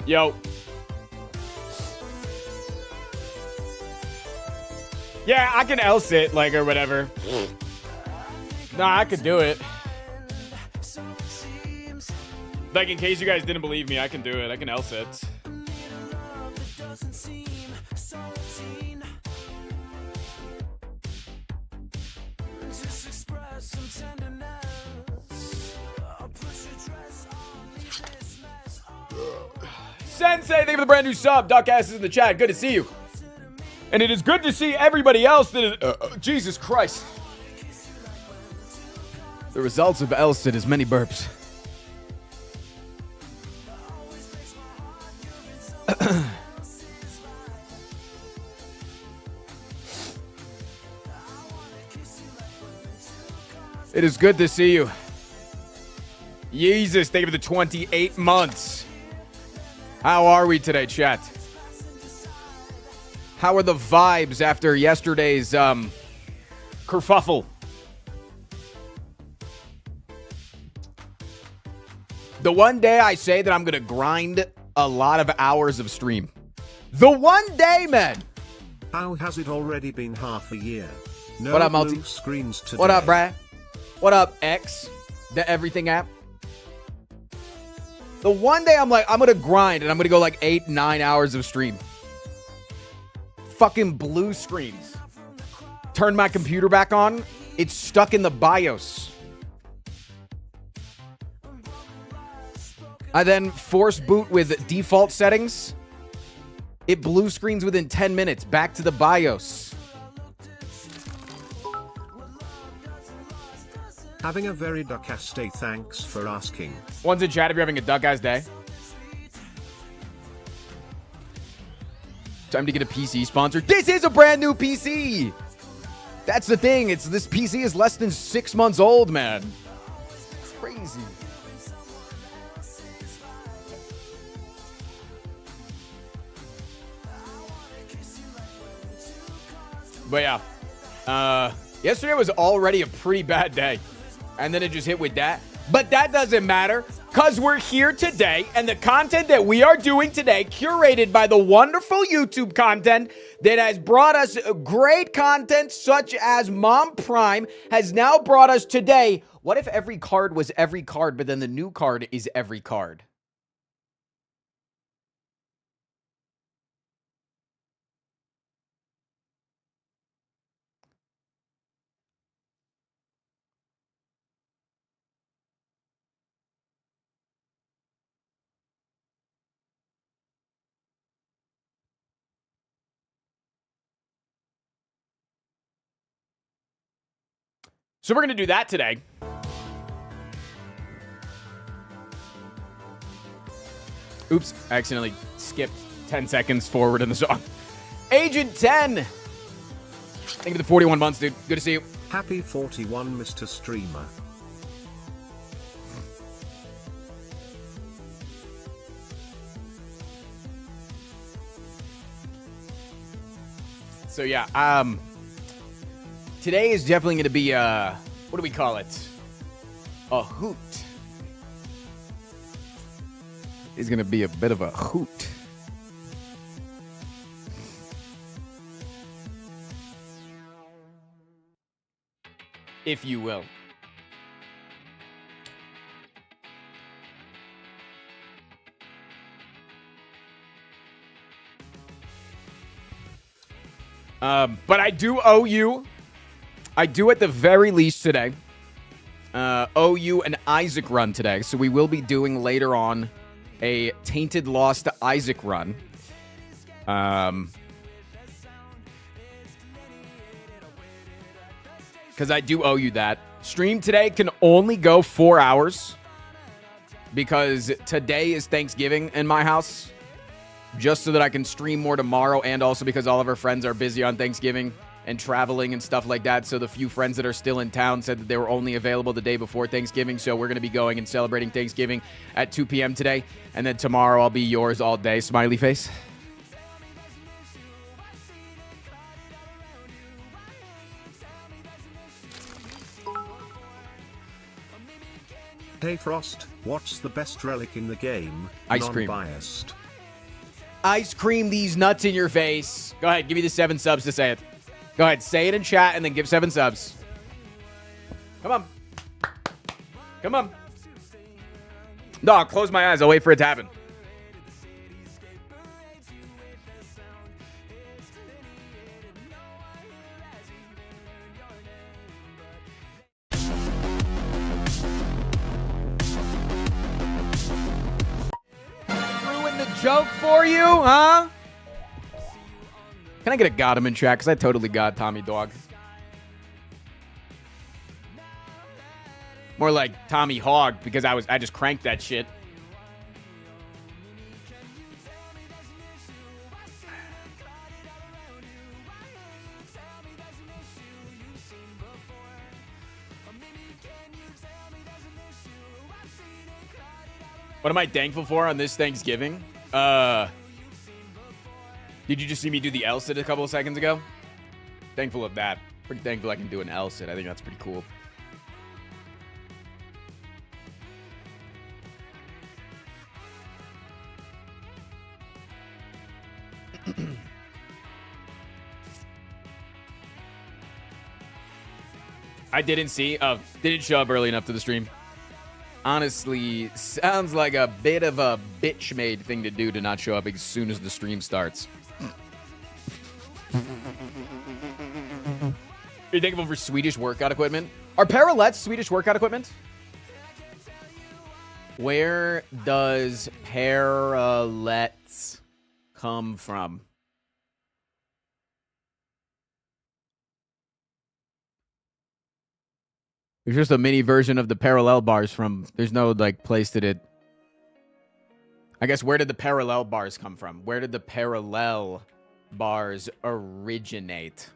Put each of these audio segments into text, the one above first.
Yo. Yeah, I can L-sit, like, or whatever. Nah, I could do it. Like, in case you guys didn't believe me, I can do it. I can L-sit. Sensei, thank you for the brand new sub. Duckass is in the chat. Good to see you. And it is good to see everybody else that is... Jesus Christ. The results of L-sit is many burps. It is good to see you. Jesus, thank you for the 28 months. How are we today, chat? How are the vibes after yesterday's kerfuffle? The one day I say that I'm going to grind a lot of hours of stream. The one day, man. How has it already been half a year? No what up, Multi? Screens today. What up, Brad? What up, X? The everything app? The one day I'm like, I'm going to grind and I'm going to go like 8-9 hours of stream. Fucking blue screens. Turn my computer back on. It's stuck in the BIOS. I then force boot with default settings. It blue screens within 10 minutes. Back to the BIOS. Having a very duck-ass day, thanks for asking. One's in chat if you're having a duck-ass day. Time to get a PC sponsor. This is a brand new PC. That's the thing. This PC is less than 6 months old, man. Crazy. But yeah, yesterday was already a pretty bad day. And then it just hit with that. But that doesn't matter because we're here today. And the content that we are doing today, curated by the wonderful YouTube content that has brought us great content such as Mom Prime, has now brought us today. What if every card was every card, but then the new card is every card? So we're going to do that today. Oops, I accidentally skipped 10 seconds forward in the song. Agent 10. Thank you for the 41 months, dude. Good to see you. Happy 41, Mr. Streamer. So yeah, today is definitely going to be what do we call it? A hoot. It's going to be a bit of a hoot. If you will. But I do owe you. I do at the very least today. Owe you an Isaac run today. So we will be doing later on a Tainted Lost Isaac run. Because I do owe you that. Stream today can only go 4 hours. Because today is Thanksgiving in my house. Just so that I can stream more tomorrow, and also because all of our friends are busy on Thanksgiving and traveling and stuff like that. So the few friends that are still in town said that they were only available the day before Thanksgiving. So we're going to be going and celebrating Thanksgiving at 2 p.m. today. And then tomorrow I'll be yours all day. Smiley face. Hey Frost, what's the best relic in the game? Ice cream. Non-biased. ice cream these nuts in your face. Go ahead, give me the 7 subs to say it. Go ahead, say it in chat and then give 7 subs. Come on. Come on. No, I'll close my eyes. I'll wait for it to happen. Ruin the joke for you, huh? Can I get a got him in chat? Because I totally got Tommy Dog. More like Tommy Hog, because I just cranked that shit. What am I thankful for on this Thanksgiving? Did you just see me do the L-sit a couple of seconds ago? Thankful of that. Pretty thankful I can do an L-sit. I think that's pretty cool. I didn't see. Oh, didn't show up early enough to the stream. Honestly, sounds like a bit of a bitch-made thing to do to not show up as soon as the stream starts. You're thankful for Swedish workout equipment? Are parallettes Swedish workout equipment? Where does parallettes come from? It's just a mini version of the parallel bars from... There's no, like, place that it... I guess, where did the parallel bars come from? Where did the parallel bars originate?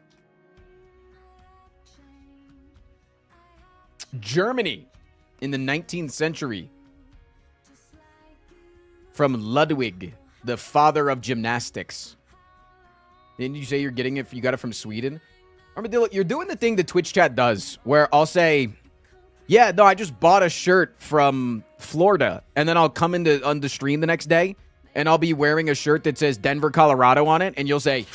Germany in the 19th century. From Ludwig, the father of gymnastics. Didn't you say you're getting it? You got it from Sweden? Armadillo, you're doing the thing the Twitch chat does, where I'll say... Yeah, no, I just bought a shirt from Florida, and then I'll come on the stream the next day, and I'll be wearing a shirt that says Denver, Colorado on it, and you'll say,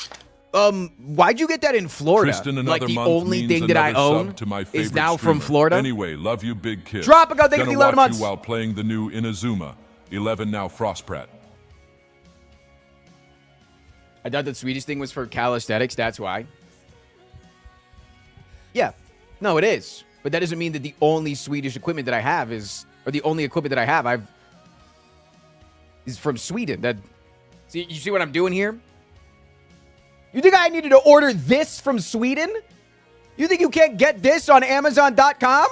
why'd you get that in Florida? Tristan, like the only thing that I own is now from Florida? Anyway, love you, big kid. Drop a go, thank you for the 11 months. You while playing the new Inazuma. 11 now, Frostprat. I thought the Swedish thing was for calisthenics, that's why. Yeah, no, it is. But that doesn't mean that the only Swedish equipment that I have is, or the only equipment that I have is from Sweden. See, you see what I'm doing here? You think I needed to order this from Sweden? You think you can't get this on Amazon.com?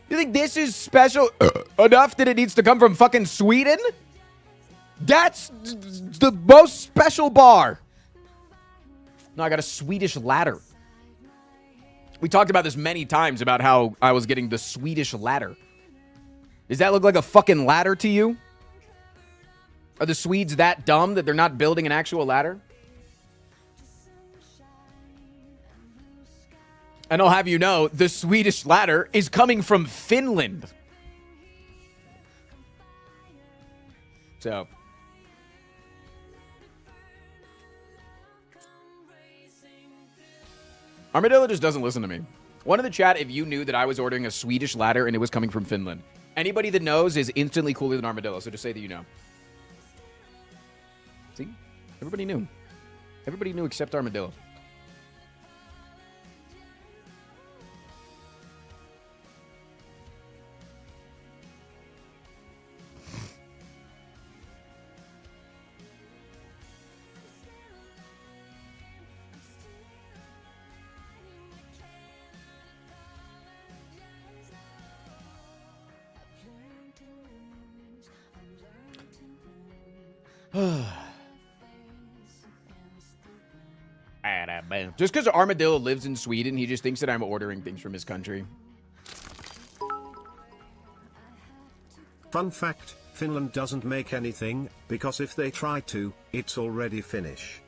You think this is special enough that it needs to come from fucking Sweden? That's the most special bar. No, I got a Swedish ladder. We talked about this many times about how I was getting the Swedish ladder. Does that look like a fucking ladder to you? Are the Swedes that dumb that they're not building an actual ladder? And I'll have you know, the Swedish ladder is coming from Finland. So. Armadillo just doesn't listen to me. One in the chat if you knew that I was ordering a Swedish ladder and it was coming from Finland. Anybody that knows is instantly cooler than Armadillo, so just say that you know. See? Everybody knew. Everybody knew except Armadillo. Just because Armadillo lives in Sweden, he just thinks that I'm ordering things from his country. Fun fact, Finland doesn't make anything, because if they try to, it's already finished.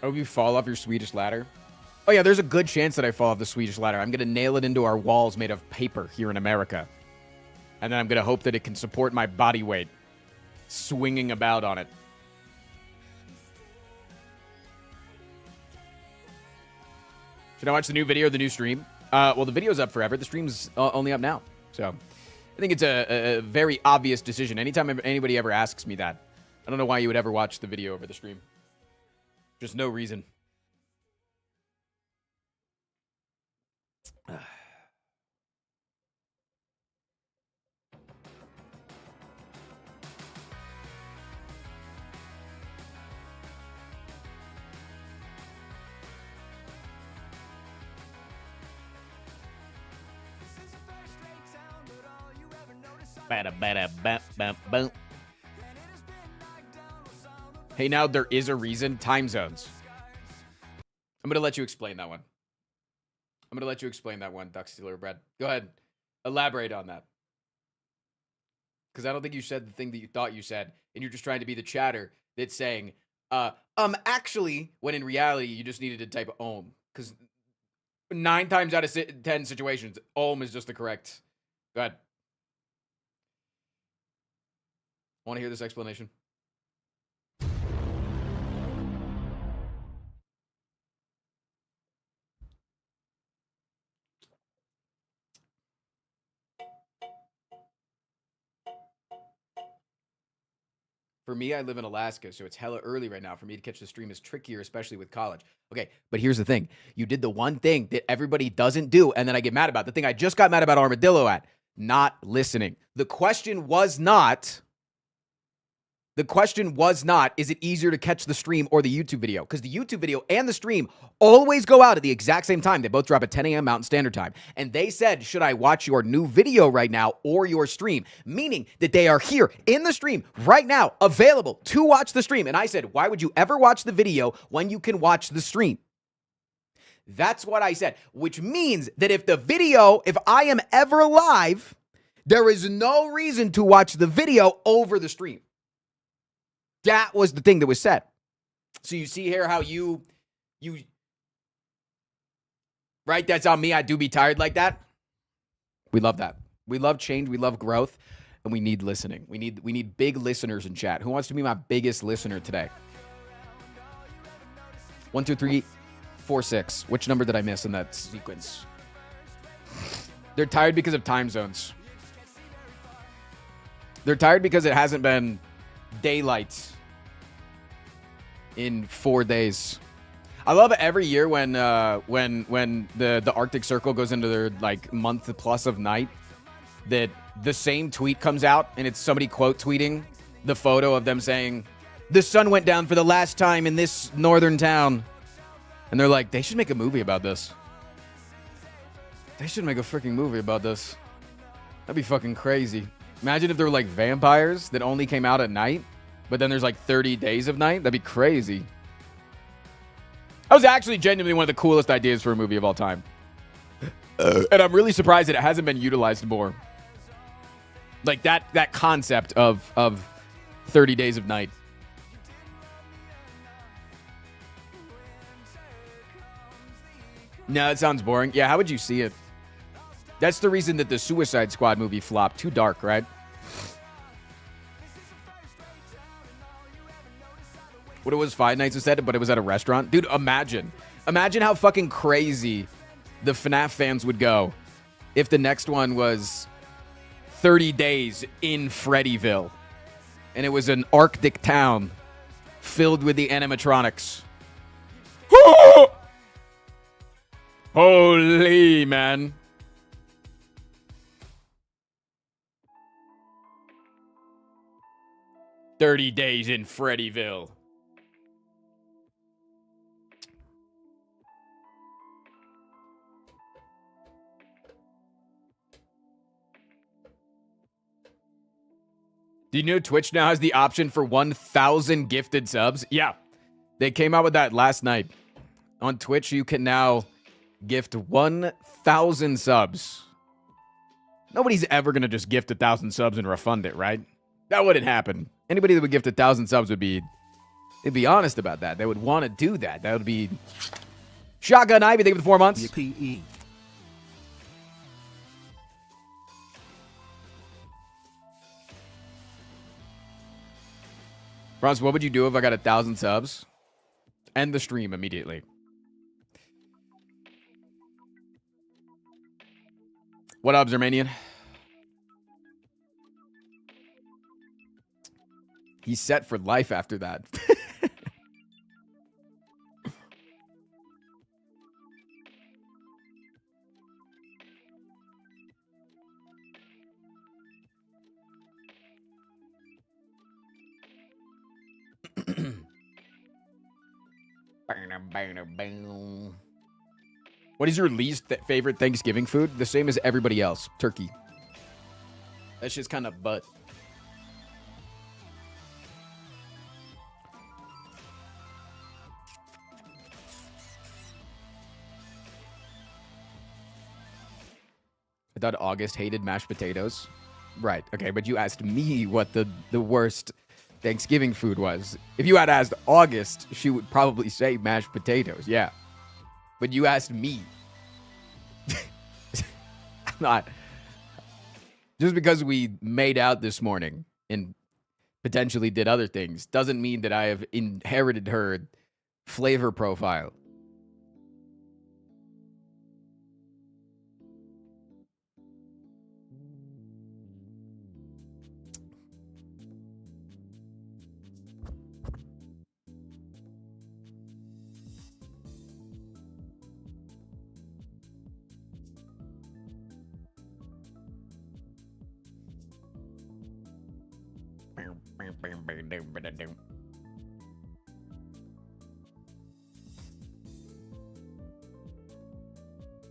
I hope you fall off your Swedish ladder. Oh, yeah, there's a good chance that I fall off the Swedish ladder. I'm going to nail it into our walls made of paper here in America. And then I'm going to hope that it can support my body weight swinging about on it. Should I watch the new video or the new stream? Well, the video's up forever. The stream's only up now. So I think it's a very obvious decision. Anytime anybody ever asks me that, I don't know why you would ever watch the video over the stream. Just no reason. Hey, now there is a reason. Time zones. I'm going to let you explain that one. Duck Stealer Bread. Go ahead. Elaborate on that. Because I don't think you said the thing that you thought you said, and you're just trying to be the chatter that's saying, actually, when in reality, you just needed to type Because 9 times out of 10 situations, is just the correct. Go ahead. Want to hear this explanation? For me, I live in Alaska, so it's hella early right now. For me to catch the stream is trickier, especially with college. Okay, but here's the thing. You did the one thing that everybody doesn't do, and then I get mad about. The thing I just got mad about Armadillo at. Not listening. The question was not, is it easier to catch the stream or the YouTube video? Because the YouTube video and the stream always go out at the exact same time. They both drop at 10 a.m. Mountain Standard Time. And they said, should I watch your new video right now or your stream? Meaning that they are here in the stream right now, available to watch the stream. And I said, why would you ever watch the video when you can watch the stream? That's what I said, which means that if I am ever live, there is no reason to watch the video over the stream. That was the thing that was said. So you see here how you, right? That's on me. I do be tired like that. We love that. We love change. We love growth. And we need listening. We need big listeners in chat. Who wants to be my biggest listener today? 1, 2, 3, 4, 6. Which number did I miss in that sequence? They're tired because of time zones. They're tired because it hasn't been daylight in 4 days. I love it every year when the Arctic Circle goes into their like month plus of night, that the same tweet comes out and it's somebody quote tweeting the photo of them saying the sun went down for the last time in this northern town. And they're like, they should make a movie about this. They should make a freaking movie about this. That'd be fucking crazy. Imagine if there were like vampires that only came out at night, but then there's like 30 days of night. That'd be crazy. That was actually genuinely one of the coolest ideas for a movie of all time. And I'm really surprised that it hasn't been utilized more. Like that concept of 30 days of night. No, it sounds boring. Yeah, how would you see it? That's the reason that the Suicide Squad movie flopped. Too dark, right? What it was, Five Nights instead, but it was at a restaurant. Dude, imagine how fucking crazy the FNAF fans would go if the next one was 30 days in Freddyville. And it was an Arctic town filled with the animatronics. Holy, man. "30 days in Freddyville." Do you know Twitch now has the option for 1,000 gifted subs? Yeah. They came out with that last night. On Twitch, you can now gift 1,000 subs. Nobody's ever going to just gift 1,000 subs and refund it, right? That wouldn't happen. Anybody that would gift 1,000 subs they'd be honest about that. They would want to do that. That would be Shotgun Ivy, thank you for the 4 months. Yippee. Franz, what would you do if I got 1,000 subs? End the stream immediately. What up, Zermanian? He's set for life after that. What is your least favorite Thanksgiving food? The same as everybody else. Turkey. That's just kind of butt. I thought August hated mashed potatoes. Right. Okay, but you asked me what the worst Thanksgiving food was. If you had asked August, she would probably say mashed potatoes. Yeah. But you asked me. I'm not. Just because we made out this morning and potentially did other things doesn't mean that I have inherited her flavor profile.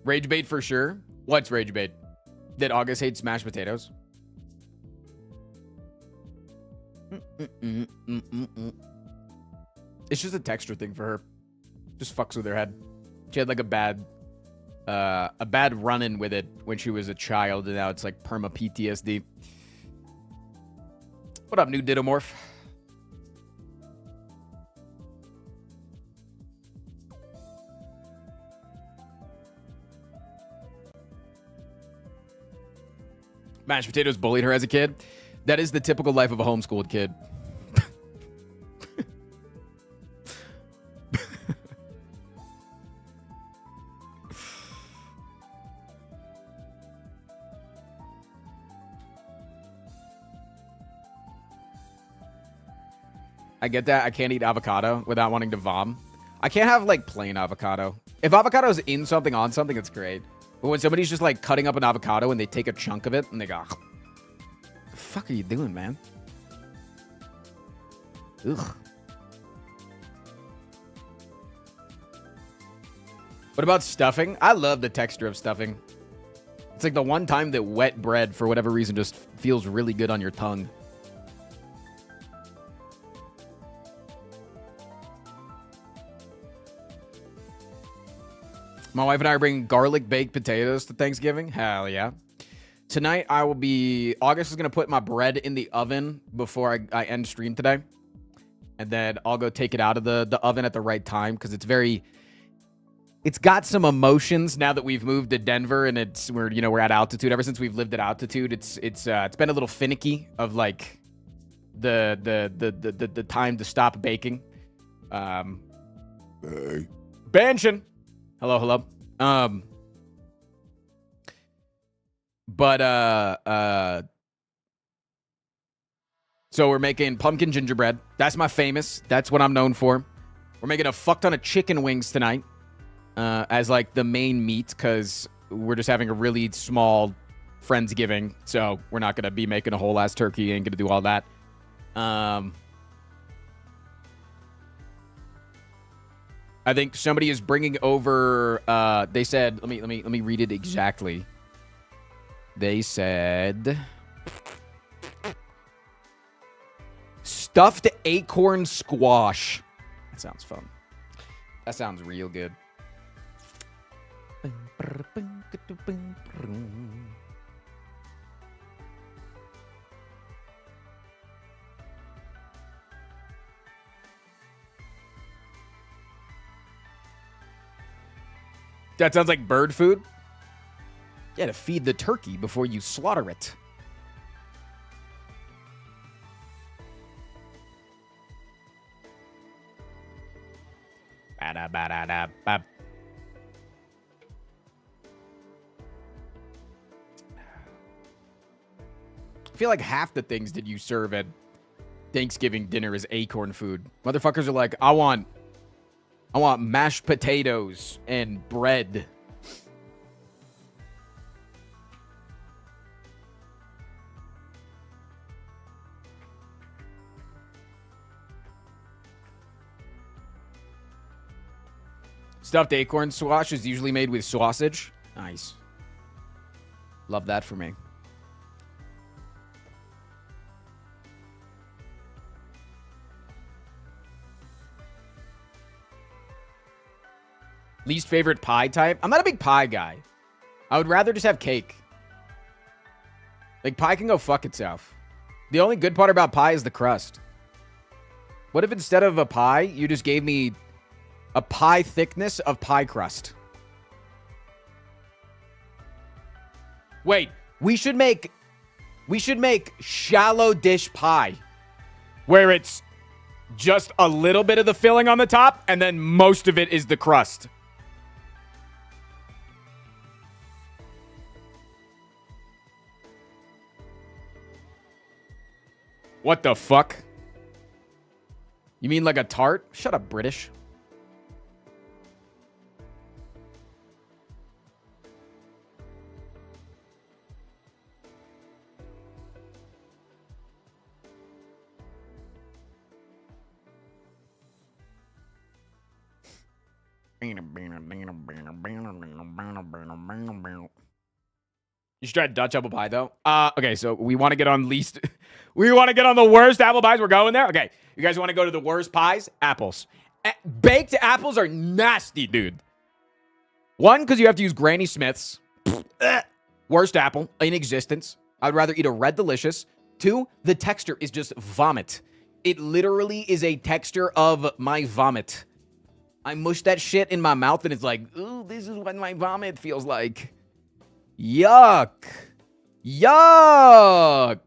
Rage bait for sure. What's rage bait? That August hates mashed potatoes? It's just a texture thing for her. Just fucks with her head. She had like a bad run-in with it when she was a child, and now it's like perma PTSD. What up, new Didomorph? Mashed potatoes bullied her as a kid. That is the typical life of a homeschooled kid. I get that. I can't eat avocado without wanting to vom. I can't have, like, plain avocado. If avocado is in something, on something, it's great. But when somebody's just, like, cutting up an avocado and they take a chunk of it and they go, the fuck are you doing, man? Ugh. What about stuffing? I love the texture of stuffing. It's like the one time that wet bread, for whatever reason, just feels really good on your tongue. My wife and I are bringing garlic baked potatoes to Thanksgiving. Hell yeah. Tonight, August is going to put my bread in the oven before I end stream today. And then I'll go take it out of the oven at the right time because it's got some emotions now that we've moved to Denver and we're at altitude. Ever since we've lived at altitude, it's been a little finicky of like the time to stop baking. Banshin. Hello. So we're making pumpkin gingerbread. That's my famous. That's what I'm known for. We're making a fuck ton of chicken wings tonight as like the main meat because we're just having a really small Friendsgiving. So we're not going to be making a whole ass turkey. Ain't going to do all that. I think somebody is bringing over. They said, let me read it exactly. They said stuffed acorn squash. That sounds fun. That sounds real good. That sounds like bird food. Yeah, to feed the turkey before you slaughter it. Ba-da-ba-da-da-ba. I feel like half the things that you serve at Thanksgiving dinner is acorn food. Motherfuckers are like, I want mashed potatoes and bread. Stuffed acorn squash is usually made with sausage. Nice. Love that for me. Least favorite pie type? I'm not a big pie guy. I would rather just have cake. Like, pie can go fuck itself. The only good part about pie is the crust. What if instead of a pie, you just gave me a pie thickness of pie crust? Wait, we should make shallow dish pie where it's just a little bit of the filling on the top and then most of it is the crust. What the fuck? You mean like a tart? Shut up, British. You should try Dutch apple pie, though. Okay, so we want to get on least... we want to get on the worst apple pies. We're going there? Okay. You guys want to go to the worst pies? Apples. Baked apples are nasty, dude. One, because you have to use Granny Smith's. Worst apple in existence. I'd rather eat a Red Delicious. Two, the texture is just vomit. It literally is a texture of my vomit. I mush that shit in my mouth, and it's like, ooh, this is what my vomit feels like. Yuck. Yuck.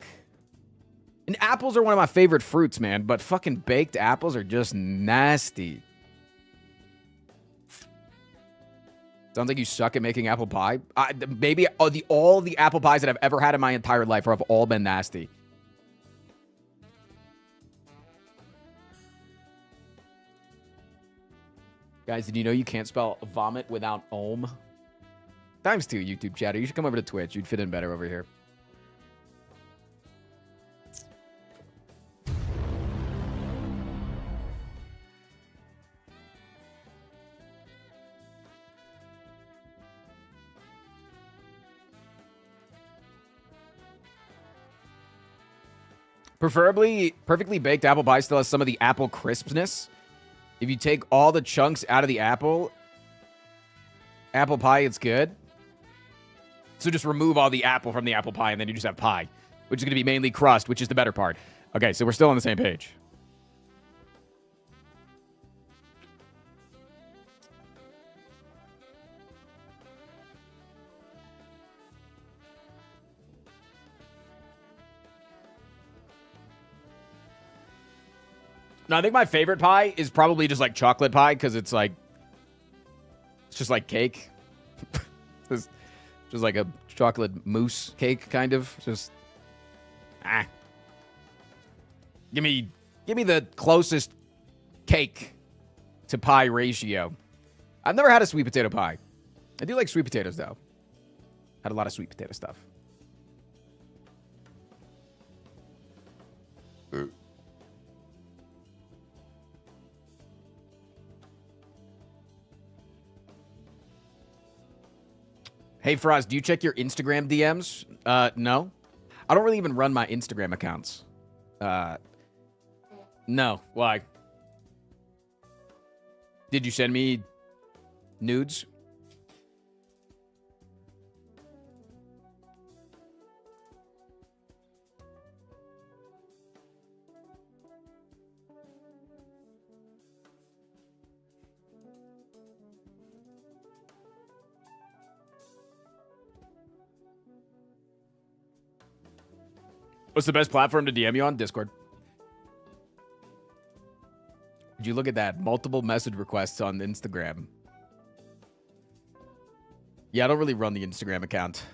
And apples are one of my favorite fruits, man, but fucking baked apples are just nasty. Sounds like you suck at making apple pie. Maybe all the apple pies that I've ever had in my entire life have all been nasty. Guys, did you know you can't spell vomit without ohm? Times 2, YouTube chatter. You should come over to Twitch. You'd fit in better over here. Preferably, perfectly baked apple pie still has some of the apple crispness. If you take all the chunks out of the apple pie, it's good. So just remove all the apple from the apple pie, and then you just have pie, which is going to be mainly crust, which is the better part. Okay, so we're still on the same page. No, I think my favorite pie is probably just like chocolate pie, because it's just like cake. It's just like a chocolate mousse cake, kind of. Just give me the closest cake to pie ratio. I've never had a sweet potato pie. I do like sweet potatoes, though. Had a lot of sweet potato stuff. Hey, Frost, do you check your Instagram DMs? No. I don't really even run my Instagram accounts. No. Why? Did you send me nudes? What's the best platform to DM you on? Discord. Did you look at that? Multiple message requests on Instagram. Yeah, I don't really run the Instagram account.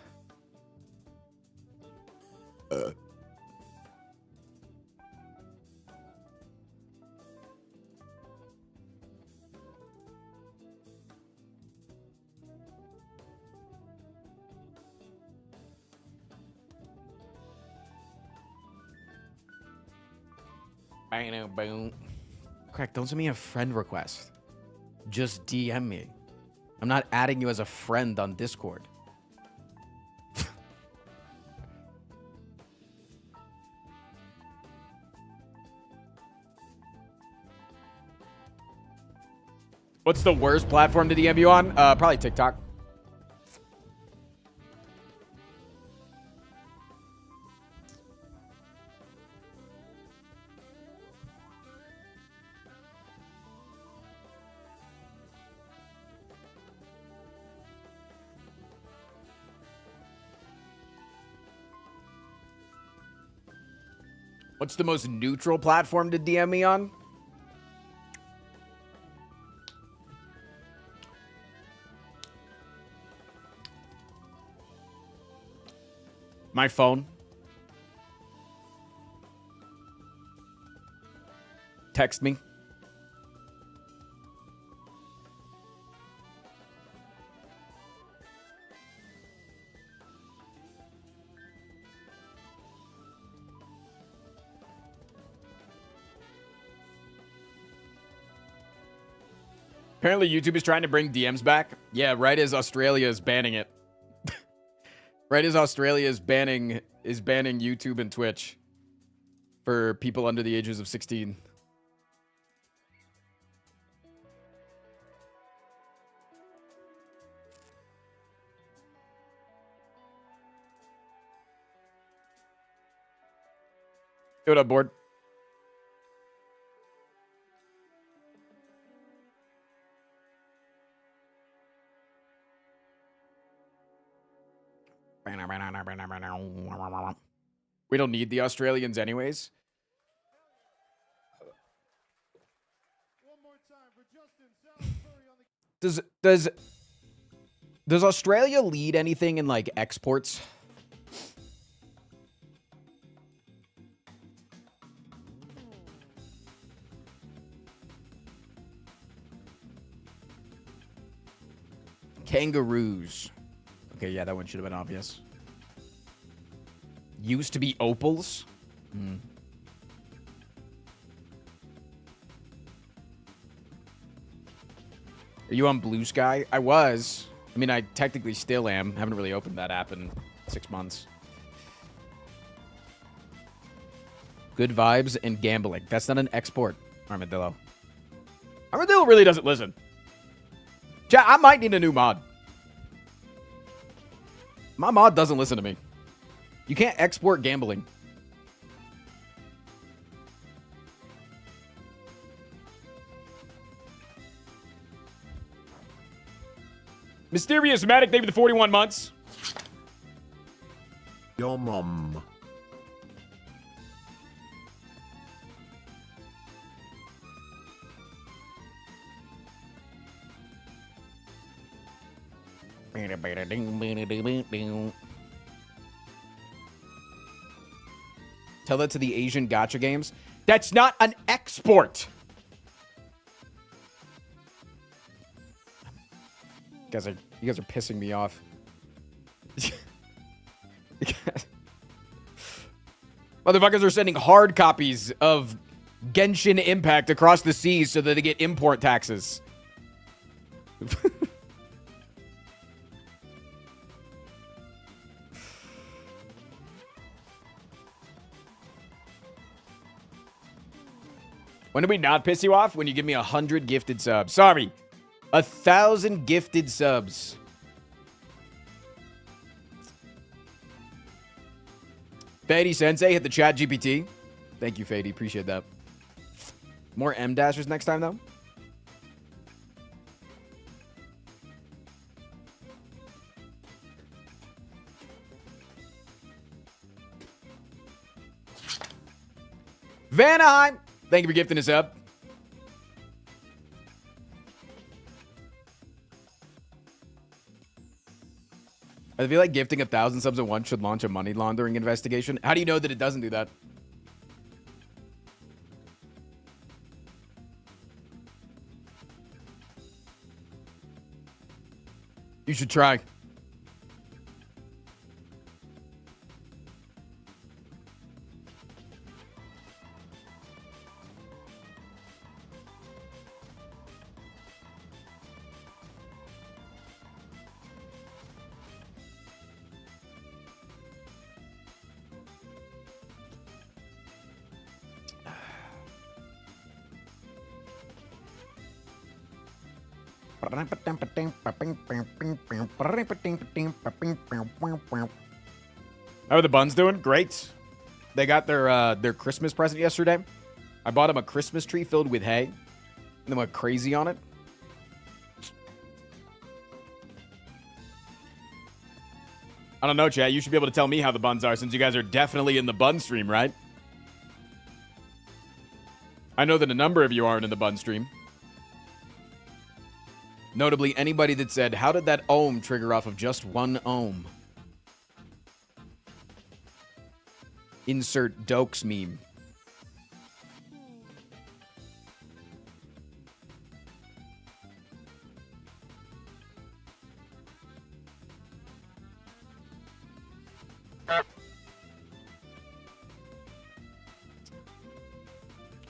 Boom. Crack, don't send me a friend request. Just DM me. I'm not adding you as a friend on Discord. What's the worst platform to DM you on? Probably TikTok. What's the most neutral platform to DM me on? My phone. Text me. Apparently YouTube is trying to bring DMs back. Yeah, right as Australia is banning it. Right as Australia is banning YouTube and Twitch for people under the ages of 16. What up, board? We don't need the Australians anyways. Does Australia lead anything in like exports? Kangaroos. Okay, yeah, that one should have been obvious. Used to be opals? Hmm. Are you on Blue Sky? I was. I mean, I technically still am. Haven't really opened that app in 6 months. Good vibes and gambling. That's not an export, Armadillo. Armadillo really doesn't listen. Chat, I might need a new mod. My mod doesn't listen to me. You can't export gambling. Mysterious Matic, thank you for the 41 months. Your mom. Tell that to the Asian gacha games. That's not an export. You guys are pissing me off. Motherfuckers are sending hard copies of Genshin Impact across the seas so that they get import taxes. When do we not piss you off? When you give me 100 gifted subs. Sorry. 1,000 gifted subs. Fady Sensei hit the chat GPT. Thank you, Fady. Appreciate that. More M dashers next time, though. Vanaheim, thank you for gifting us up. I feel like gifting 1,000 subs at once should launch a money laundering investigation. How do you know that it doesn't do that? You should try. How are the buns doing? Great. They got their Christmas present yesterday. I bought them a Christmas tree filled with hay, and they went crazy on it. I don't know, chat. You should be able to tell me how the buns are since you guys are definitely in the bun stream, right? I know that a number of you aren't in the bun stream. Notably, anybody that said, how did that ohm trigger off of just 1 ohm? Insert Dokes meme.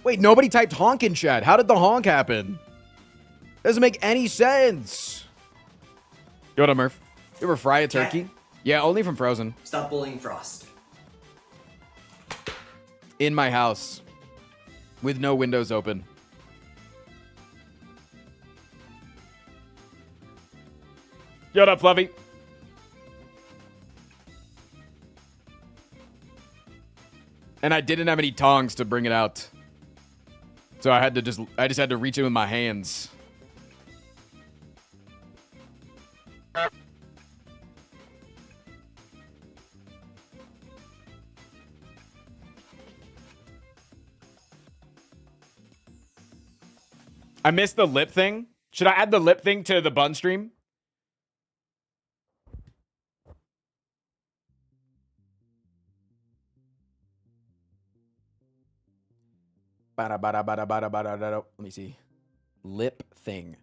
Wait, nobody typed honk in chat. How did the honk happen? Doesn't make any sense. Yo, what up, Murph? You ever fry a turkey? Yeah, only from frozen. Stop bullying Frost. In my house. With no windows open. Yo, what up, Fluffy? And I didn't have any tongs to bring it out. So I just had to reach it with my hands. I missed the lip thing. Should I add the lip thing to the bun stream? Let me see. Lip thing.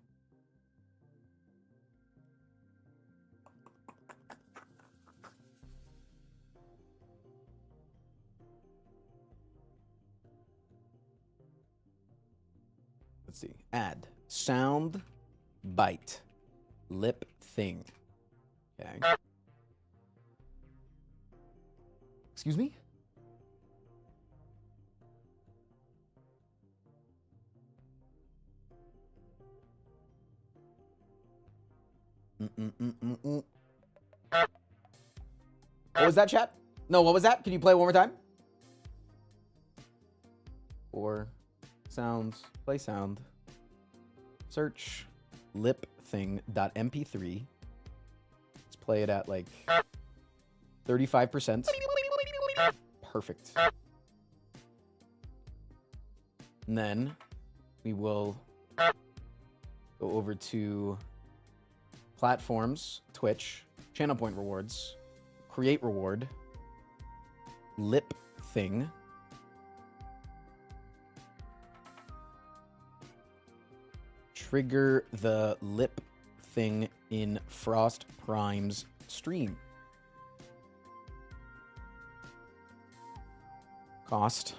Let's see. Add. Sound bite. Lip thing. Okay. Excuse me? What was that, chat? No, what was that? Can you play it one more time? Or sounds, play sound. Search lipthing.mp3. Let's play it at like 35%. Perfect. And then we will go over to platforms, Twitch, channel point rewards, create reward, lip thing. Trigger the lip thing in Frost Prime's stream. Cost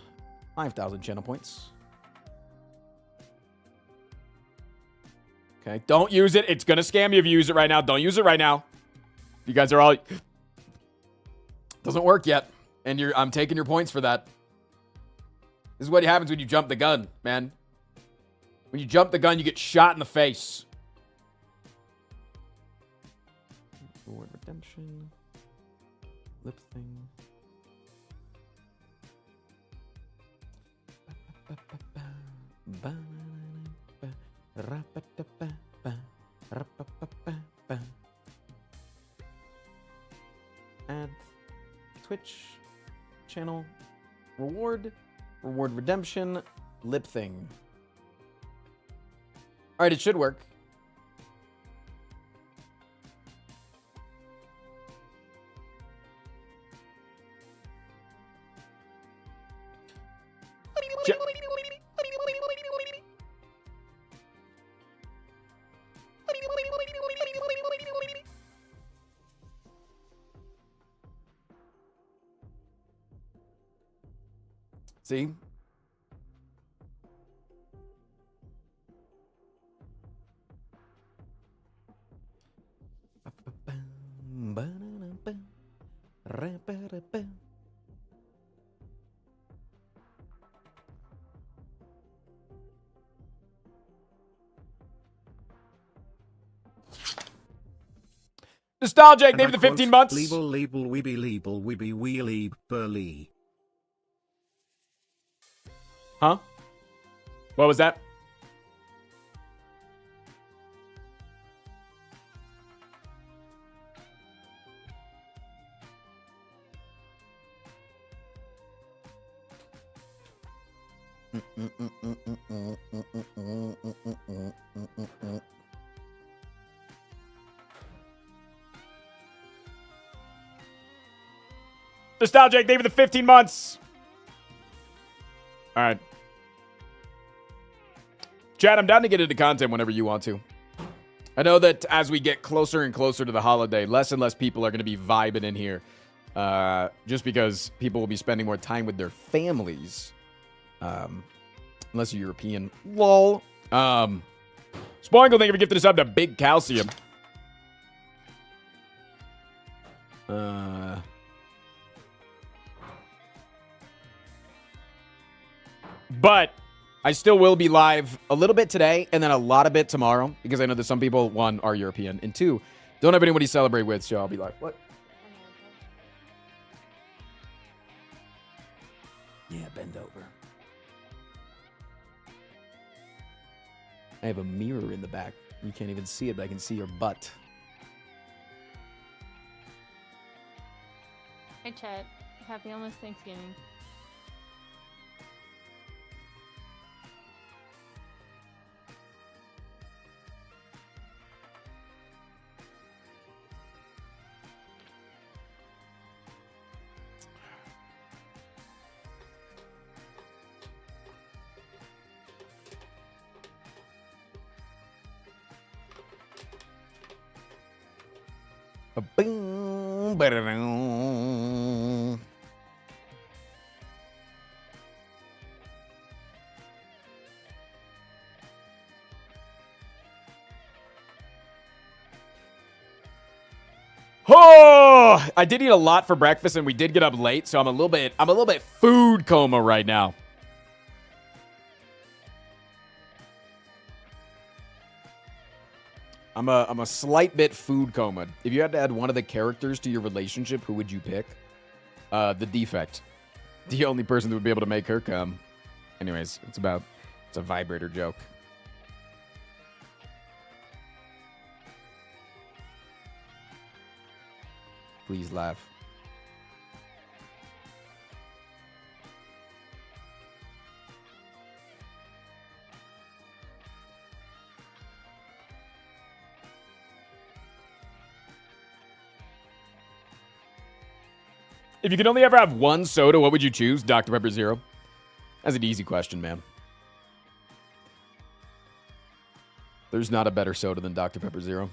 5,000 channel points. Okay, don't use it. It's gonna scam you if you use it right now. Don't use it right now. You guys are all... Doesn't work yet. And I'm taking your points for that. This is what happens when you jump the gun, man. When you jump the gun, you get shot in the face. Reward redemption. Lip thing. Add Twitch channel reward Reward redemption. Lip thing. All right, it should work. See? Nostalgic, maybe the 15 months. Level, we be wee burly. Huh? What was that? Nostalgic, thank you for the 15 months. All right. Chad, I'm down to get into content whenever you want to. I know that as we get closer and closer to the holiday, less and less people are going to be vibing in here. Just because people will be spending more time with their families. Unless you're European. Lol. Spoinkle, thank you for gifting us up to Big Calcium. But I still will be live a little bit today and then a lot of it tomorrow because I know that some people, one, are European, and two, don't have anybody to celebrate with, so I'll be live. What? Yeah, bend over. I have a mirror in the back. You can't even see it, but I can see your butt. Hey, Chet. Happy almost Thanksgiving. Boom, ba-da-dum. Oh, I did eat a lot for breakfast and we did get up late, so I'm a little bit food coma right now. I'm a slight bit food coma. If you had to add one of the characters to your relationship, who would you pick? The defect. The only person that would be able to make her come. Anyways, it's a vibrator joke. Please laugh. If you could only ever have one soda, what would you choose? Dr. Pepper Zero? That's an easy question, man. There's not a better soda than Dr. Pepper Zero.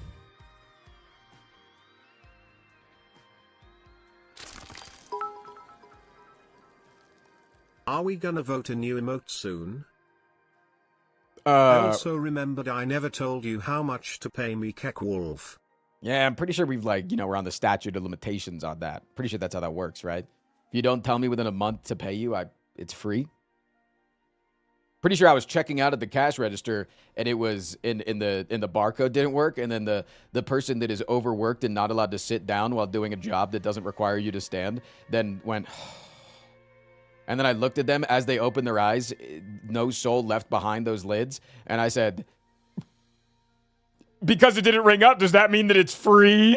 Are we gonna vote a new emote soon? I also remembered I never told you how much to pay me, Keckwolf. Yeah, I'm pretty sure we're on the statute of limitations on that. Pretty sure that's how that works, right? If you don't tell me within a month to pay you, it's free. Pretty sure I was checking out at the cash register and it was in the barcode didn't work, and then the person that is overworked and not allowed to sit down while doing a job that doesn't require you to stand then went and then I looked at them as they opened their eyes, no soul left behind those lids, and I said, because it didn't ring up, does that mean that it's free?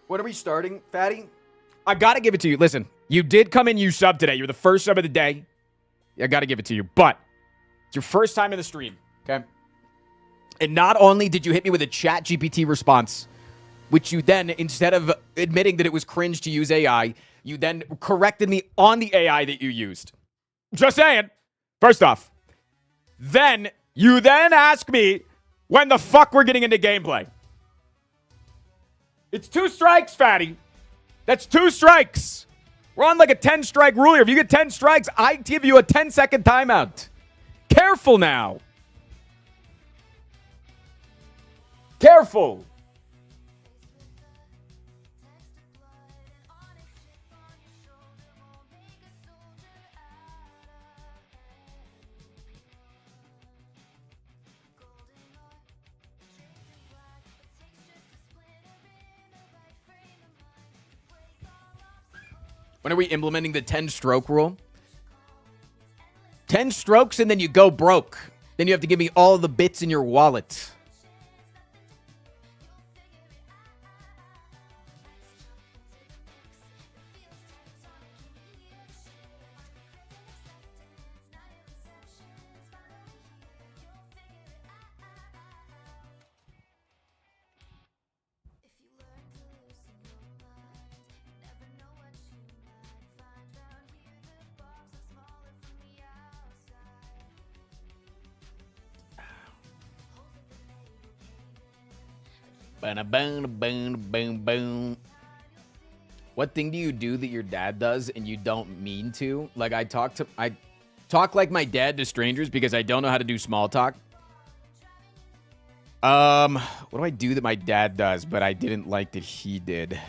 What are we starting, Fatty? I got to give it to you. Listen, you did come in, you sub today. You're the first sub of the day. I got to give it to you. But it's your first time in the stream, okay? And not only did you hit me with a chat GPT response, which you then, instead of admitting that it was cringe to use AI, you then corrected me on the AI that you used. Just saying. First off. Then, you then ask me when the fuck we're getting into gameplay. It's 2 strikes, Fatty. That's 2 strikes. We're on like a 10-strike rule here. If you get 10 strikes, I give you a 10-second timeout. Careful now. Careful. When are we implementing the 10-stroke rule? 10 strokes and then you go broke. Then you have to give me all the bits in your wallet. Boom. What thing do you do that your dad does and you don't mean to? Like I talk like my dad to strangers because I don't know how to do small talk. What do I do that my dad does, but I didn't like that he did?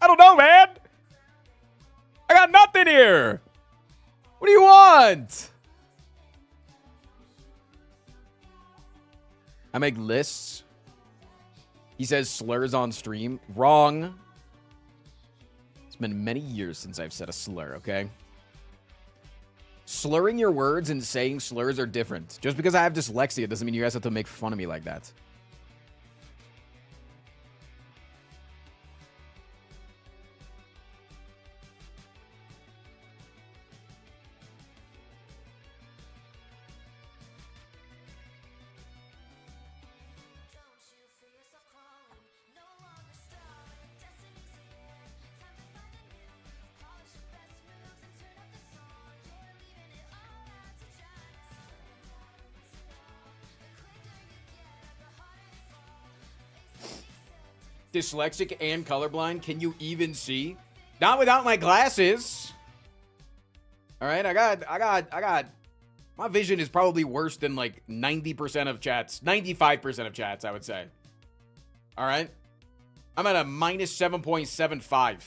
I don't know, man. I got nothing here. What do you want? I make lists. He says slurs on stream. Wrong. It's been many years since I've said a slur, okay? Slurring your words and saying slurs are different. Just because I have dyslexia doesn't mean you guys have to make fun of me like that. Dyslexic and colorblind. Can you even see? Not without my glasses. All right, I got. My vision is probably worse than like 90% of chats, 95% of chats, I would say. All right, I'm at a minus 7.75.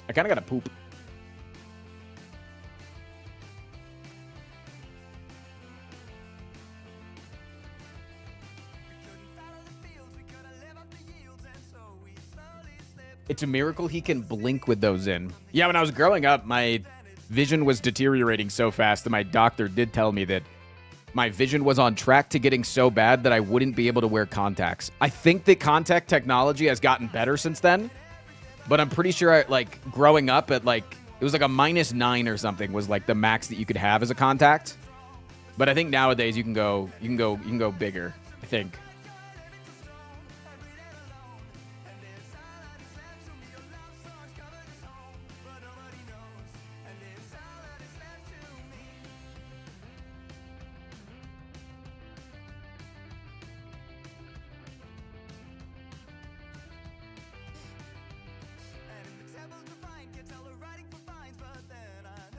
I kind of gotta poop. It's a miracle he can blink with those in. Yeah, when I was growing up, my vision was deteriorating so fast that my doctor did tell me that my vision was on track to getting so bad that I wouldn't be able to wear contacts. I think that contact technology has gotten better since then, but I'm pretty sure like growing up at like, it was like a -9 or something was like the max that you could have as a contact. But I think nowadays you can go bigger, I think.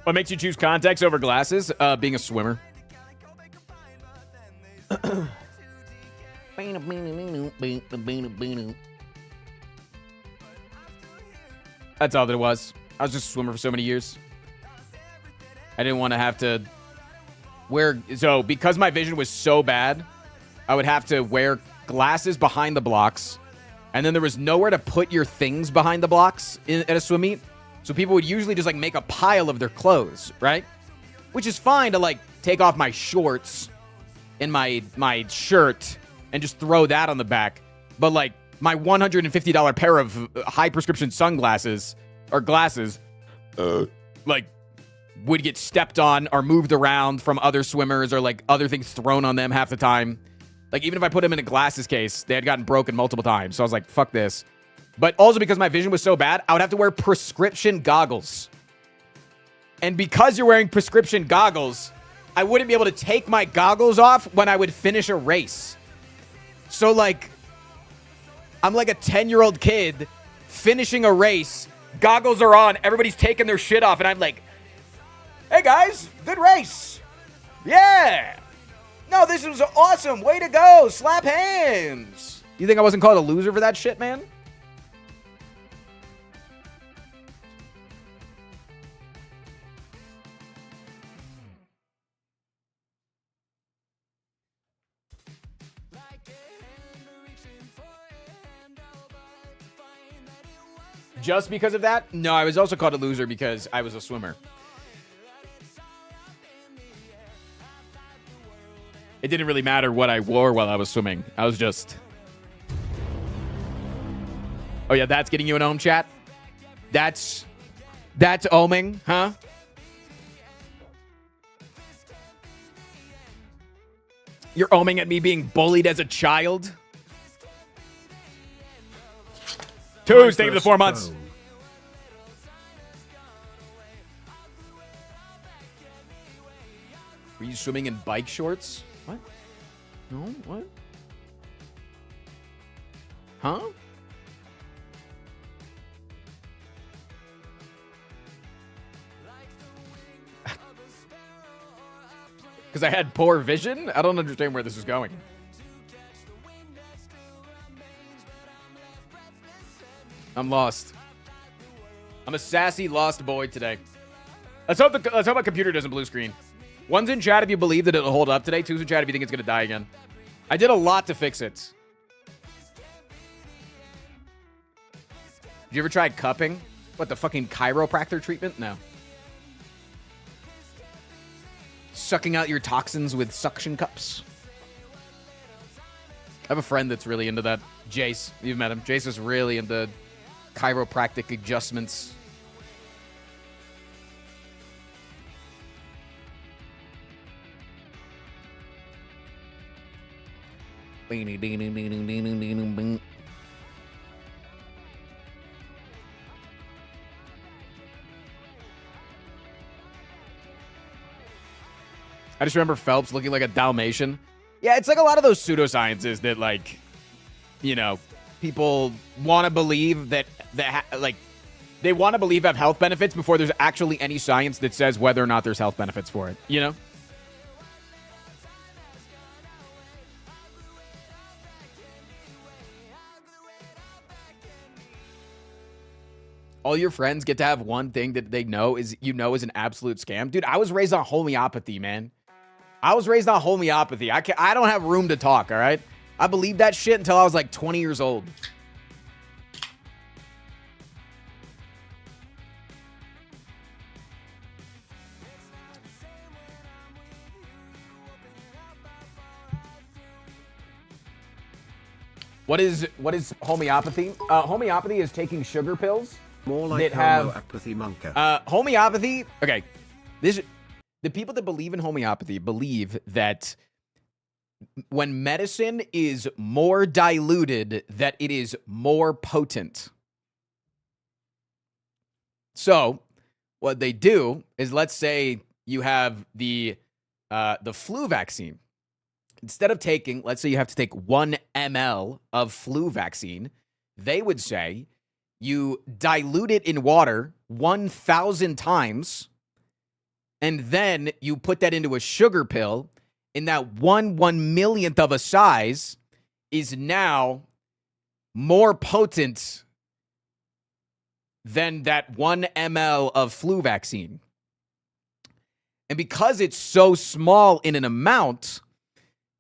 What makes you choose contacts over glasses? Being a swimmer. That's all that it was. I was just a swimmer for so many years. I didn't want to have to wear... So, because my vision was so bad, I would have to wear glasses behind the blocks, and then there was nowhere to put your things behind the blocks at a swim meet. So people would usually just, like, make a pile of their clothes, right? Which is fine to, like, take off my shorts and my shirt and just throw that on the back. But, like, my $150 pair of high prescription sunglasses or glasses, like, would get stepped on or moved around from other swimmers or, like, other things thrown on them half the time. Like, even if I put them in a glasses case, they had gotten broken multiple times. So I was like, fuck this. But also because my vision was so bad, I would have to wear prescription goggles. And because you're wearing prescription goggles, I wouldn't be able to take my goggles off when I would finish a race. So, like, I'm like a 10-year-old kid finishing a race. Goggles are on. Everybody's taking their shit off. And I'm like, hey, guys, good race. Yeah. No, this was awesome. Way to go. Slap hands. You think I wasn't called a loser for that shit, man? Just because of that? No, I was also called a loser because I was a swimmer. It didn't really matter what I wore while I was swimming. I was just... Oh, yeah, that's getting you an ohm, chat? That's ohming, huh? You're ohming at me being bullied as a child? Two, thank you for the 4 months. Were you swimming in bike shorts? What? No? What? Huh? Because I had poor vision? I don't understand where this is going. I'm lost. I'm a sassy lost boy today. Let's hope my computer doesn't blue screen. One's in chat if you believe that it'll hold up today. Two's in chat if you think it's going to die again. I did a lot to fix it. Did you ever try cupping? What, the fucking chiropractor treatment? No. Sucking out your toxins with suction cups. I have a friend that's really into that. Jace. You've met him. Jace is really into chiropractic adjustments. I just remember Phelps looking like a Dalmatian. Yeah, it's like a lot of those pseudosciences that, like, you know, people want to believe that like, they want to believe have health benefits before there's actually any science that says whether or not there's health benefits for it, you know? All your friends get to have one thing that they know is, you know, is an absolute scam. Dude, I was raised on homeopathy, man. I was raised on homeopathy. I don't have room to talk, all right? I believed that shit until I was like 20 years old. What is homeopathy? Homeopathy is taking sugar pills. More like homeopathy, monka. Homeopathy. Okay, the people that believe in homeopathy believe that when medicine is more diluted, that it is more potent. So, what they do is, let's say you have the flu vaccine. Instead of taking, let's say you have to take 1 ml of flu vaccine, they would say you dilute it in water 1,000 times, and then you put that into a sugar pill in that 1/1 millionth of a size, is now more potent than that 1 ml of flu vaccine. And because it's so small in an amount,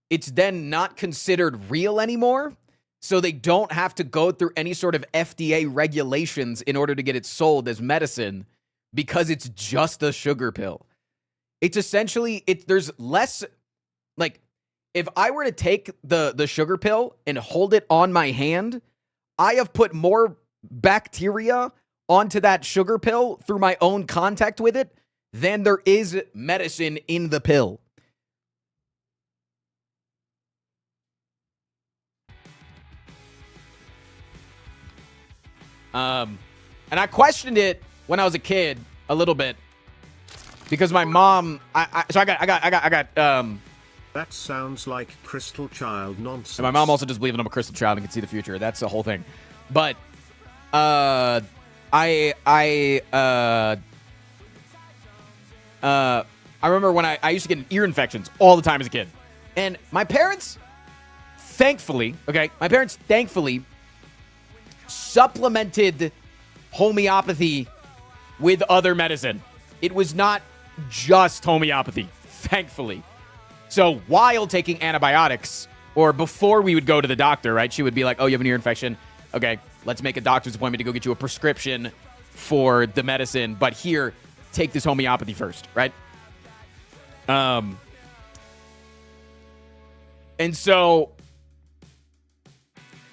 it's then not considered real anymore. So they don't have to go through any sort of FDA regulations in order to get it sold as medicine because it's just a sugar pill. It's essentially, there's less, like, if I were to take the sugar pill and hold it on my hand, I have put more bacteria onto that sugar pill through my own contact with it than there is medicine in the pill. And I questioned it when I was a kid a little bit because my mom, so I got that sounds like crystal child nonsense. And my mom also does believe I'm a crystal child and can see the future. That's the whole thing. But I remember when I used to get ear infections all the time as a kid. And my parents, thankfully, supplemented homeopathy with other medicine. It was not just homeopathy, thankfully. So while taking antibiotics, or before we would go to the doctor, right, she would be like, oh, you have an ear infection. Okay, let's make a doctor's appointment to go get you a prescription for the medicine. But here, take this homeopathy first, right? And so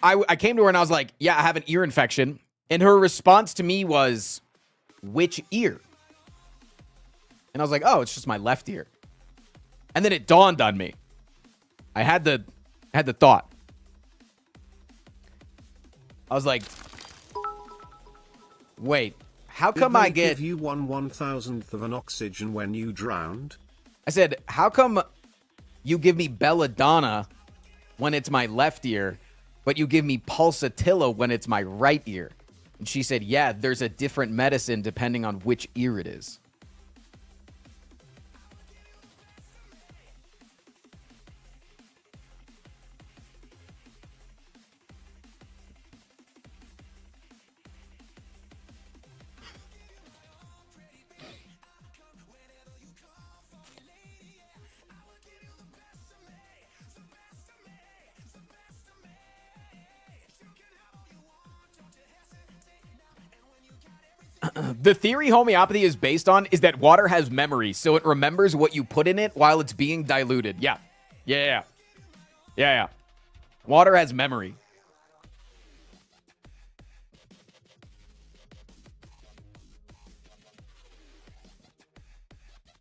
I came to her and I was like, yeah, I have an ear infection. And her response to me was, which ear? And I was like, oh, it's just my left ear. And then it dawned on me. I had the thought. I was like, wait, how come I get... give you 1/1000th of an oxygen when you drowned? I said, how come you give me belladonna when it's my left ear, but you give me pulsatilla when it's my right ear? And she said, yeah, there's a different medicine depending on which ear it is. The theory homeopathy is based on is that water has memory, so it remembers what you put in it while it's being diluted. Yeah. Water has memory.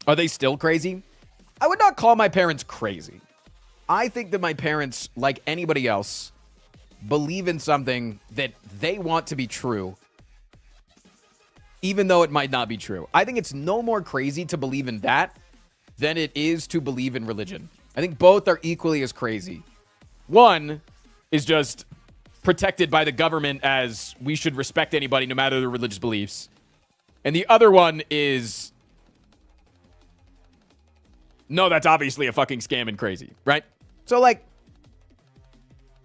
Are they still crazy? I would not call my parents crazy. I think that my parents, like anybody else, believe in something that they want to be true, even though it might not be true. I think it's no more crazy to believe in that than it is to believe in religion. I think both are equally as crazy. One is just protected by the government as we should respect anybody no matter their religious beliefs. And the other one is, no, that's obviously a fucking scam and crazy, right? So, like,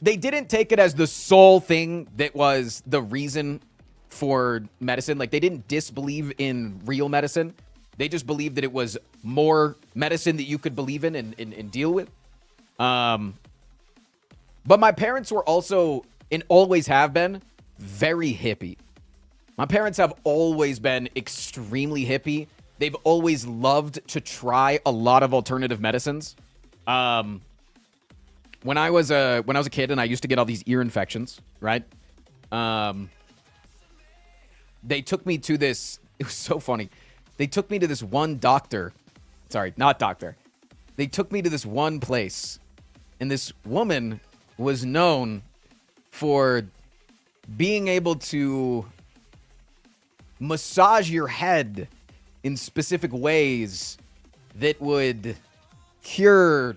they didn't take it as the sole thing that was the reason for medicine. Like, they didn't disbelieve in real medicine. They just believed that it was more medicine that you could believe in and deal with. But my parents were also, and always have been, very hippie. My parents have always been extremely hippie. They've always loved to try a lot of alternative medicines. When I was a kid and I used to get all these ear infections, right? They took me to this, it was so funny. They took me to this one doctor. Sorry, not doctor. They took me to this one place. And this woman was known for being able to massage your head in specific ways that would cure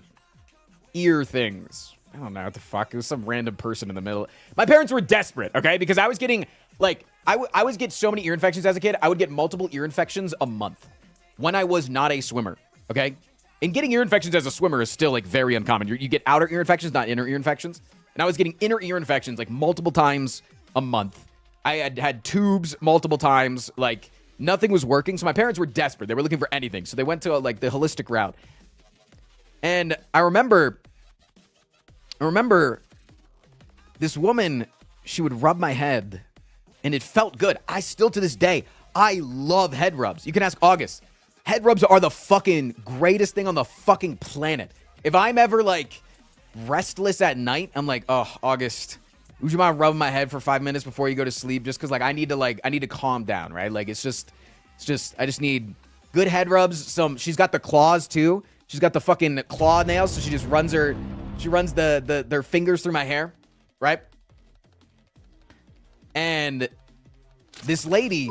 ear things. I don't know what the fuck. It was some random person in the middle. My parents were desperate, okay? Because I was getting, like, I would get so many ear infections as a kid. I would get multiple ear infections a month when I was not a swimmer, okay? And getting ear infections as a swimmer is still, like, very uncommon. You get outer ear infections, not inner ear infections. And I was getting inner ear infections like multiple times a month. I had tubes multiple times. Like, nothing was working. So my parents were desperate. They were looking for anything. So they went to like the holistic route. And I remember this woman, she would rub my head and it felt good. I still to this day, I love head rubs. You can ask August. Head rubs are the fucking greatest thing on the fucking planet. If I'm ever like restless at night, I'm like, oh, August, would you mind rubbing my head for 5 minutes before you go to sleep? Just because like I need to calm down, right? Like I just need good head rubs. She's got the claws too. She's got the fucking claw nails, so she just runs their fingers through my hair, right? And this lady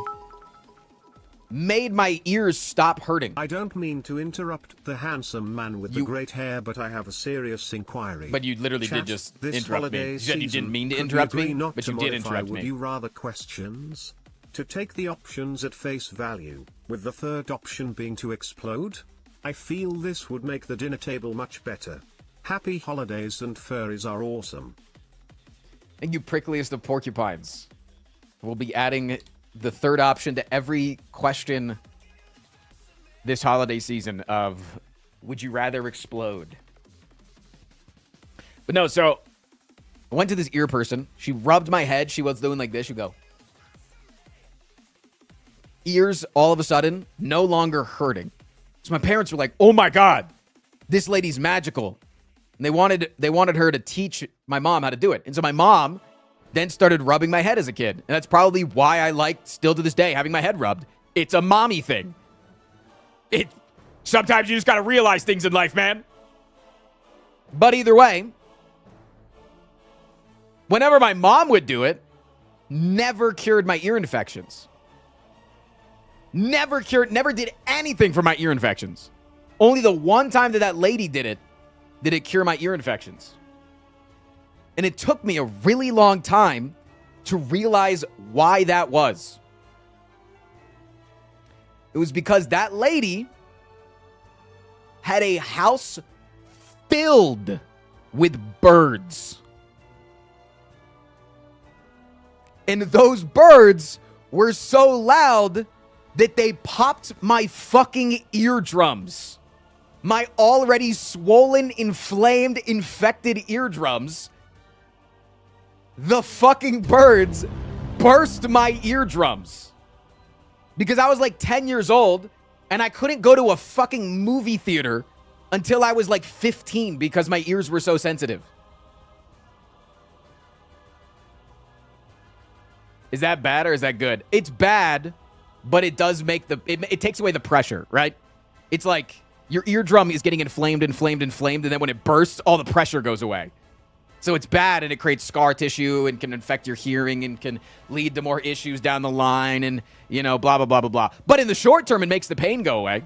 made my ears stop hurting. I don't mean to interrupt the handsome man with the great hair, but I have a serious inquiry. But you literally did just interrupt me. You said you didn't mean to interrupt me, but you did interrupt me. Would you rather questions? To take the options at face value, with the third option being to explode? I feel this would make the dinner table much better. Happy holidays, and furries are awesome. Thank you, prickliest of porcupines. We'll be adding the third option to every question this holiday season of would you rather explode? But no, so I went to this ear person. She rubbed my head. She was doing like this. She'd go. Ears all of a sudden no longer hurting. So my parents were like, oh my God, this lady's magical. And they wanted her to teach my mom how to do it. And so my mom then started rubbing my head as a kid. And that's probably why I like, still to this day, having my head rubbed. It's a mommy thing. Sometimes you just got to realize things in life, man. But either way, whenever my mom would do it, never cured my ear infections. Never did anything for my ear infections. Only the one time that lady did it cure my ear infections. And it took me a really long time to realize why that was. It was because that lady had a house filled with birds. And those birds were so loud that they popped my fucking eardrums. My already swollen, inflamed, infected eardrums. The fucking birds burst my eardrums. Because I was like 10 years old and I couldn't go to a fucking movie theater until I was like 15 because my ears were so sensitive. Is that bad or is that good? It's bad, but it does make it takes away the pressure, right? It's like your eardrum is getting inflamed, and then when it bursts, all the pressure goes away. So it's bad, and it creates scar tissue and can infect your hearing and can lead to more issues down the line and, blah, blah, blah, blah, blah. But in the short term, it makes the pain go away.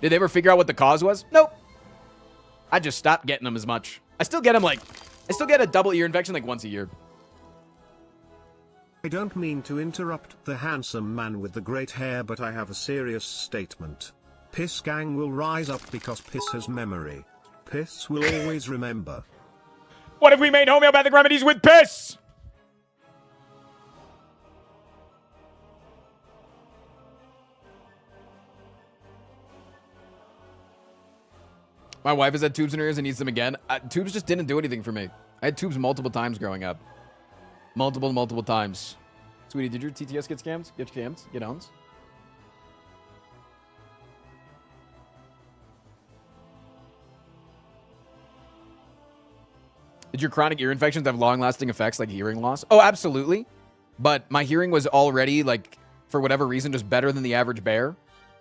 Did they ever figure out what the cause was? Nope. I just stopped getting them as much. I still get a double ear infection like once a year. I don't mean to interrupt the handsome man with the great hair, but I have a serious statement. Piss gang will rise up because Piss has memory. Piss will always remember. What if we made homeopathic remedies with piss? My wife has had tubes in her ears and needs them again. Tubes just didn't do anything for me. I had tubes multiple times growing up. Multiple times. Sweetie, did your TTS get scammed? Get scammed? Get owns? Did your chronic ear infections have long-lasting effects like hearing loss? Oh, absolutely. But my hearing was already, like, for whatever reason, just better than the average bear.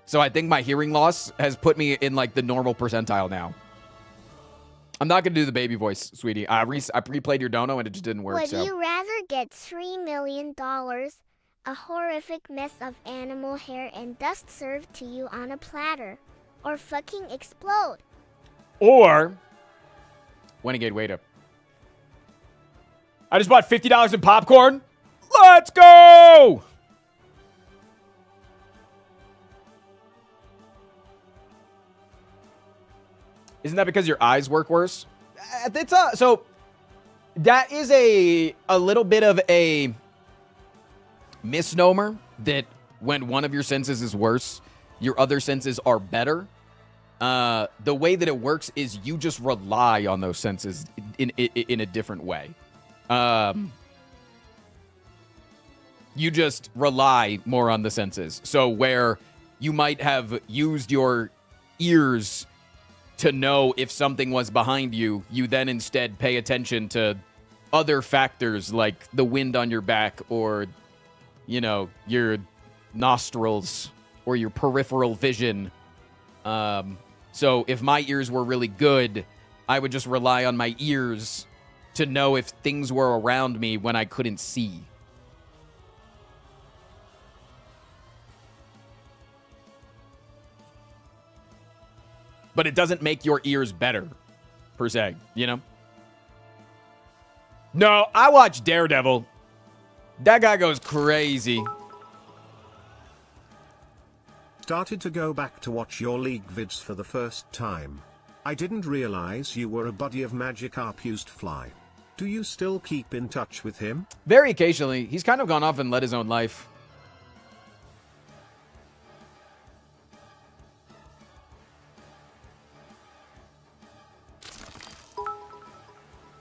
So I think my hearing loss has put me in, like, the normal percentile now. I'm not going to do the baby voice, sweetie. I replayed your dono and it just didn't work. Would you rather get $3 million, a horrific mess of animal hair and dust served to you on a platter, or fucking explode? Or, Renegade Waiter. I just bought $50 in popcorn. Let's go! Isn't that because your eyes work worse? So that is a little bit of a misnomer that when one of your senses is worse, your other senses are better. The way that it works is you just rely on those senses in a different way. You just rely more on the senses. So where you might have used your ears to know if something was behind you, you then instead pay attention to other factors like the wind on your back or, you know, your nostrils or your peripheral vision. So if my ears were really good, I would just rely on my ears to know if things were around me when I couldn't see. But it doesn't make your ears better, per se, you know? No, I watch Daredevil. That guy goes crazy. Started to go back to watch your League vids for the first time. I didn't realize you were a buddy of Magikarp used Fly. Do you still keep in touch with him? Very occasionally. He's kind of gone off and led his own life.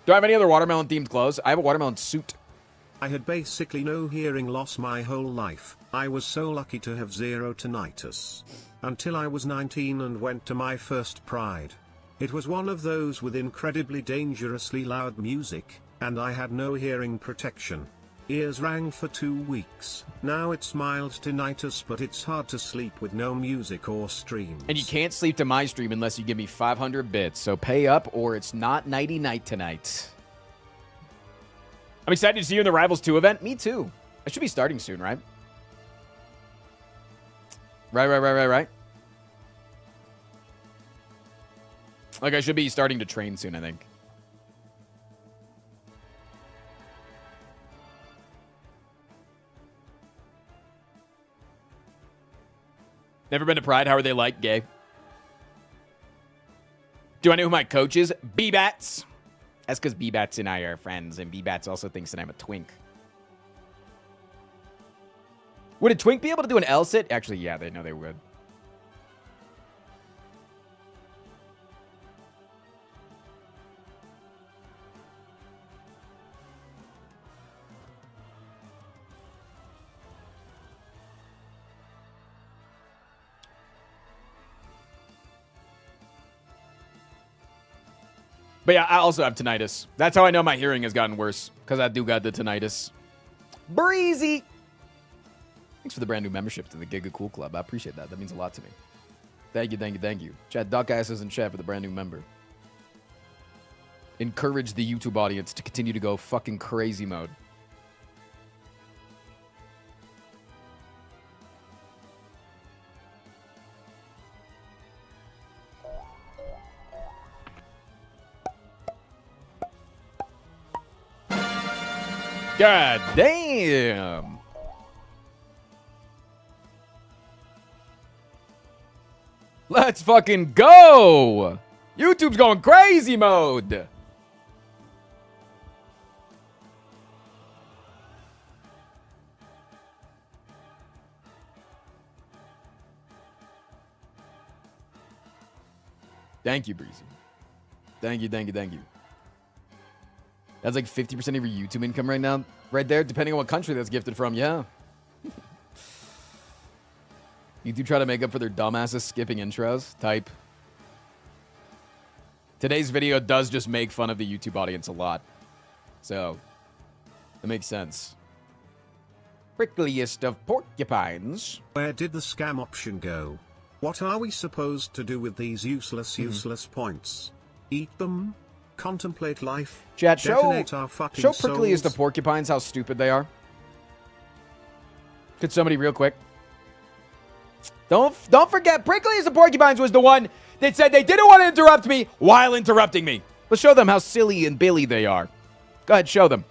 Do I have any other watermelon-themed clothes? I have a watermelon suit. I had basically no hearing loss my whole life. I was so lucky to have zero tinnitus. Until I was 19 and went to my first Pride. It was one of those with incredibly dangerously loud music, and I had no hearing protection. Ears rang for 2 weeks. Now it's mild tinnitus, but it's hard to sleep with no music or streams. And you can't sleep to my stream unless you give me 500 bits. So pay up or it's not nighty night tonight. I'm excited to see you in the Rivals 2 event. Me too. I should be starting soon, right? Right. Like, I should be starting to train soon, I think. Never been to Pride. How are they like? Gay. Do I know who my coach is? B-Bats. That's because B-Bats and I are friends, and B-Bats also thinks that I'm a twink. Would a twink be able to do an L-sit? Actually, yeah, they know they would. But yeah, I also have tinnitus. That's how I know my hearing has gotten worse, because I do got the tinnitus. Breezy! Thanks for the brand new membership to the Giga Cool Club. I appreciate that. That means a lot to me. Thank you. Chat, Duckass is in chat for the brand new member. Encourage the YouTube audience to continue to go fucking crazy mode. God damn. Let's fucking go. YouTube's going crazy mode. Thank you, Breezy. Thank you. That's like 50% of your YouTube income right now, right there, depending on what country that's gifted from, yeah. You do try to make up for their dumbasses skipping intros, type. Today's video does just make fun of the YouTube audience a lot. So, it makes sense. Prickliest of porcupines. Where did the scam option go? What are we supposed to do with these useless points? Eat them? Contemplate life? Chat, show souls? Prickliest of porcupines how stupid they are. Could somebody real quick? Don't forget, Prickliest of porcupines was the one that said they didn't want to interrupt me while interrupting me. Let's show them how silly and Billy they are. Go ahead, show them.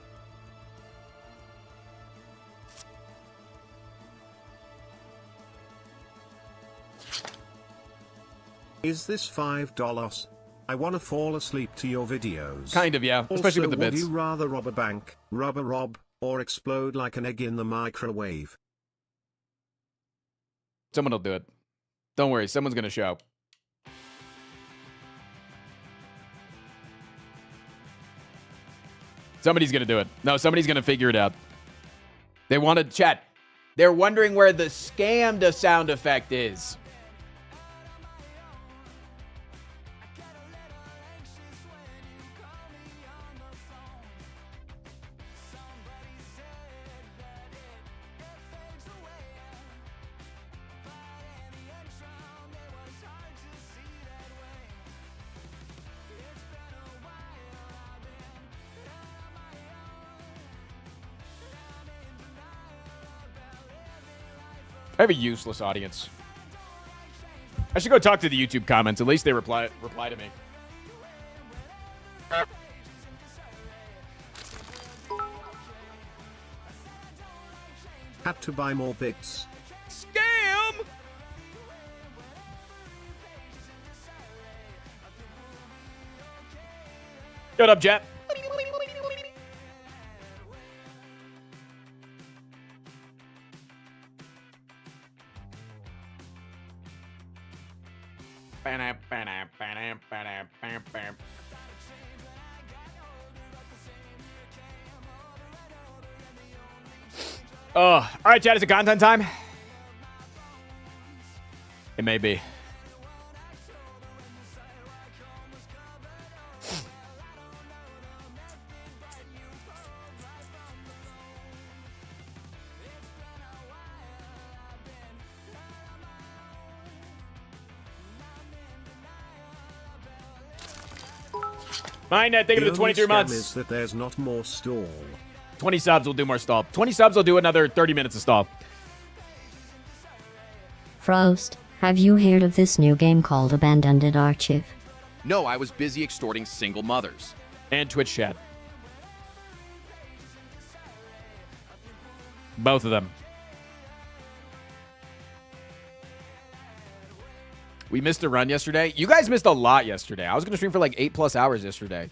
Is this $5? I wanna fall asleep to your videos. Kind of, yeah. Especially Also, with the bits. would you rather rob a bank, rob a rob, or explode like an egg in the microwave? Someone will do it. Don't worry. Someone's going to show. Somebody's going to do it. No, somebody's going to figure it out. They want to chat. They're wondering where the scammed sound effect is. I have a useless audience. I should go talk to the YouTube comments. At least they reply to me. Had to buy more bits. Scam! What up, Jet? Oh, all right, Chad. Is it content time? It may be. Mine, thank you for the 23 months. Is that there's not more stall. 20 subs will do more stall. 20 subs will do another 30 minutes of stall. Frost, have you heard of this new game called Abandoned Archive? No, I was busy extorting single mothers. And Twitch chat. Both of them. We missed a run yesterday. You guys missed a lot yesterday. I was going to stream for like 8+ hours yesterday.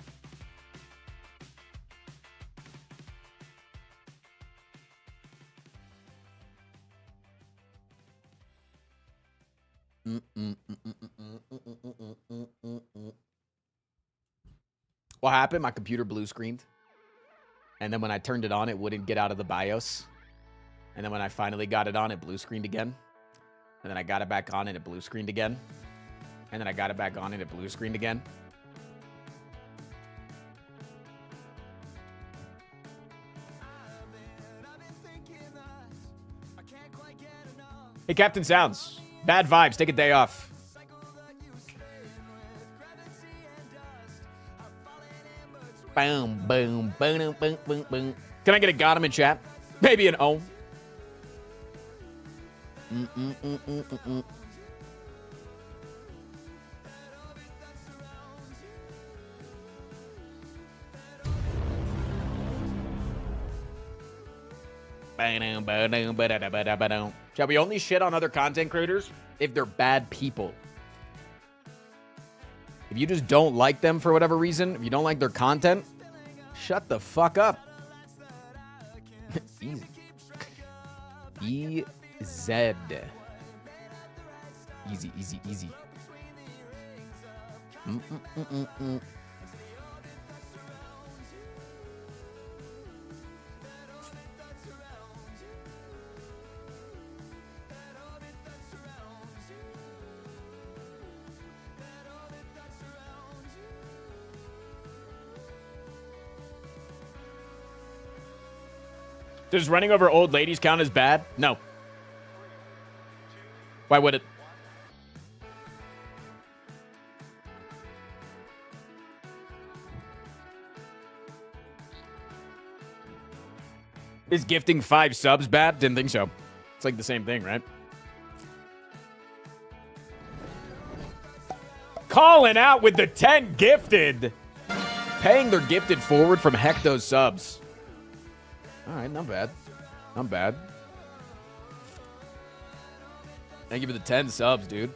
What happened? My computer blue screened. And then when I turned it on, it wouldn't get out of the BIOS. And then when I finally got it on, it blue screened again. And then I got it back on and it blue screened again. And then I got it back on and it blue screened again. Hey, Captain Sounds. Bad vibes. Take a day off. Boom, boom, boom, boom, boom, boom. Can I get a got him in chat? Maybe an oh. Shall we only shit on other content creators if they're bad people? If you just don't like them for whatever reason, if you don't like their content, shut the fuck up. Easy. E-Z. Easy, easy, easy. Does running over old ladies count as bad? No. Why would it? Is gifting 5 subs bad? Didn't think so. It's like the same thing, right? Calling out with the 10 gifted. Paying their gifted forward from Hecto's subs. All right, not bad. Not bad. Thank you for the 10 subs, dude.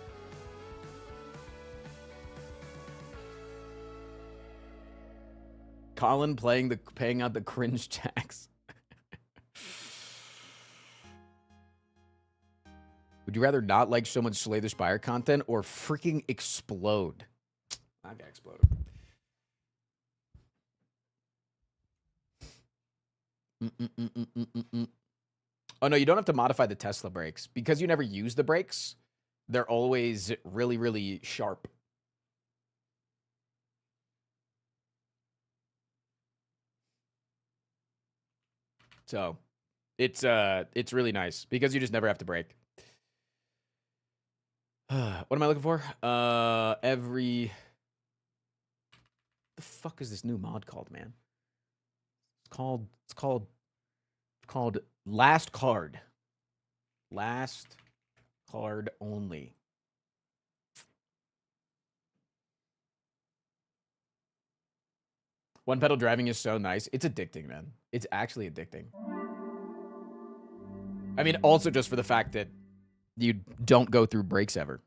Colin paying out the cringe tax. Would you rather not like so much Slay the Spire content or freaking explode? I got exploded. Oh, no, you don't have to modify the Tesla brakes. Because you never use the brakes, they're always really, really sharp. So, it's really nice because you just never have to brake. What am I looking for? The fuck is this new mod called, man? It's called Last Card. Last Card only. One pedal driving is so nice. It's addicting, man. It's actually addicting. I mean, also just for the fact that you don't go through breaks ever.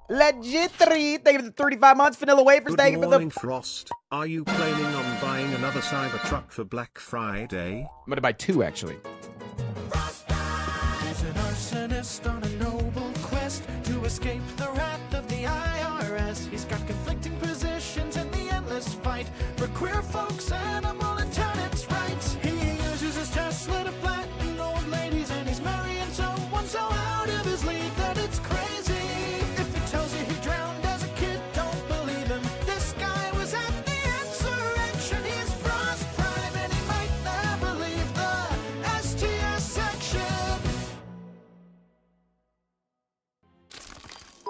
Legitry! Thank you for the 35 months. Vanilla Wafers, thank you for the... Good morning, Frost. Are you planning on buying another Cybertruck for Black Friday? I'm gonna buy 2, actually. He's an arsonist on a noble quest to escape the wrath of the IRS. He's got conflicting positions in the endless fight for queer folks, animal and tenants' rights. He uses his Tesla to flatten old ladies, and he's marrying someone so out of his league that it's crazy. If he tells you he drowned as a kid, don't believe him. This guy was at the insurrection. He's Frost Prime, and he might never leave the STS section.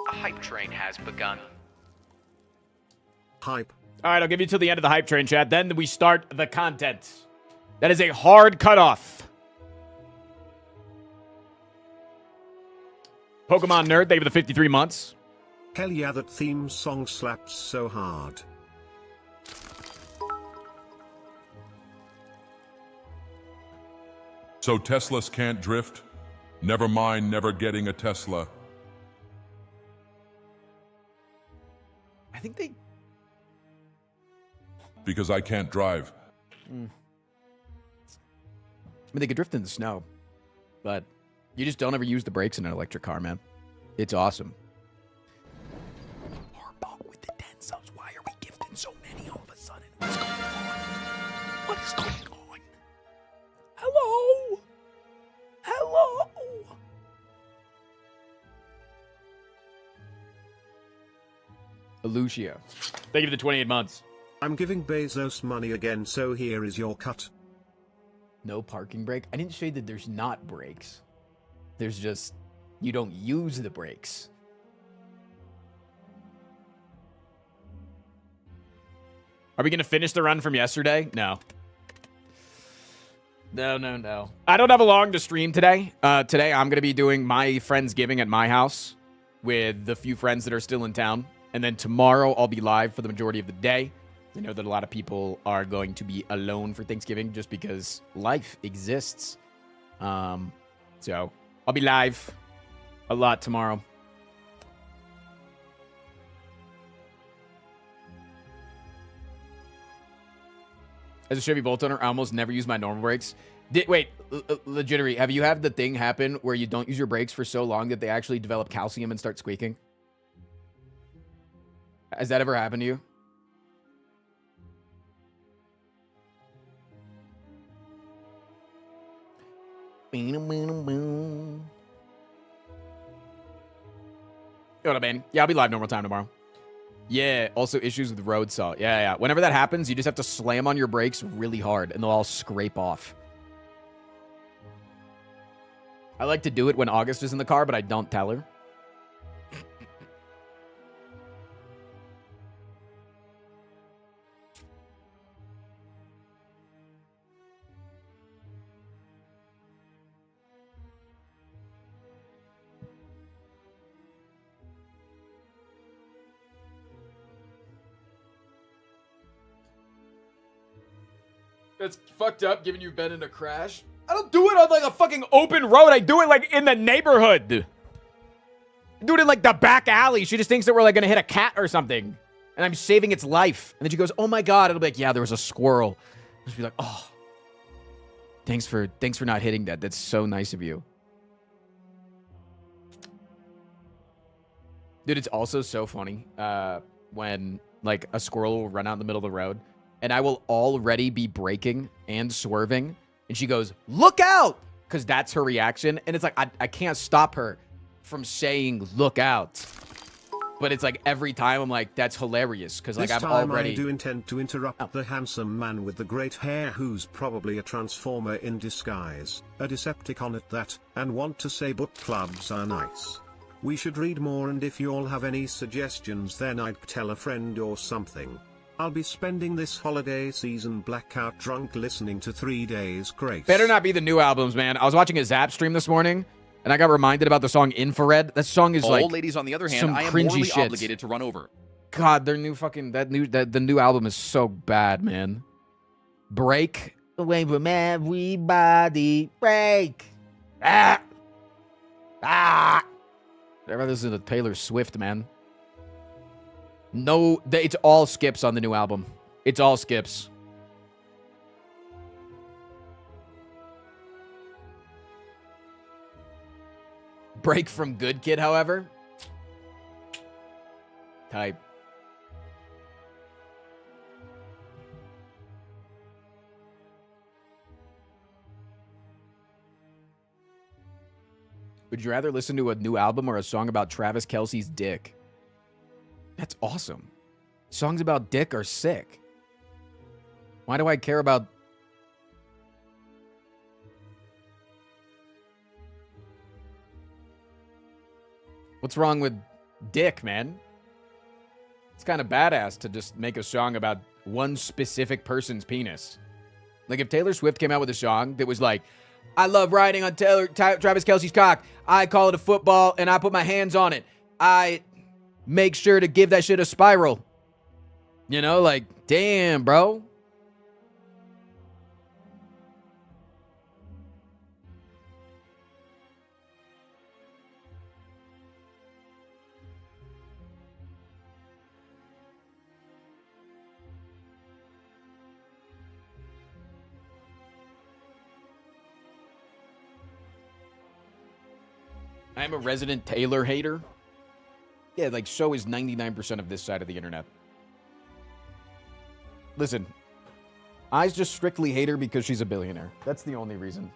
A hype train has begun. Hype. All right, I'll give you till the end of the hype train, chat. Then we start the content. That is a hard cutoff. Pokemon Nerd, thank you for the 53 months. Hell yeah, that theme song slaps so hard. So Teslas can't drift? Never mind never getting a Tesla. I think they... Because I can't drive. I mean, they could drift in the snow. But you just don't ever use the brakes in an electric car, man. It's awesome. Harbaugh with the 10 subs. Why are we gifting so many all of a sudden? What's going on? What is going on? Hello? Hello? Lucia. Thank you for the 28 months. I'm giving Bezos money again, so here is your cut. No parking brake? I didn't say that there's not brakes. There's just, you don't use the brakes. Are we going to finish the run from yesterday? No. No. I don't have a long to stream today. Today, I'm going to be doing my Friendsgiving at my house with the few friends that are still in town. And then tomorrow, I'll be live for the majority of the day. I know that a lot of people are going to be alone for Thanksgiving just because life exists. So I'll be live a lot tomorrow. As a Chevy Bolt owner, I almost never use my normal brakes. Wait, legitimately, have you had the thing happen where you don't use your brakes for so long that they actually develop calcium and start squeaking? Has that ever happened to you? What up, man? Yeah, I'll be live normal time tomorrow. Yeah, also issues with road salt. Yeah. Whenever that happens, you just have to slam on your brakes really hard, and they'll all scrape off. I like to do it when August is in the car, but I don't tell her. That's fucked up, giving you Ben in a crash. I don't do it on like a fucking open road. I do it like in the neighborhood. I do it in like the back alley. She just thinks that we're like gonna hit a cat or something. And I'm saving its life. And then she goes, oh my God. It'll be like, yeah, there was a squirrel. I'll just be like, oh, thanks for not hitting that. That's so nice of you. Dude, it's also so funny when like a squirrel will run out in the middle of the road and I will already be braking and swerving. And she goes, look out! Because that's her reaction. And it's like, I can't stop her from saying, look out. But it's like every time I'm like, that's hilarious. Because like I'm already... I do intend to interrupt the handsome man with the great hair who's probably a transformer in disguise, a Decepticon at that, and want to say book clubs are nice. We should read more, and if you all have any suggestions then I'd tell a friend or something. I'll be spending this holiday season blackout drunk listening to 3 Days Grace. Better not be the new albums, man. I was watching a Zap stream this morning, and I got reminded about the song Infrared. That song is like Old ladies, on the other hand, some I am cringy morally shit. obligated to run over. God, their new fucking the new album is so bad, man. Break away from everybody. Break. Ah. I'd rather listen to Taylor Swift, man. No, it's all skips on the new album. It's all skips. Break from Good Kid, however. Type. Would you rather listen to a new album or a song about Travis Kelce's dick? That's awesome. Songs about dick are sick. Why do I care about... What's wrong with dick, man? It's kind of badass to just make a song about one specific person's penis. Like if Taylor Swift came out with a song that was like, I love riding on Travis Kelce's cock. I call it a football and I put my hands on it. I make sure to give that shit a spiral. You know, like, damn, bro. I'm a resident Taylor hater. Yeah, like so is 99% of this side of the internet. Listen, I just strictly hate her because she's a billionaire. That's the only reason.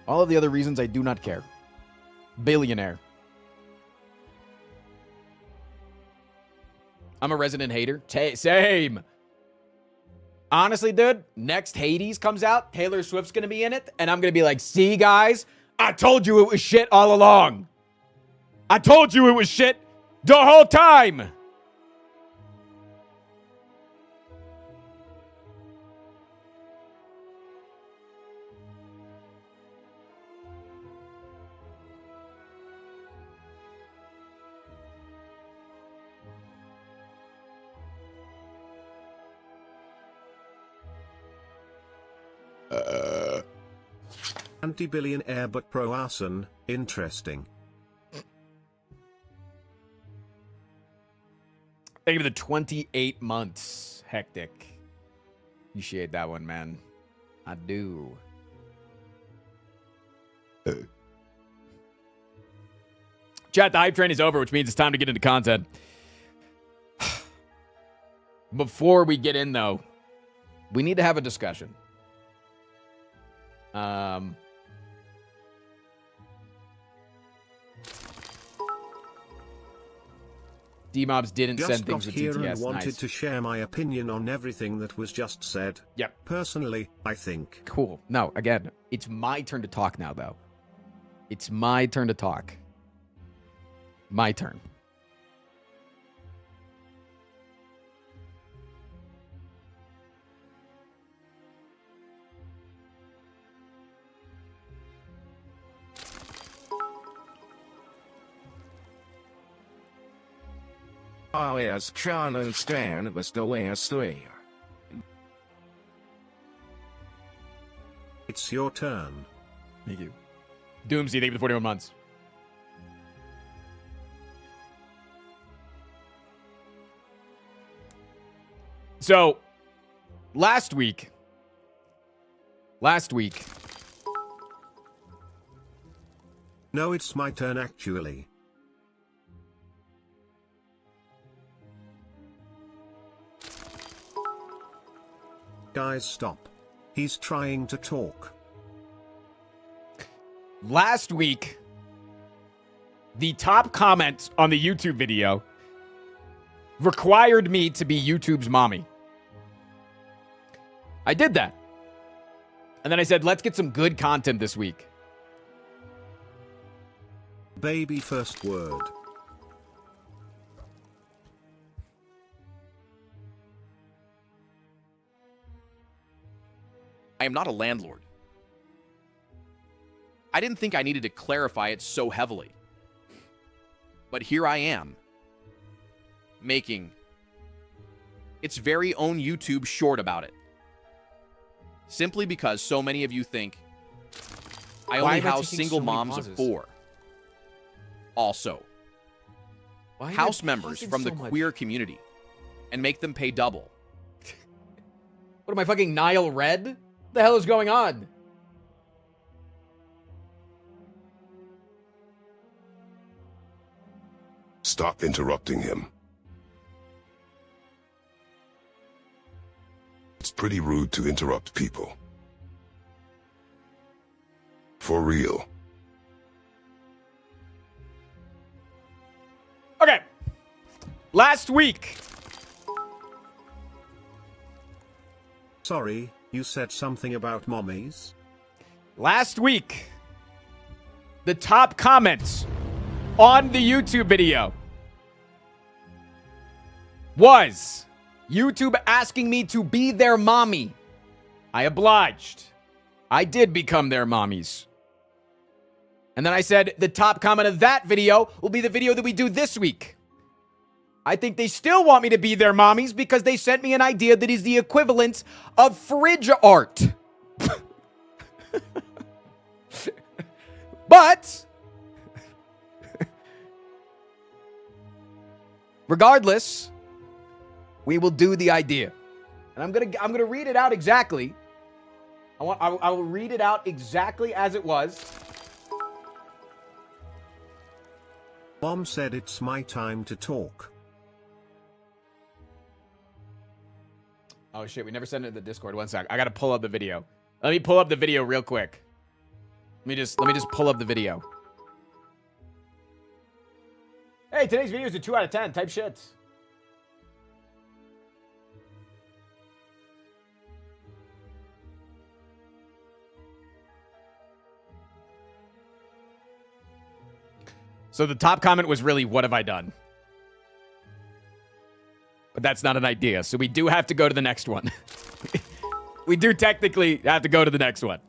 All of the other reasons I do not care. Billionaire. I'm a resident hater. Same. Honestly, dude, next Hades comes out, Taylor Swift's gonna be in it, and I'm gonna be like, see, guys, I told you it was shit all along. I told you it was shit the whole time. Anti-billionaire but pro-arson, interesting. Thank you for the 28 months. Hectic. Appreciate that one, man. I do. Chat, the hype train is over, which means it's time to get into content. Before we get in, though, we need to have a discussion. D-Mobs didn't Just send things got to here TTS. and wanted Nice. to share my opinion on everything that was just said. Yep. Personally, I think. Cool. No, again, it's my turn to talk now, though. It's my turn to talk. My turn. Alias John and Stan was the last three. It's your turn. Thank you. Doomsday, thank you for the 41 months. So, last week. No, it's my turn actually. Guys, stop. He's trying to talk. Last week, the top comment on the YouTube video required me to be YouTube's mommy. I did that. And then I said, let's get some good content this week. Baby first word. I am not a landlord. I didn't think I needed to clarify it so heavily. But here I am, making its very own YouTube short about it. Simply because so many of you think I only house single moms of 4. Also, house members from the queer community and make them pay double. What am I, fucking Nile Red? What the hell is going on? Stop interrupting him. It's pretty rude to interrupt people. For real. Okay. Last week. Sorry, you said something about mommies? Last week. The top comments on the YouTube video was YouTube asking me to be their mommy. I obliged. I did become their mommies. And then I said the top comment of that video will be the video that we do this week. I think they still want me to be their mommies because they sent me an idea that is the equivalent of fridge art. But regardless, we will do the idea. And I'm gonna read it out exactly. I will read it out exactly as it was. Mom said it's my time to talk. Oh shit, we never sent it to the Discord. One sec. I gotta pull up the video. Let me pull up the video real quick. Let me just pull up the video. Hey, today's video is a 2 out of 10. Type shit. So the top comment was really, what have I done? But that's not an idea. So we do have to go to the next one. We do technically have to go to the next one.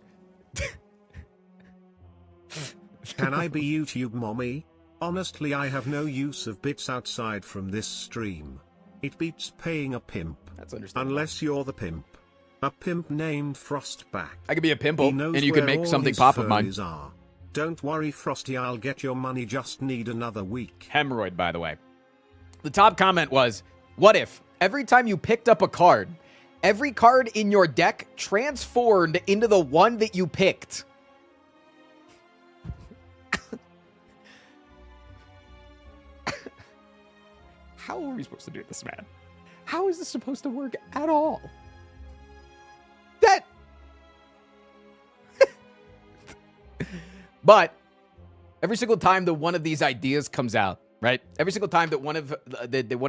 Can I be YouTube mommy? Honestly, I have no use of bits outside from this stream. It beats paying a pimp. That's understandable. Unless you're the pimp. A pimp named Frostback. I could be a pimple, and you can make something pop of mine. Are. Don't worry, Frosty, I'll get your money, just need another week. Hemorrhoid, by the way. The top comment was, what if every time you picked up a card, every card in your deck transformed into the one that you picked? How are we supposed to do this, man? How is this supposed to work at all? That... But every single time that one of these ideas comes out, right? Every single time that one of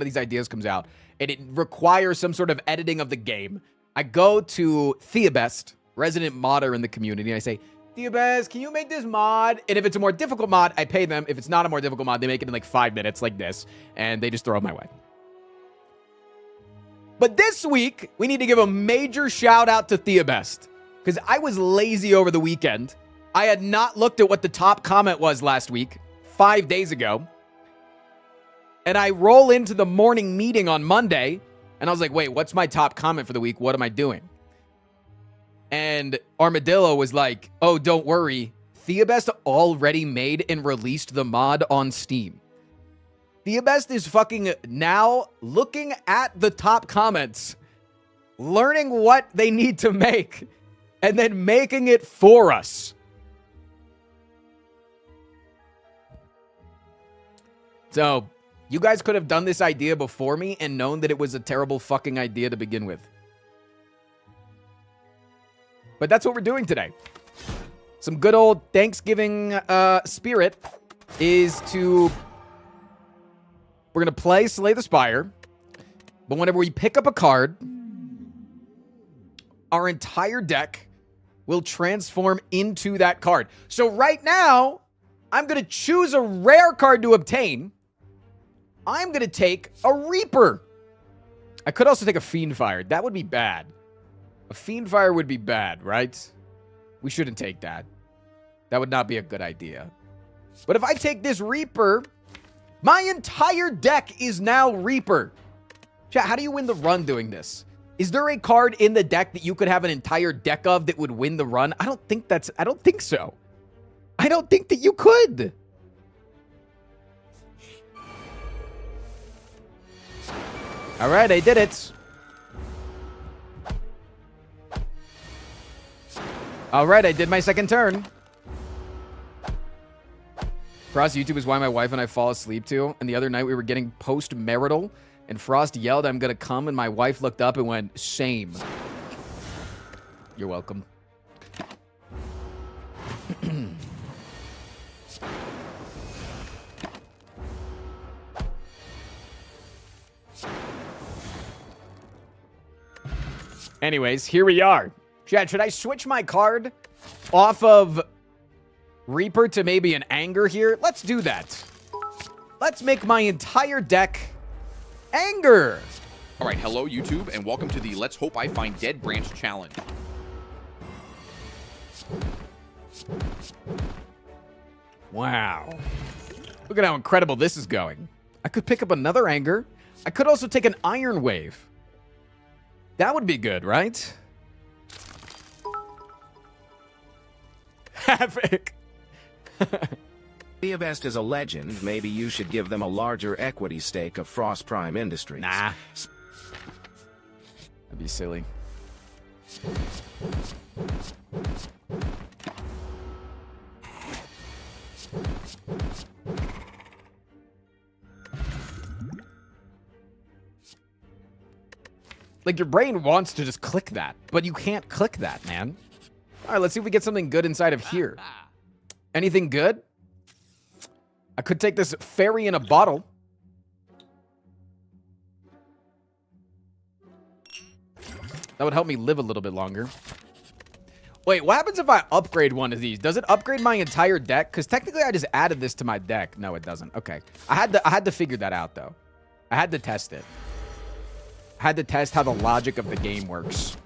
these ideas comes out, and it requires some sort of editing of the game, I go to Theobest, resident modder in the community, and I say, Theobest, can you make this mod? And if it's a more difficult mod, I pay them. If it's not a more difficult mod, they make it in like 5 minutes, like this, and they just throw it my way. But this week, we need to give a major shout out to Theobest, because I was lazy over the weekend. I had not looked at what the top comment was last week, 5 days ago. And I roll into the morning meeting on Monday, and I was like, wait, what's my top comment for the week? What am I doing? And Armadillo was like, oh, don't worry. Theobest already made and released the mod on Steam. Theobest is fucking now looking at the top comments learning what they need to make, and then making it for us. So, you guys could have done this idea before me and known that it was a terrible fucking idea to begin with. But that's what we're doing today. Some good old Thanksgiving spirit is to... We're going to play Slay the Spire. But whenever we pick up a card, our entire deck will transform into that card. So right now, I'm going to choose a rare card to obtain. I'm going to take a Reaper. I could also take a Fiendfire. That would be bad. A Fiendfire would be bad, right? We shouldn't take that. That would not be a good idea. But if I take this Reaper, my entire deck is now Reaper. Chat, how do you win the run doing this? Is there a card in the deck that you could have an entire deck of that would win the run? I don't think so. I don't think that you could. All right, I did it. All right, I did my second turn. Frost YouTube is why my wife and I fall asleep to. And the other night we were getting post-marital, and Frost yelled, "I'm gonna come," and my wife looked up and went, "Same." You're welcome. Anyways, here we are. Chad, should I switch my card off of Reaper to maybe an Anger here? Let's do that. Let's make my entire deck Anger. All right, hello, YouTube, and welcome to the Let's Hope I Find Dead Branch Challenge. Wow. Look at how incredible this is going. I could pick up another Anger. I could also take an Iron Wave. That would be good, right? Havoc. Theobest is a legend. Maybe you should give them a larger equity stake of Frost Prime Industries. Nah. That'd be silly. Like, your brain wants to just click that, but you can't click that, man. All right, let's see if we get something good inside of here. Anything good? I could take this fairy in a bottle. That would help me live a little bit longer. Wait, what happens if I upgrade one of these? Does it upgrade my entire deck? Because technically I just added this to my deck. No, it doesn't. Okay. I had to figure that out, though. I had to test it. I had to test how the logic of the game works.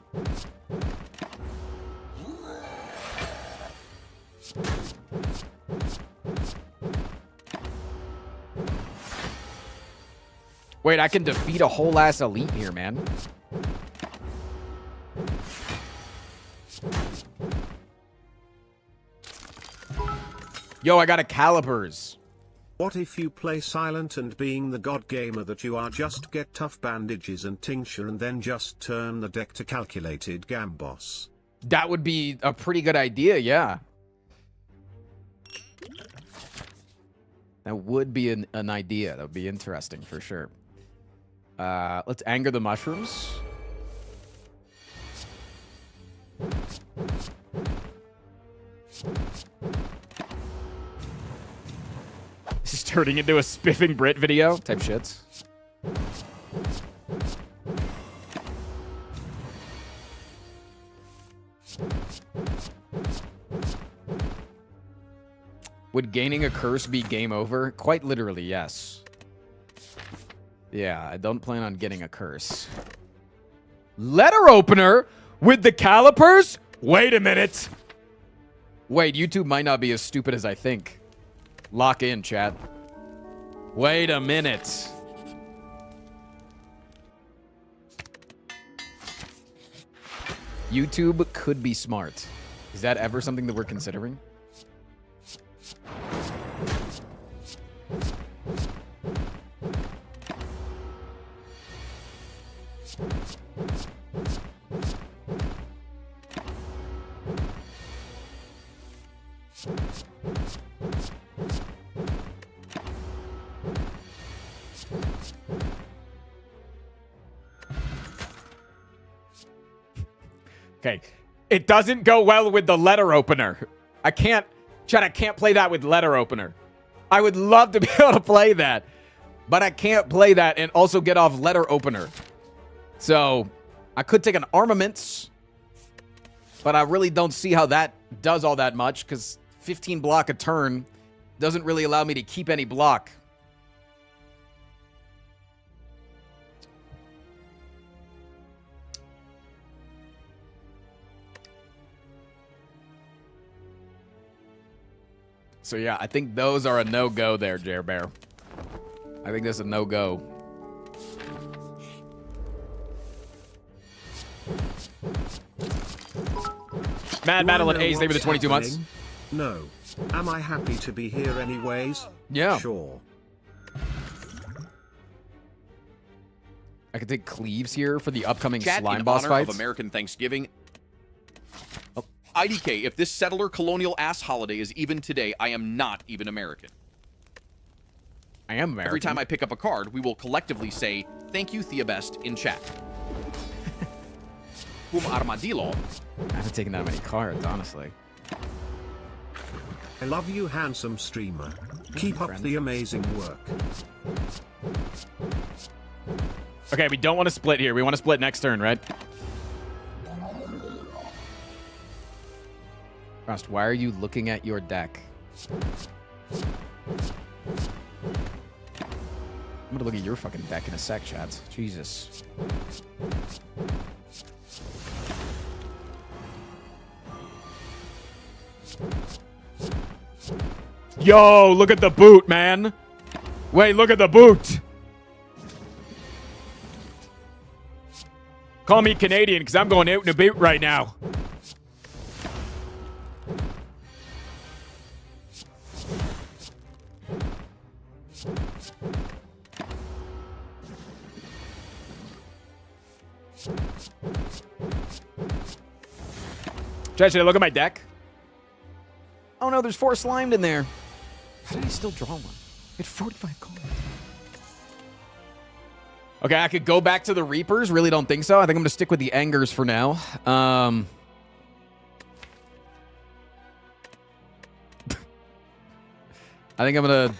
Wait, I can defeat a whole ass elite here, man. Yo, I got a Calipers. What if you play silent and being the god gamer that you are just get tough bandages and tincture and then just turn the deck to calculated gambos? That would be a pretty good idea, yeah. That would be an idea. That would be interesting for sure. Let's anger the mushrooms. This is turning into a spiffing Brit video type shits. Would gaining a curse be game over? Quite literally, yes. Yeah, I don't plan on getting a curse. Letter opener with the calipers? Wait a minute. Wait, YouTube might not be as stupid as I think. Lock in, chat. Wait a minute. YouTube could be smart. Is that ever something that we're considering? Okay. It doesn't go well with the letter opener. I can't play that with letter opener. I would love to be able to play that, but I can't play that and also get off letter opener. So I could take an armaments, but I really don't see how that does all that much because 15 block a turn doesn't really allow me to keep any block. So yeah, I think those are a no-go there, Jer Bear. I think that's a no-go. Mad Madeline A's, they were the 22 months. No. Am I happy to be here anyways? Yeah. Sure. I could take Cleaves here for the upcoming Chat, slime in boss honor fights. of American Thanksgiving. IDK, if this settler colonial ass holiday is even today, I am not even American. I am American. Every time I pick up a card, we will collectively say, thank you, Theobest, in chat. Boom Armadillo. I haven't taken that many cards, honestly. I love you, handsome streamer. Keep up the amazing work. Okay, we don't want to split here. We want to split next turn, right? Frost, why are you looking at your deck? I'm gonna look at your fucking deck in a sec, chat. Jesus. Yo, look at the boot, man. Wait, look at the boot. Call me Canadian, because I'm going out in a boot right now. Should I look at my deck? Oh no, there's 4 slimed in there. How did I still draw one? I had 45 cards. Okay, I could go back to the Reapers. Really don't think so. I think I'm going to stick with the Angers for now. I think I'm gonna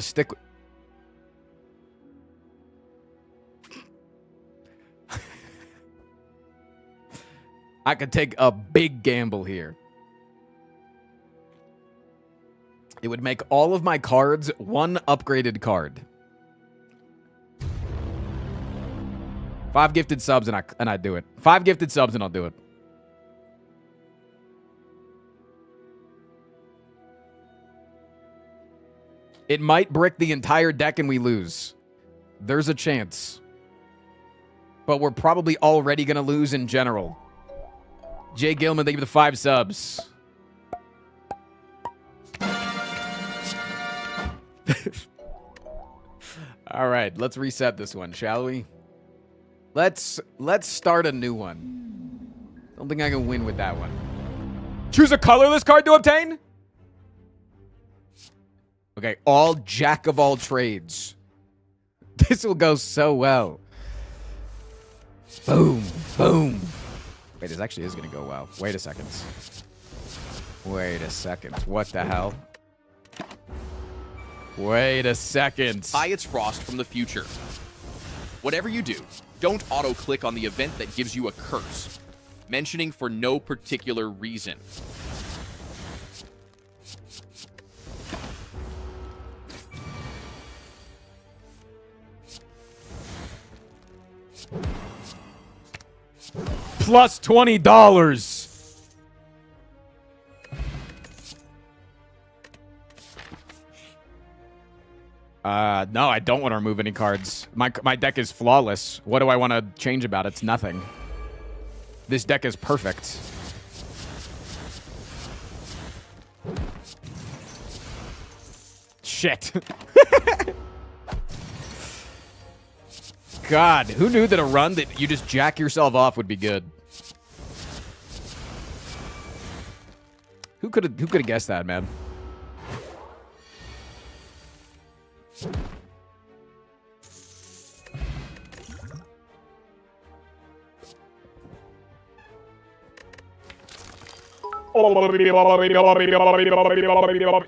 stick with... I could take a big gamble here. It would make all of my cards one upgraded card. 5 gifted subs and I do it. 5 gifted subs and I'll do it. It might brick the entire deck and we lose. There's a chance. But we're probably already going to lose in general. Jay Gilman, thank you for the 5 subs. All right, let's reset this one, shall we? Let's start a new one. Don't think I can win with that one. Choose a colorless card to obtain? Okay, all jack of all trades. This will go so well. Boom, boom. Wait, this actually is going to go well. Wait a second. Wait a second. What the hell? Wait a second. Hi, it's Frost from the future. Whatever you do, don't auto-click on the event that gives you a curse, mentioning for no particular reason. Plus $20. No, I don't want to remove any cards. My deck is flawless. What do I want to change about it? It's nothing. This deck is perfect. Shit. God, who knew that a run that you just jack yourself off would be good? Who could have guessed that, man?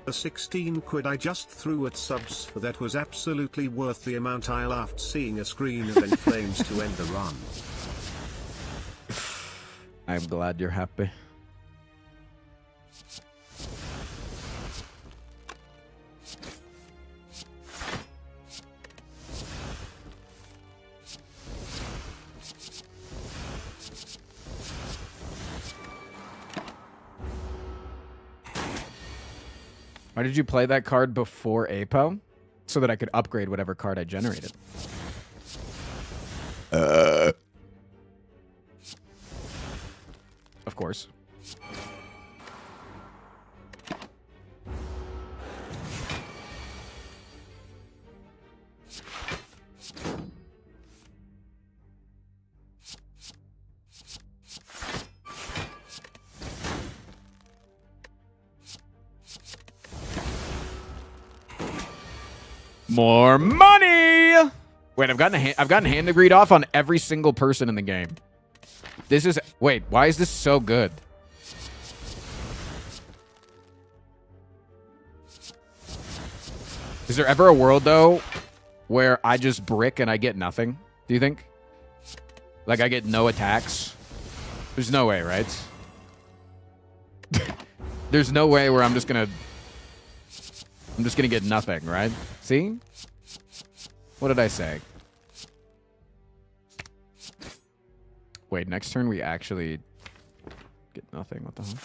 The 16 quid I just threw at subs for that was absolutely worth the amount I laughed seeing a screen of end flames to end the run. I'm glad you're happy. Why did you play that card before APO? So that I could upgrade whatever card I generated. Of course. More money! Wait, I've gotten hand agreed off on every single person in the game. This is... Wait, why is this so good? Is there ever a world, though, where I just brick and I get nothing? Do you think? Like, I get no attacks? There's no way, right? There's no way where I'm just gonna get nothing, right? See? What did I say? Wait, next turn we actually get nothing. What the hell?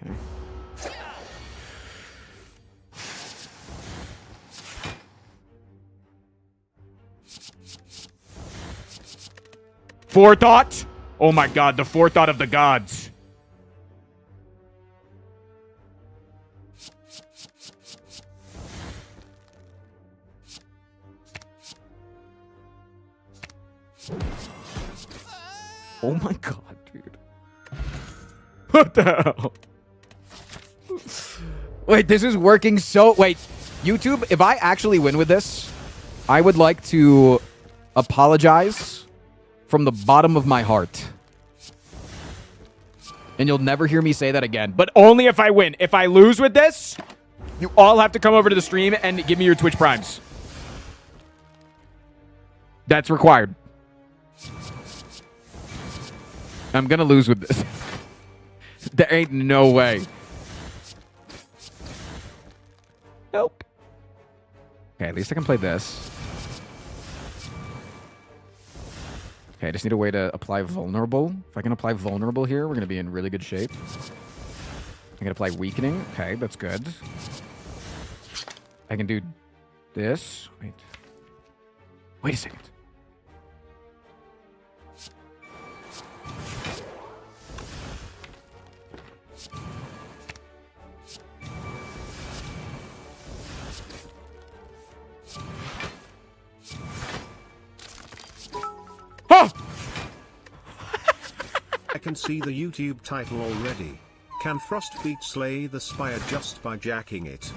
Okay. Forethought? Oh my god, the forethought of the gods. Oh my god, dude. What the hell? Wait, this is working so... Wait, YouTube, if I actually win with this, I would like to apologize from the bottom of my heart. And you'll never hear me say that again. But only if I win. If I lose with this, you all have to come over to the stream and give me your Twitch Primes. That's required. I'm gonna lose with this. There ain't no way. Nope. Okay, at least I can play this. Okay, I just need a way to apply vulnerable. If I can apply vulnerable here, we're gonna be in really good shape. I can apply weakening. Okay, that's good. I can do this. Wait a second. I can see the YouTube title already. Can Frostbeat slay the Spire just by jacking it?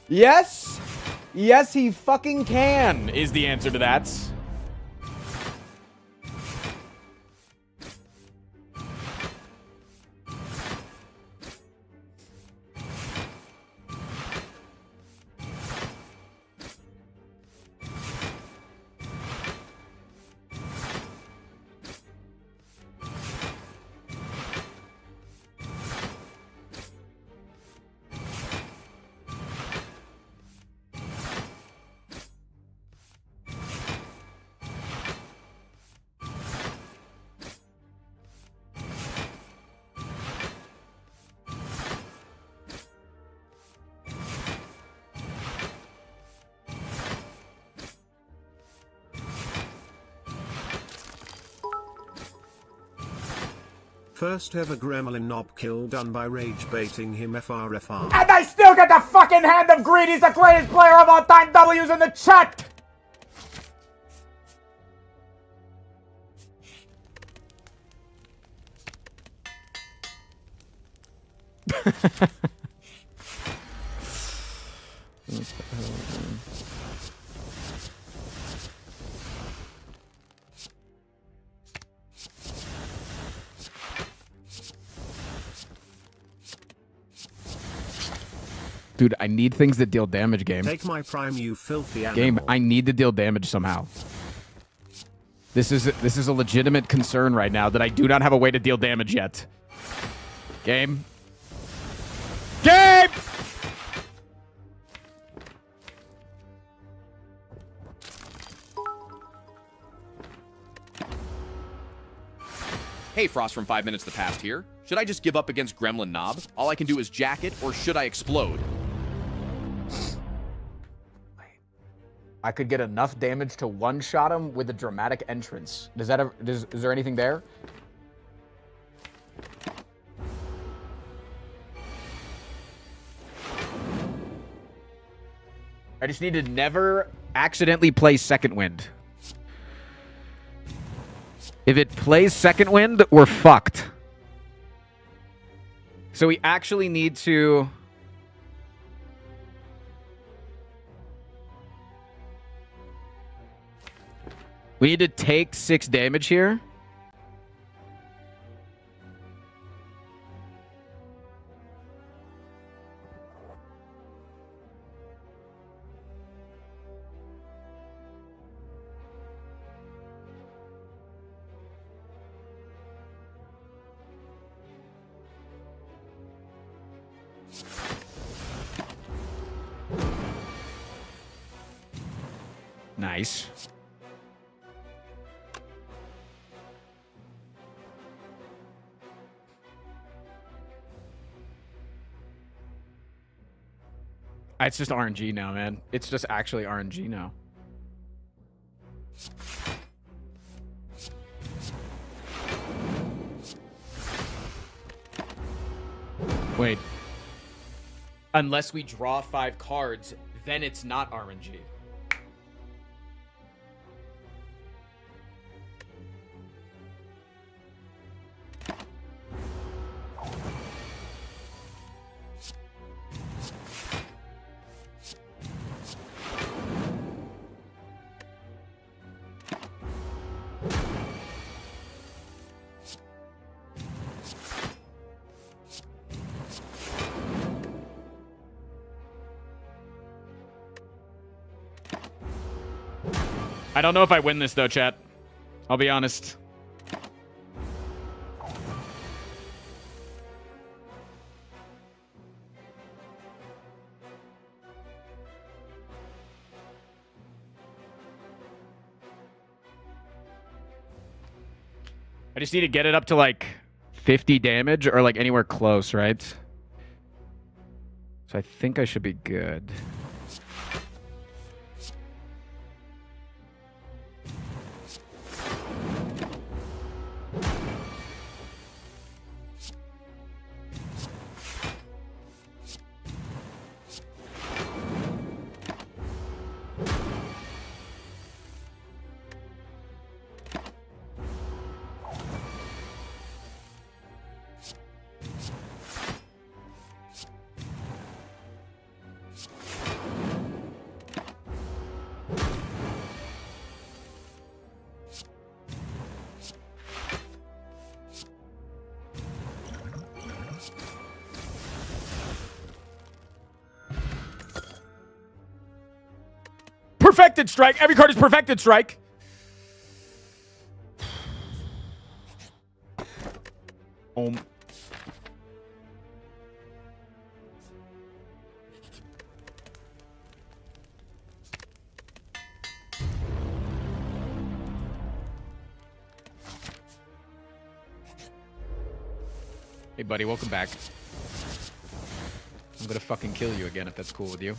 Yes! Yes, he fucking can, is the answer to that. First ever gremlin knob kill done by rage baiting him FRFR. And I still get the fucking hand of greed. He's the greatest player of all time. W's in the chat. Dude, I need things that deal damage, game. Take my prime, you filthy animal. Game, I need to deal damage somehow. This is a legitimate concern right now that I do not have a way to deal damage yet. Game. Game! Hey, Frost from 5 Minutes the Past here. Should I just give up against Gremlin Knob? All I can do is jack it, or should I explode? I could get enough damage to one-shot him with a dramatic entrance. Is there anything there? I just need to never accidentally play Second Wind. If it plays Second Wind, we're fucked. So we actually need to... We need to take 6 damage here. Nice. It's just RNG now, man. It's just actually RNG now. Wait. Unless we draw 5 cards, then it's not RNG. I don't know if I win this, though, chat. I'll be honest. I just need to get it up to, like, 50 damage or, like, anywhere close, right? So I think I should be good. Perfected strike. Every card is perfected strike. Hey, buddy, welcome back. I'm gonna fucking kill you again if that's cool with you.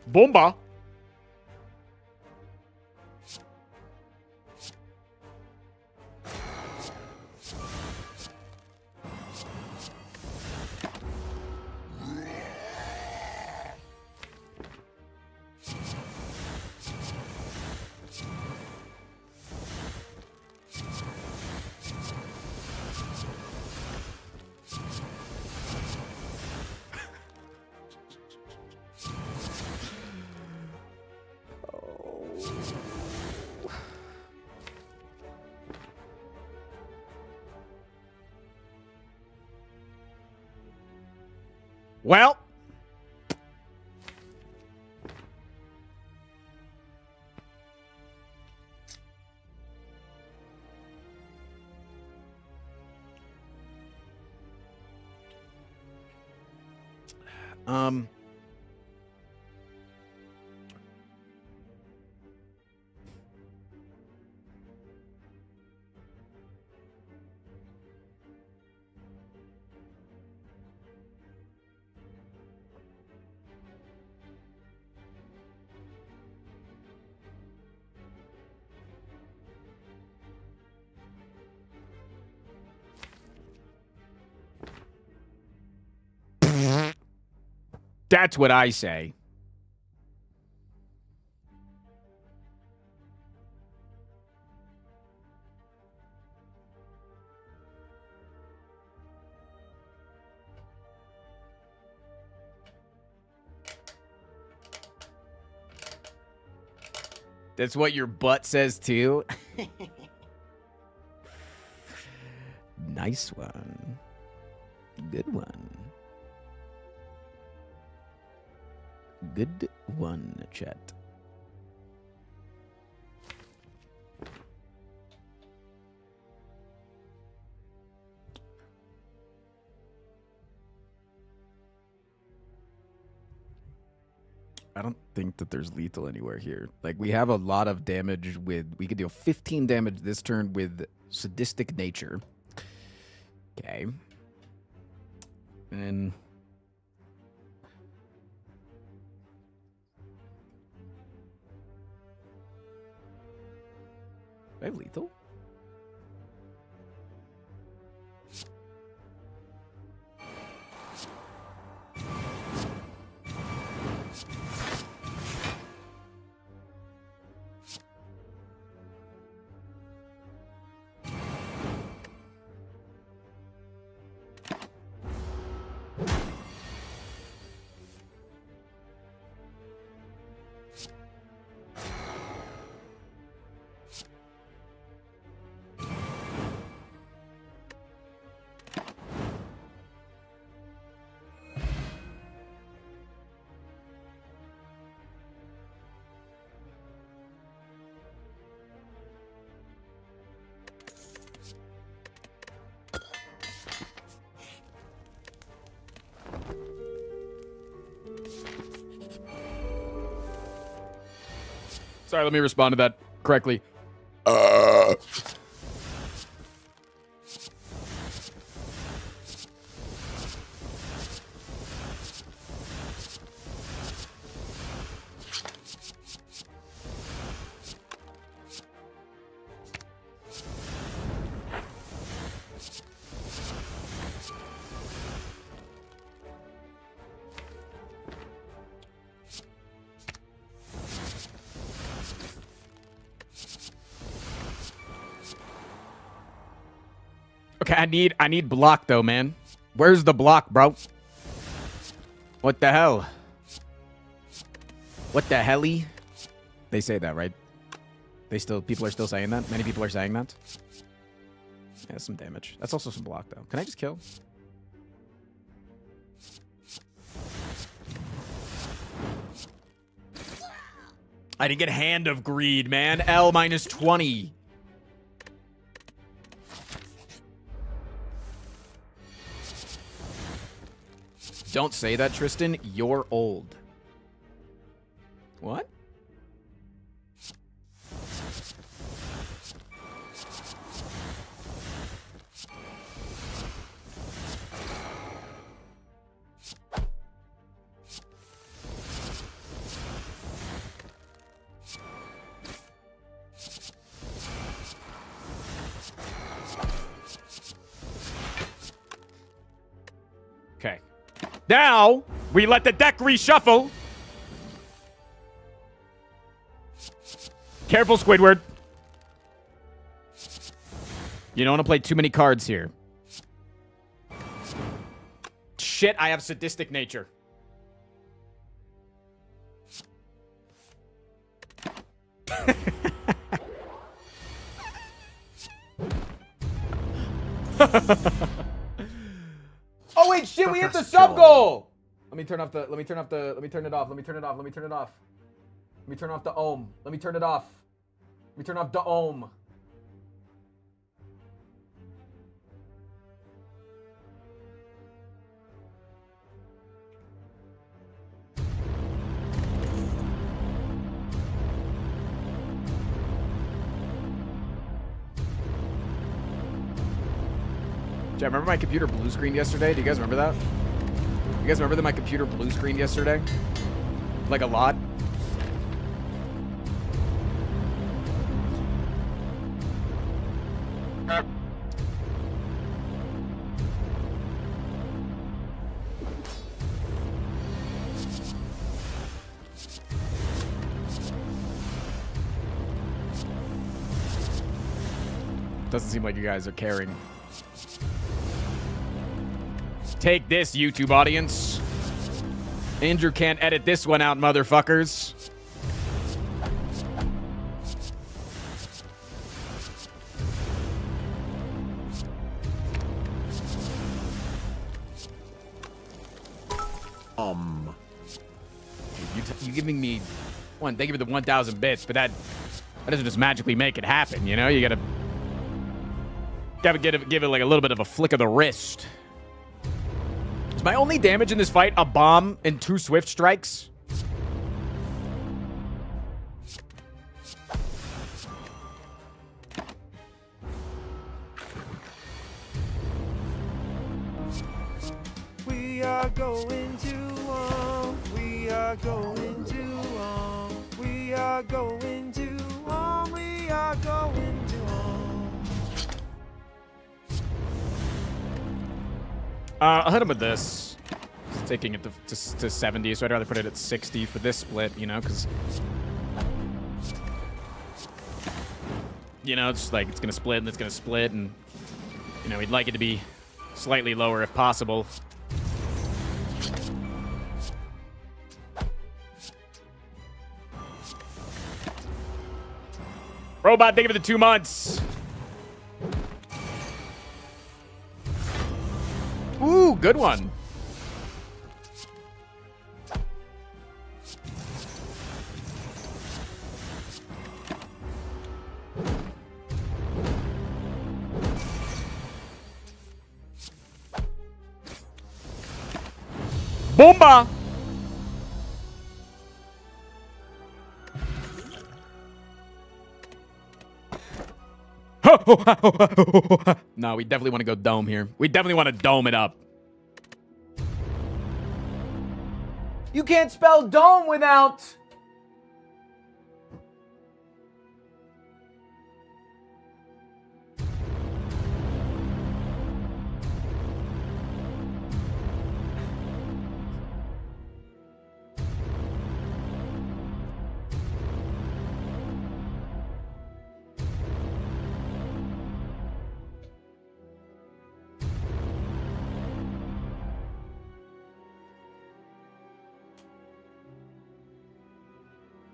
Bomba! Well. That's what I say. That's what your butt says too. Nice one. Good one. Good one, chat. I don't think that there's lethal anywhere here. Like, we have a lot of damage with... We could deal 15 damage this turn with Sadistic Nature. Okay. And... I have lethal? Sorry, let me respond to that correctly. Okay, I need block though, man. Where's the block, bro? What the hell? What the helly? They say that, right? People are still saying that? Many people are saying that? Yeah, that's some damage. That's also some block though. Can I just kill? I didn't get Hand of Greed, man. L minus 20. Don't say that, Tristan. You're old. What? Okay. Now, we let the deck reshuffle. Careful, Squidward. You don't want to play too many cards here. Shit, I have Sadistic Nature. Oh, wait, shit, we hit the sub goal. Let me turn off the. Let me turn off the. Let me turn it off. Let me turn it off. Let me turn it off. Let me turn off the ohm. Let me turn it off. Let me turn off the ohm. I remember my computer blue screened yesterday. Do you guys remember that? You guys remember that my computer blue screened yesterday? Like a lot? Doesn't seem like you guys are caring. Take this, YouTube audience. Andrew can't edit this one out, motherfuckers. You giving me one? Thank you for the 1,000 bits, but that doesn't just magically make it happen. You know, you gotta give it like a little bit of a flick of the wrist. Is my only damage in this fight a bomb and 2 swift strikes? We are going to we are going to we are going to we are going to I'll hit him with this. It's taking it to 70, so I'd rather put it at 60 for this split, you know, because... You know, it's like, it's going to split and it's going to split, and, you know, we'd like it to be slightly lower if possible. Robot, thank you for the 2 months. Ooh, good one. Bomba! No, we definitely want to go dome here. We definitely want to dome it up. You can't spell dome without...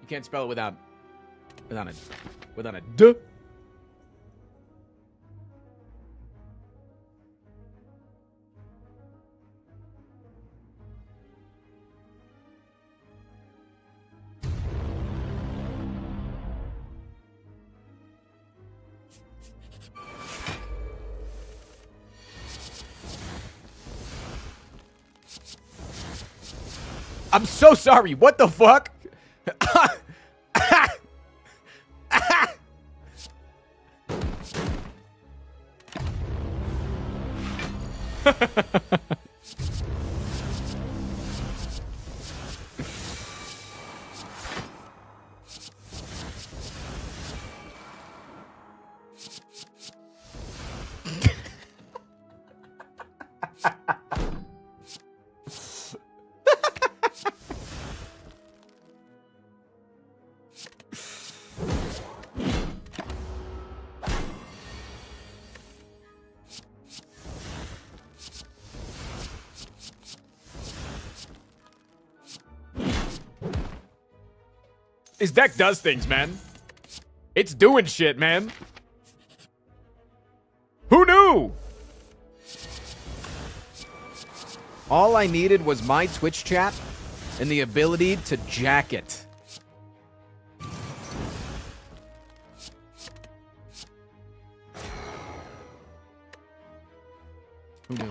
Can't spell it without a D. I'm so sorry. What the fuck? This deck does things, man. It's doing shit, man. Who knew? All I needed was my Twitch chat and the ability to jack it. Who knew?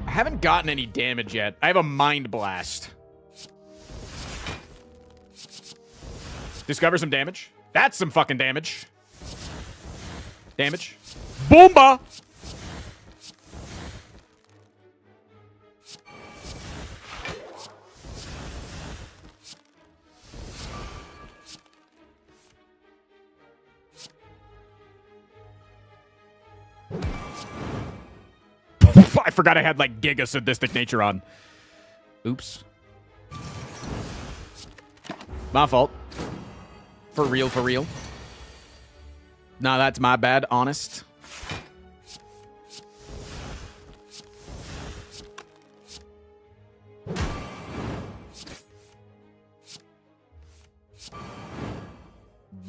I haven't gotten any damage yet. I have a Mind Blast. Discover some damage. That's some fucking damage. Damage. Boomba! I forgot I had, like, Giga Sadistic Nature on. Oops. My fault. For real, for real. Nah, that's my bad, honest.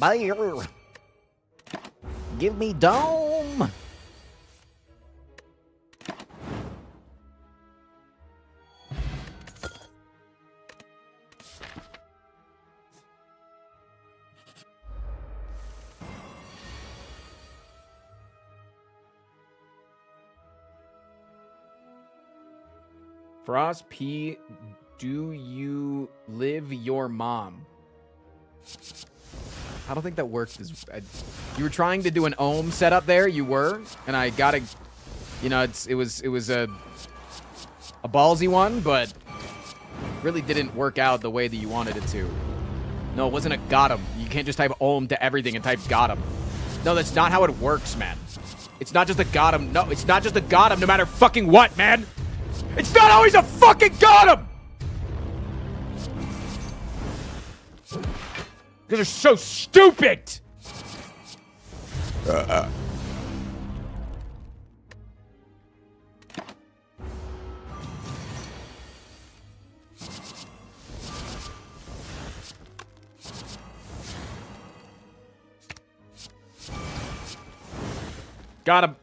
Bear. Give me dome. Frost P, do you live your mom? I don't think that works. You were trying to do an ohm setup there. You were, and I gotta, you know, it was a ballsy one, but really didn't work out the way that you wanted it to. No, it wasn't a got him. You can't just type ohm to everything and type got him. No, that's not how it works, man. It's not just a got him. No, it's not just a got him no matter fucking what, man. It's not always a fucking got him! Because they're so stupid! Got him.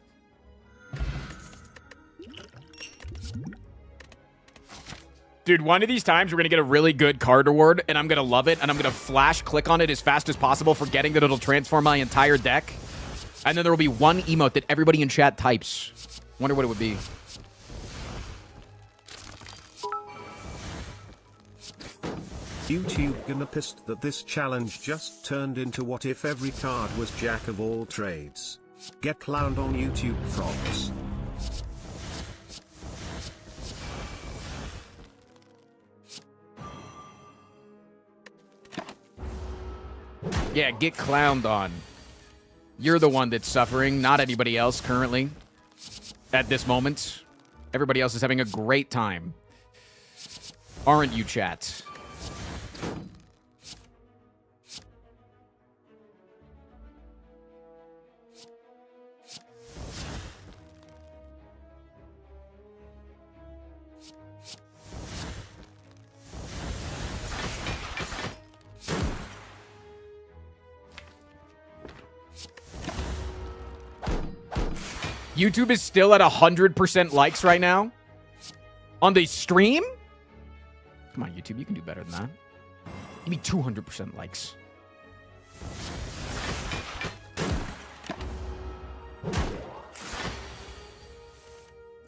Dude, one of these times we're going to get a really good card reward, and I'm going to love it, and I'm going to flash click on it as fast as possible, forgetting that it'll transform my entire deck. And then there will be one emote that everybody in chat types. Wonder what it would be. YouTube gonna pissed that this challenge just turned into what if every card was jack of all trades. Get clowned on YouTube, frogs. Yeah, get clowned on. You're the one that's suffering, not anybody else currently. At this moment. Everybody else is having a great time. Aren't you, chat? YouTube is still at 100% likes right now on the stream. Come on, YouTube, you can do better than that. Give me 200% likes. I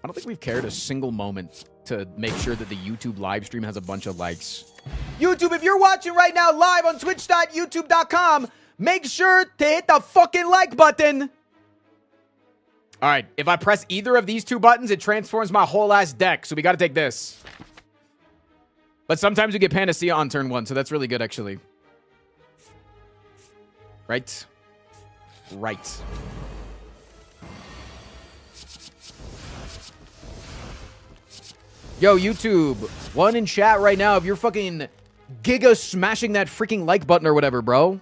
don't think we've cared a single moment to make sure that the YouTube live stream has a bunch of likes. YouTube, if you're watching right now live on twitch.youtube.com, make sure to hit the fucking like button. All right, if I press either of these two buttons, it transforms my whole ass deck. So we got to take this. But sometimes we get Panacea on turn 1, so that's really good, actually. Right? Right. Yo, YouTube, one in chat right now if you're fucking giga smashing that freaking like button or whatever, bro.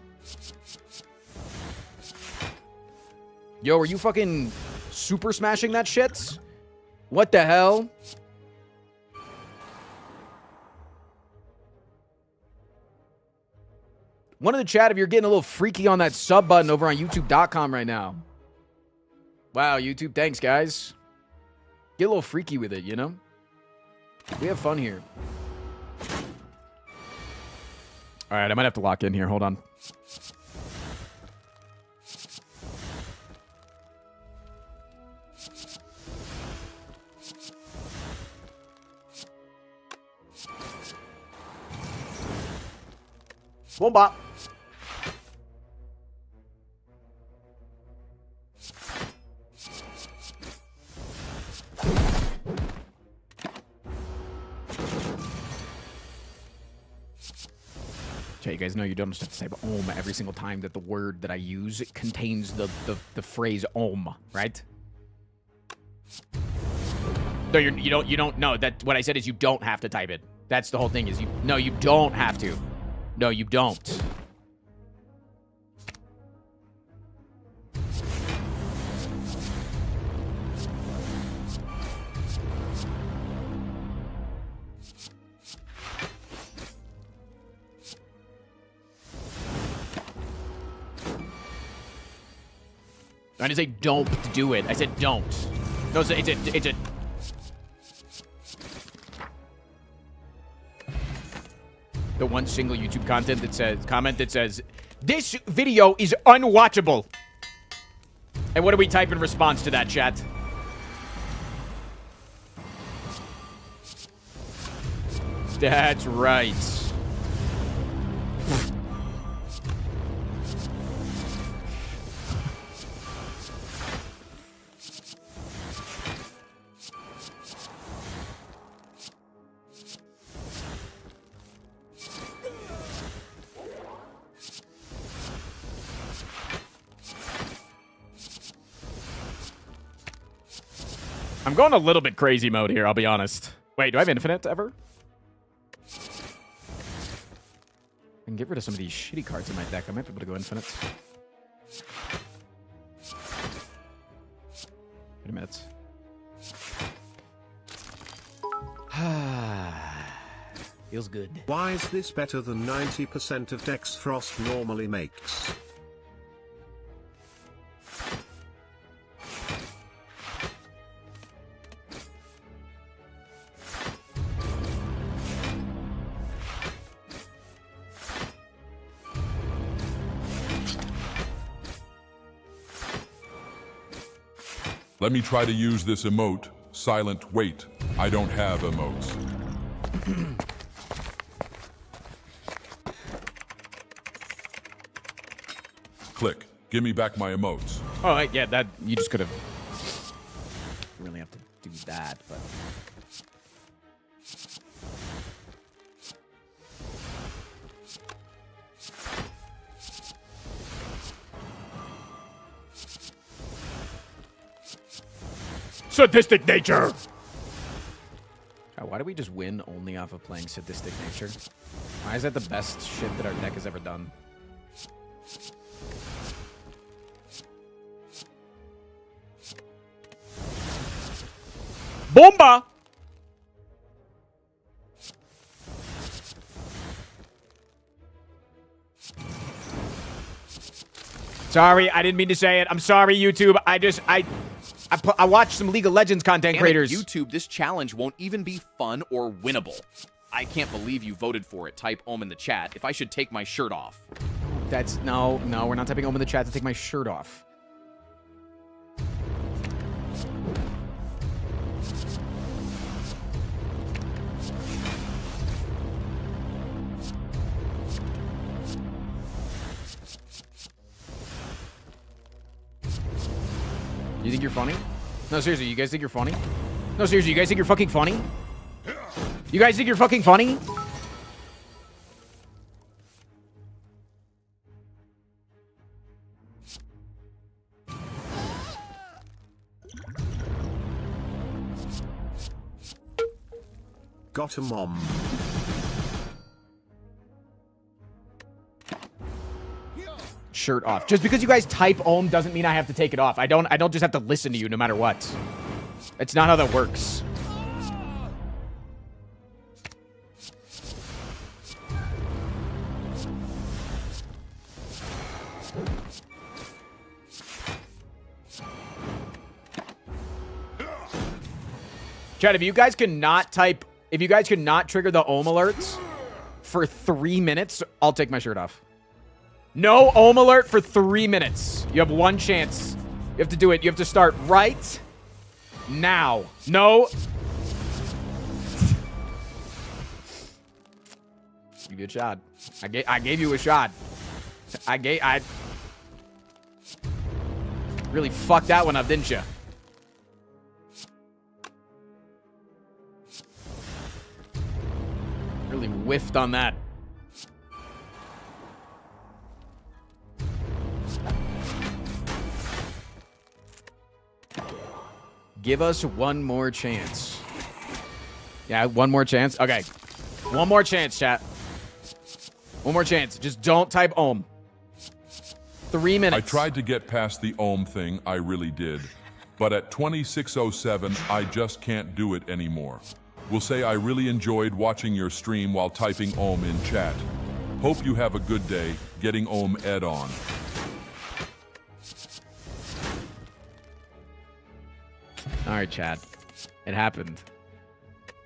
Yo, are you fucking super smashing that shit? What the hell? One in the chat if you're getting a little freaky on that sub button over on YouTube.com right now. Wow, YouTube, thanks, guys. Get a little freaky with it, you know? We have fun here. All right, I might have to lock in here. Hold on. Bomba. Okay, you guys know you don't just have to say "om" every single time that the word that I use contains the phrase "om," right? No, you don't. No, that what I said is you don't have to type it. That's the whole thing. Is you don't have to. No, you don't. I didn't say don't do it. I said don't. No, it's a the one single YouTube comment that says this video is unwatchable. And what do we type in response to that, chat? That's right. I'm going a little bit crazy mode here, I'll be honest. Wait, do I have infinite ever? I can get rid of some of these shitty cards in my deck. I might be able to go infinite. Wait a minute. Feels good. Why is this better than 90% of decks Frost normally makes? Let me try to use this emote. Silent wait. I don't have emotes. Click. Give me back my emotes. Oh, yeah, that you just could have. You really have to do that, but. Sadistic nature! Why do we just win only off of playing sadistic nature? Why is that the best shit that our deck has ever done? Bomba! Sorry, I didn't mean to say it. I'm sorry, YouTube. I watched some League of Legends content creators. YouTube, this challenge won't even be fun or winnable. I can't believe you voted for it. Type "om" in the chat if I should take my shirt off. No, we're not typing "om" in the chat to take my shirt off. You think you're funny? No, seriously, you guys think you're funny? No, seriously, you guys think you're fucking funny? You guys think you're fucking funny? Got a mom. Shirt off. Just because you guys type "om" doesn't mean I have to take it off. I don't just have to listen to you no matter what. It's not how that works. Chad, if you guys could not trigger the ohm alerts for 3 minutes, I'll take my shirt off. No ohm alert for 3 minutes. You have one chance. You have to do it. You have to start right now. No. Give you a shot. I gave you a shot. I really fucked that one up, didn't you? Really whiffed on that. Give us one more chance. Yeah, one more chance? Okay. One more chance, chat. One more chance. Just don't type ohm. 3 minutes. I tried to get past the ohm thing, I really did. But at 2607, I just can't do it anymore. Will say I really enjoyed watching your stream while typing ohm in chat. Hope you have a good day getting ohm ed on. All right, Chad. It happened.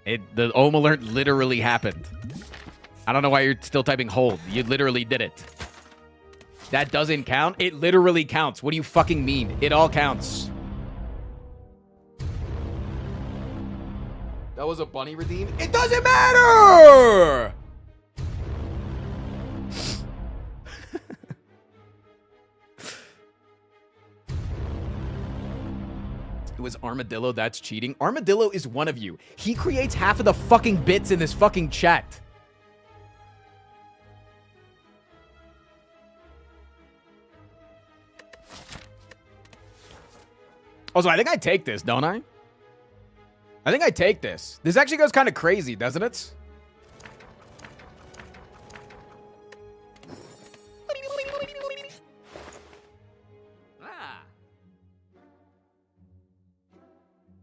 The ohm alert literally happened. I don't know why you're still typing hold. You literally did it. That doesn't count? It literally counts. What do you fucking mean? It all counts. That was a bunny redeem? It doesn't matter! It was Armadillo, that's cheating. Armadillo is one of you. He creates half of the fucking bits in this fucking chat. Also, I think I take this, don't I? I think I take this. This actually goes kind of crazy, doesn't it?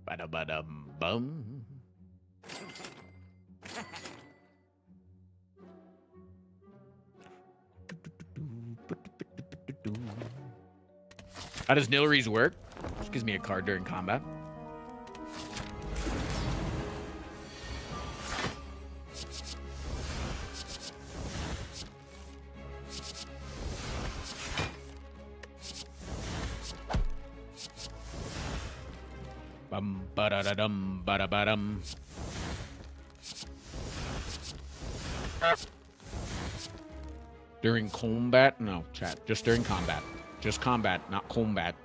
Ba-da-ba-dum-bum. How does Nilry's work? Just gives me a card during combat. Bum ba-da-da-dum ba-da-ba-dum. During combat? No, chat. Just during combat. Just combat, not combat.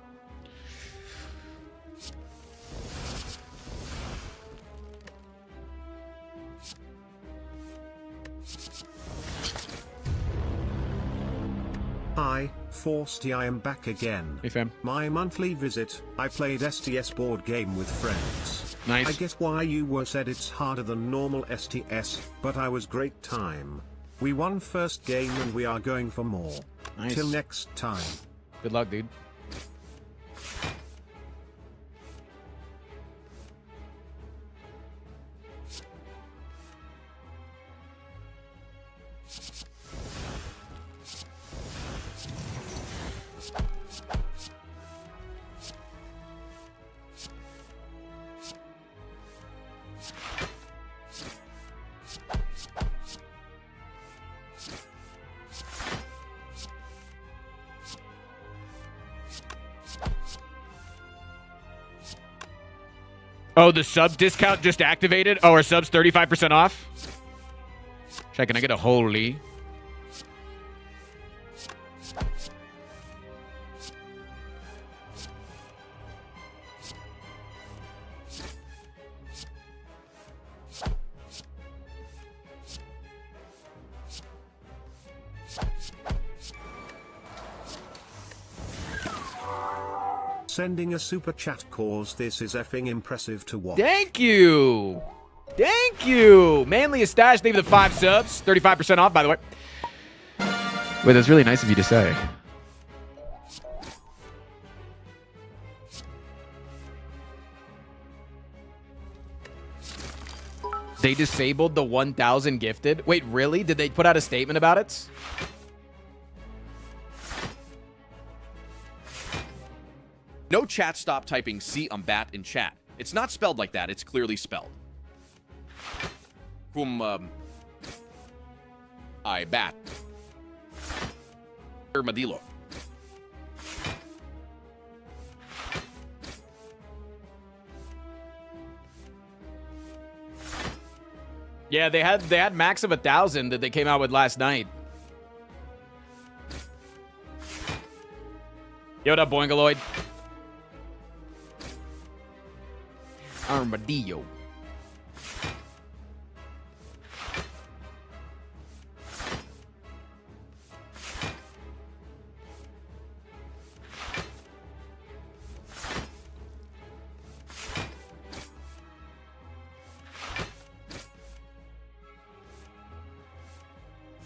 Hi, Forsty, I am back again. Hey fam. My monthly visit, I played STS board game with friends. Nice. I get why you were said it's harder than normal STS, but I was great time. We won first game and we are going for more. Nice. Till next time. Good luck, dude. Oh, the sub discount just activated? Oh, our sub's 35% off? Check, can I get a holy? Sending a super chat cause this is effing impressive to watch. Thank you. Thank you. Manly Estash, thank you for the 5 subs. 35% off, by the way. Wait, that's really nice of you to say. They disabled the 1,000 gifted. Wait, really? Did they put out a statement about it? No chat, stop typing C on bat in chat. It's not spelled like that. It's clearly spelled. I bat. Armadillo. Yeah, they had max of 1,000 that they came out with last night. Yo, what up, Boingaloid? Armadillo.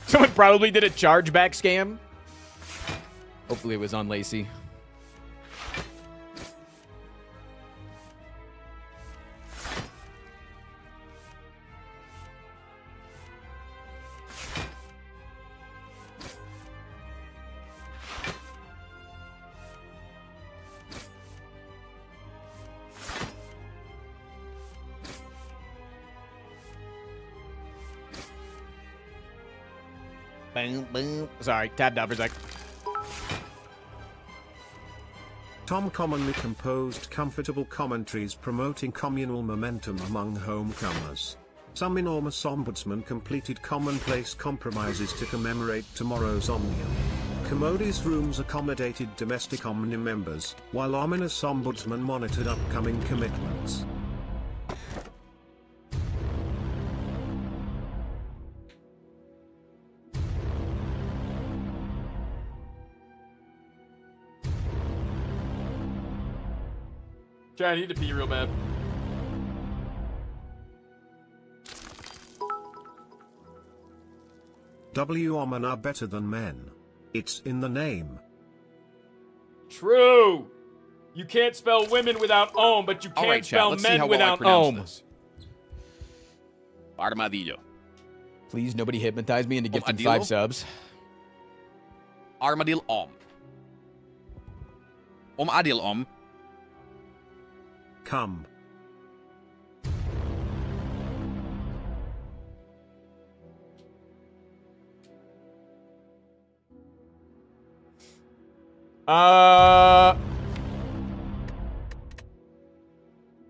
Someone probably did a chargeback scam. Hopefully it was on Lacey. Boom, boom. Sorry, tabbed out for a sec. Tom commonly composed comfortable commentaries promoting communal momentum among homecomers. Some enormous ombudsman completed commonplace compromises to commemorate tomorrow's Omnium. Commodious rooms accommodated domestic Omni members, while ominous ombudsman monitored upcoming commitments. Try, I need to pee real bad. Women are better than men. It's in the name. True. You can't spell women without ohm, but you All can't right, chat, spell let's see men how well I without pronounce ohm. this. Armadillo. Please, nobody hypnotize me into gifting Armadillo? 5 subs. Armadillo om. Adil om. Come. I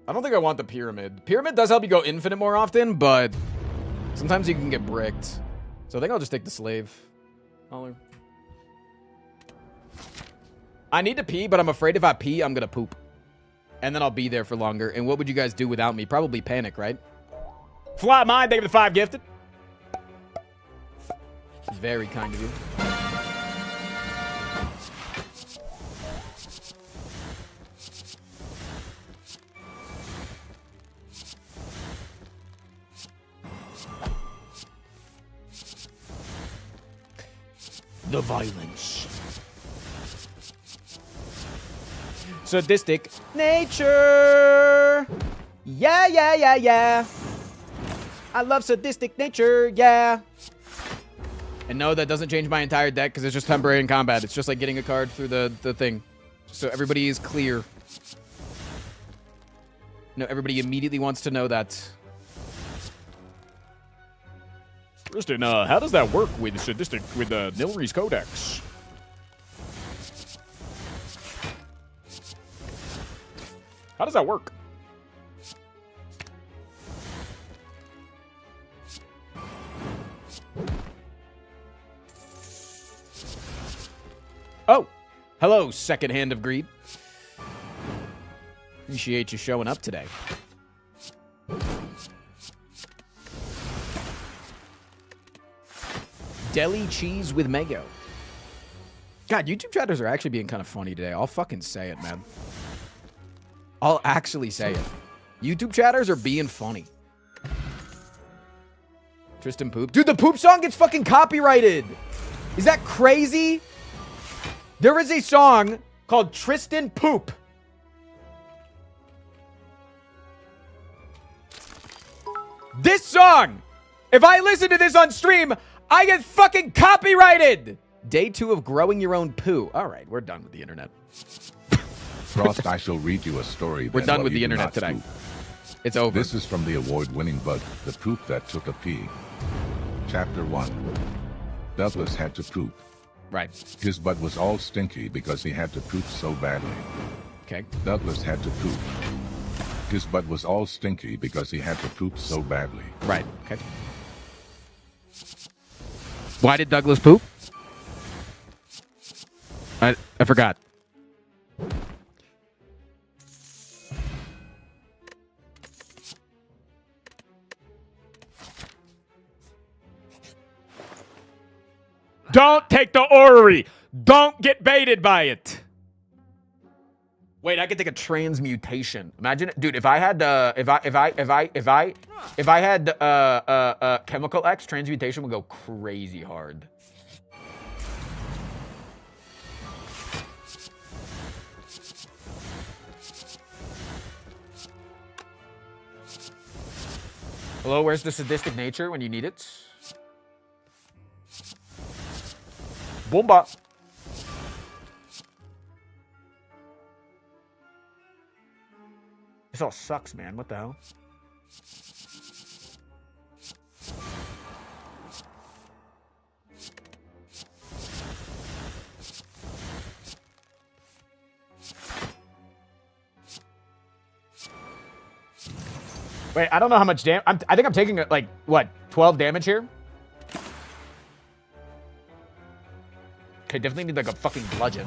don't think I want the pyramid. Pyramid does help you go infinite more often, but sometimes you can get bricked. So I think I'll just take the slave. Holler. I need to pee, but I'm afraid if I pee, I'm gonna poop. And then I'll be there for longer. And what would you guys do without me? Probably panic, right? Fly mine, thank you for the 5 gifted. Very kind of you. The violence. Sadistic nature. Yeah, yeah, yeah, yeah. I love sadistic nature, yeah. And no, that doesn't change my entire deck because it's just temporary in combat. It's just like getting a card through the thing. So everybody is clear. No, everybody immediately wants to know that. Kristen, how does that work with sadistic, with Nilri's Codex? How does that work? Oh, hello, second hand of greed. Appreciate you showing up today. Deli cheese with mango. God, YouTube chatters are actually being kind of funny today. I'll fucking say it, man. I'll actually say it. YouTube chatters are being funny. Tristan Poop. Dude, the Poop song gets fucking copyrighted. Is that crazy? There is a song called Tristan Poop. This song, if I listen to this on stream, I get fucking copyrighted. Day 2 of growing your own poo. All right, we're done with the internet. Frost, I shall read you a story. We're done with the internet today. Poop. It's over. This is from the award-winning book, The Poop That Took a Pee. Chapter 1. Douglas had to poop. Right. His butt was all stinky because he had to poop so badly. Okay. Douglas had to poop. His butt was all stinky because he had to poop so badly. Right. Okay. Why did Douglas poop? I forgot. Don't take the orrery. Don't get baited by it. Wait, I could take a transmutation. Imagine it, dude. If I had chemical X, transmutation would go crazy hard. Hello, where's the sadistic nature when you need it? Bomba. This all sucks, man. What the hell? Wait, I don't know how much damage. I think I'm taking, like, what, 12 damage here? Okay, definitely need, like, a fucking bludgeon.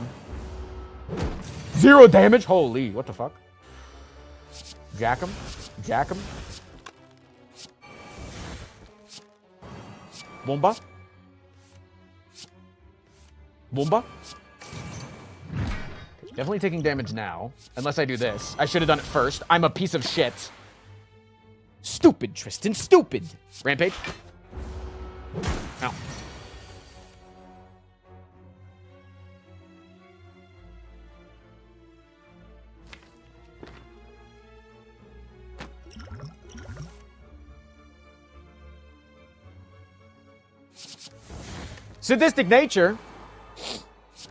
0 damage? Holy, what the fuck? Jack him. Jack him. Bomba. Bomba. Definitely taking damage now. Unless I do this. I should have done it first. I'm a piece of shit. Stupid, Tristan. Stupid. Rampage. Ow. Sadistic nature.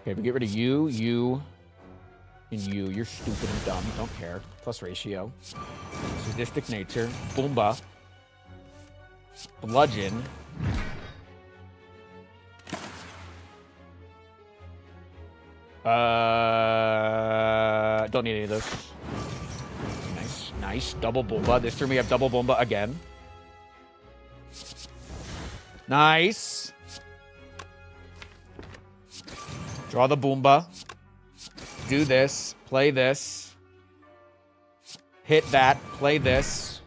Okay, we get rid of you, you, and you. You're stupid and dumb. Don't care. Plus ratio. Sadistic nature. Boomba. Bludgeon. Don't need any of those. Nice, nice. Double Boomba. This turn we have double Boomba again. Nice. Draw the Boomba. Do this. Play this. Hit that. Play this.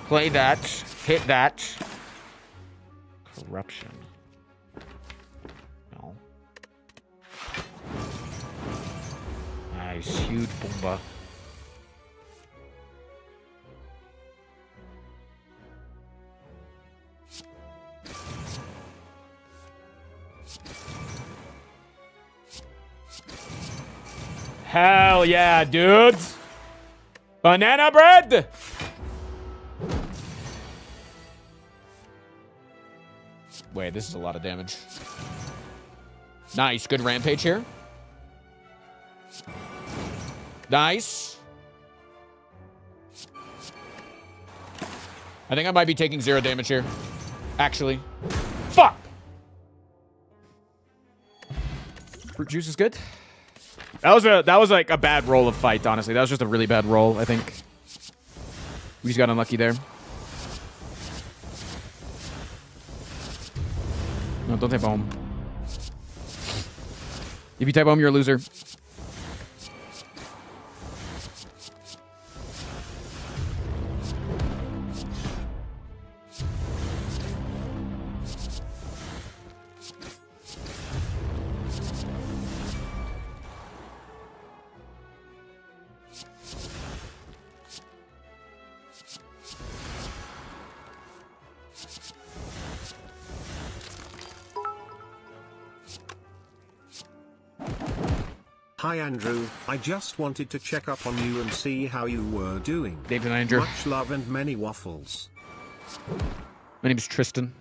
Play that. Hit that. Corruption. No. Nice. Huge Boomba. Hell yeah, dudes. Banana bread. Wait, this is a lot of damage. Nice. Good rampage here. Nice. I think I might be taking 0 damage here. Actually. Fuck. Fruit juice is good. That was like a bad roll of fight, honestly. That was just a really bad roll, I think. We just got unlucky there. No, don't type home. If you type home, you're a loser. Hi Andrew, I just wanted to check up on you and see how you were doing. David and Andrew. Much love and many waffles. My name is Tristan.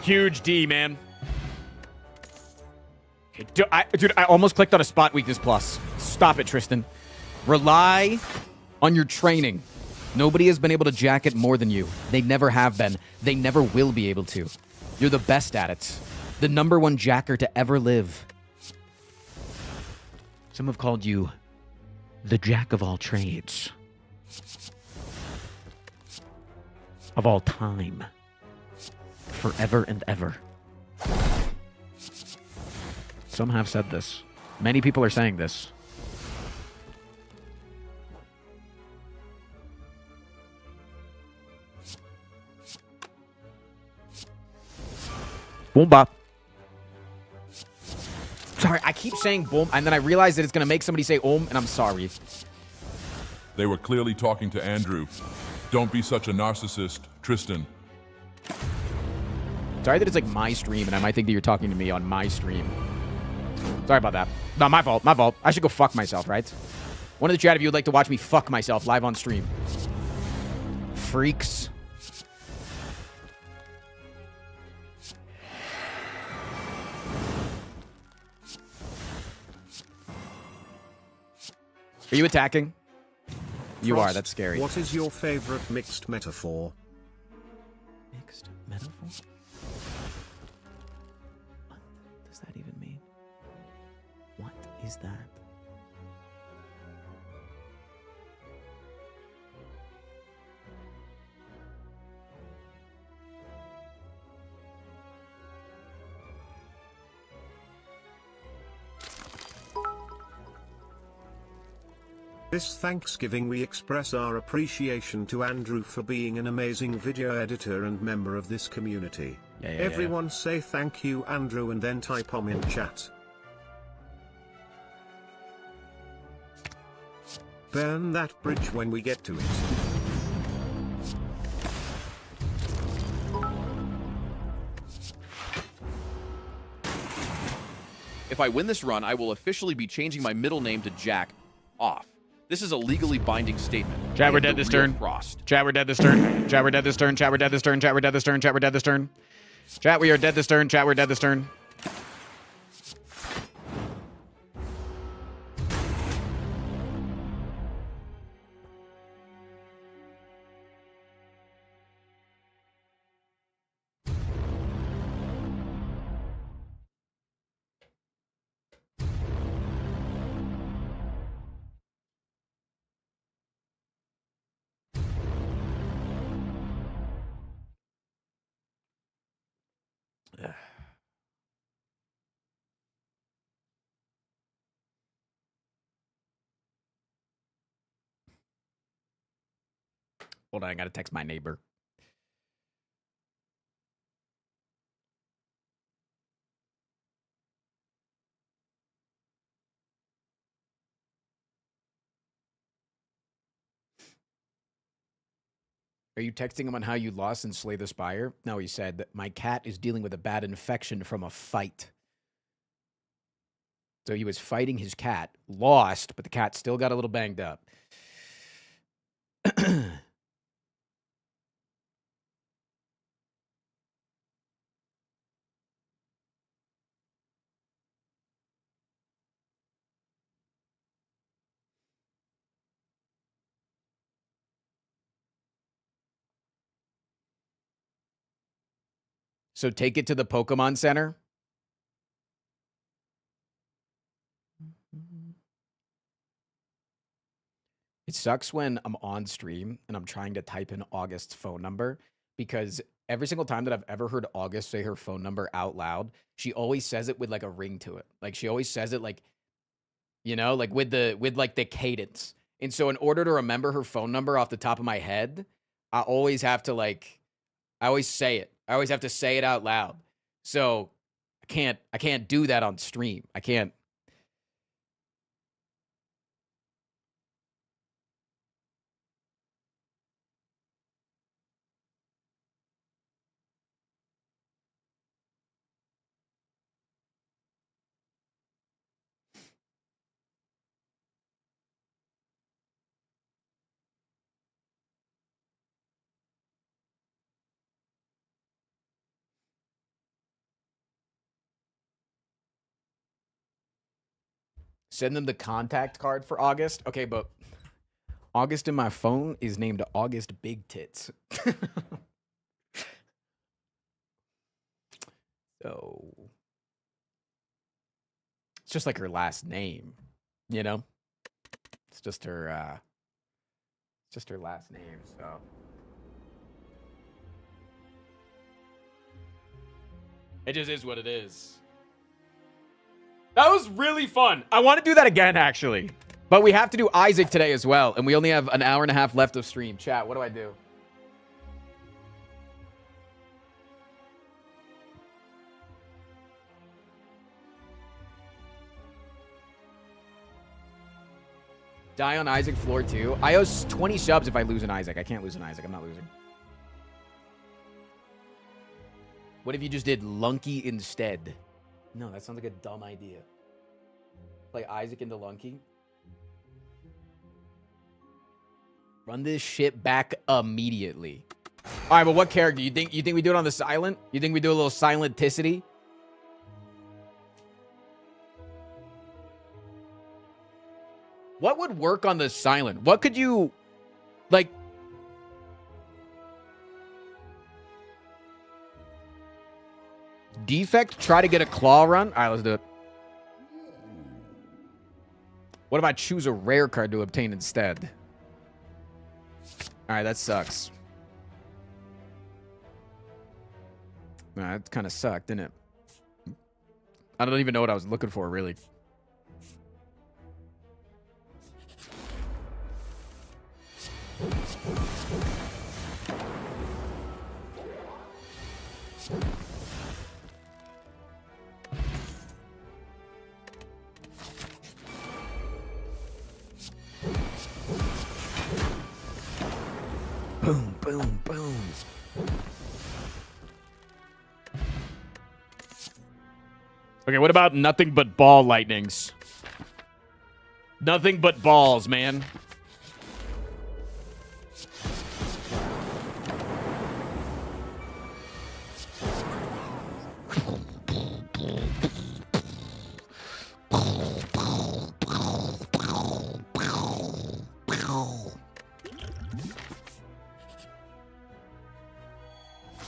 Huge D, man. Okay, dude, I almost clicked on a spot weakness plus. Stop it, Tristan. Rely on your training. Nobody has been able to jack it more than you. They never have been. They never will be able to. You're the best at it. The #1 jacker to ever live. Some have called you the jack of all trades. Of all time. Forever and ever. Some have said this. Many people are saying this. Boom bop. Sorry, I keep saying boom, and then I realize that it's going to make somebody say and I'm sorry. They were clearly talking to Andrew. Don't be such a narcissist, Tristan. Sorry that it's like my stream, and I might think that you're talking to me on my stream. Sorry about that. No, my fault. My fault. I should go fuck myself, right? One of the chat of you would like to watch me fuck myself live on stream. Freaks. Are you attacking? You Frost, are. That's scary. What is your favorite mixed metaphor? Mixed metaphor? What does that even mean? What is that? This Thanksgiving we express our appreciation to Andrew for being an amazing video editor and member of this community. Everyone say thank you Andrew and then type in chat. Burn that bridge when we get to it. If I win this run, I will officially be changing my middle name to Jack off. This is a legally binding statement. Chat, we're dead this turn. Frost. Chat, we're dead this turn. Chat, we're dead this turn. Chat, we're dead this turn. Chat, we're dead this turn. Chat, we're dead this turn. Chat, we are dead this turn. Chat, we're dead this turn. Hold on, I gotta text my neighbor. Are you texting him on how you lost in Slay the Spire? No, he said that my cat is dealing with a bad infection from a fight. So he was fighting his cat, lost, but the cat still got a little banged up. So take it to the Pokemon Center. It sucks when I'm on stream and I'm trying to type in August's phone number because every single time that I've ever heard August say her phone number out loud, she always says it with like a ring to it. Like she always says it like, you know, like with like the cadence. And so in order to remember her phone number off the top of my head, I always have to like, I always say it. I always have to say it out loud. So I can't do that on stream. I can't. Send them the contact card for August. Okay, but August in my phone is named August Big Tits. So it's just like her last name, you know? It's just her last name, so. It just is what it is. That was really fun. I want to do that again, actually. But we have to do Isaac today as well, and we only have an hour and a half left of stream. Chat, what do I do? Die on Isaac floor 2. I owe 20 subs if I lose an Isaac. I can't lose an Isaac. I'm not losing. What if you just did Lunky instead? No, that sounds like a dumb idea. Play Isaac into Lunky. Run this shit back immediately. All right, but what character? You think we do it on the silent? You think we do a little silenticity? What would work on the silent? What could you, like... Defect, try to get a claw run? All right, let's do it. What if I choose a rare card to obtain instead? All right, that sucks. That kind of sucked, didn't it? I don't even know what I was looking for, really. Boom, boom, boom. Okay, what about nothing but ball lightnings? Nothing but balls, man.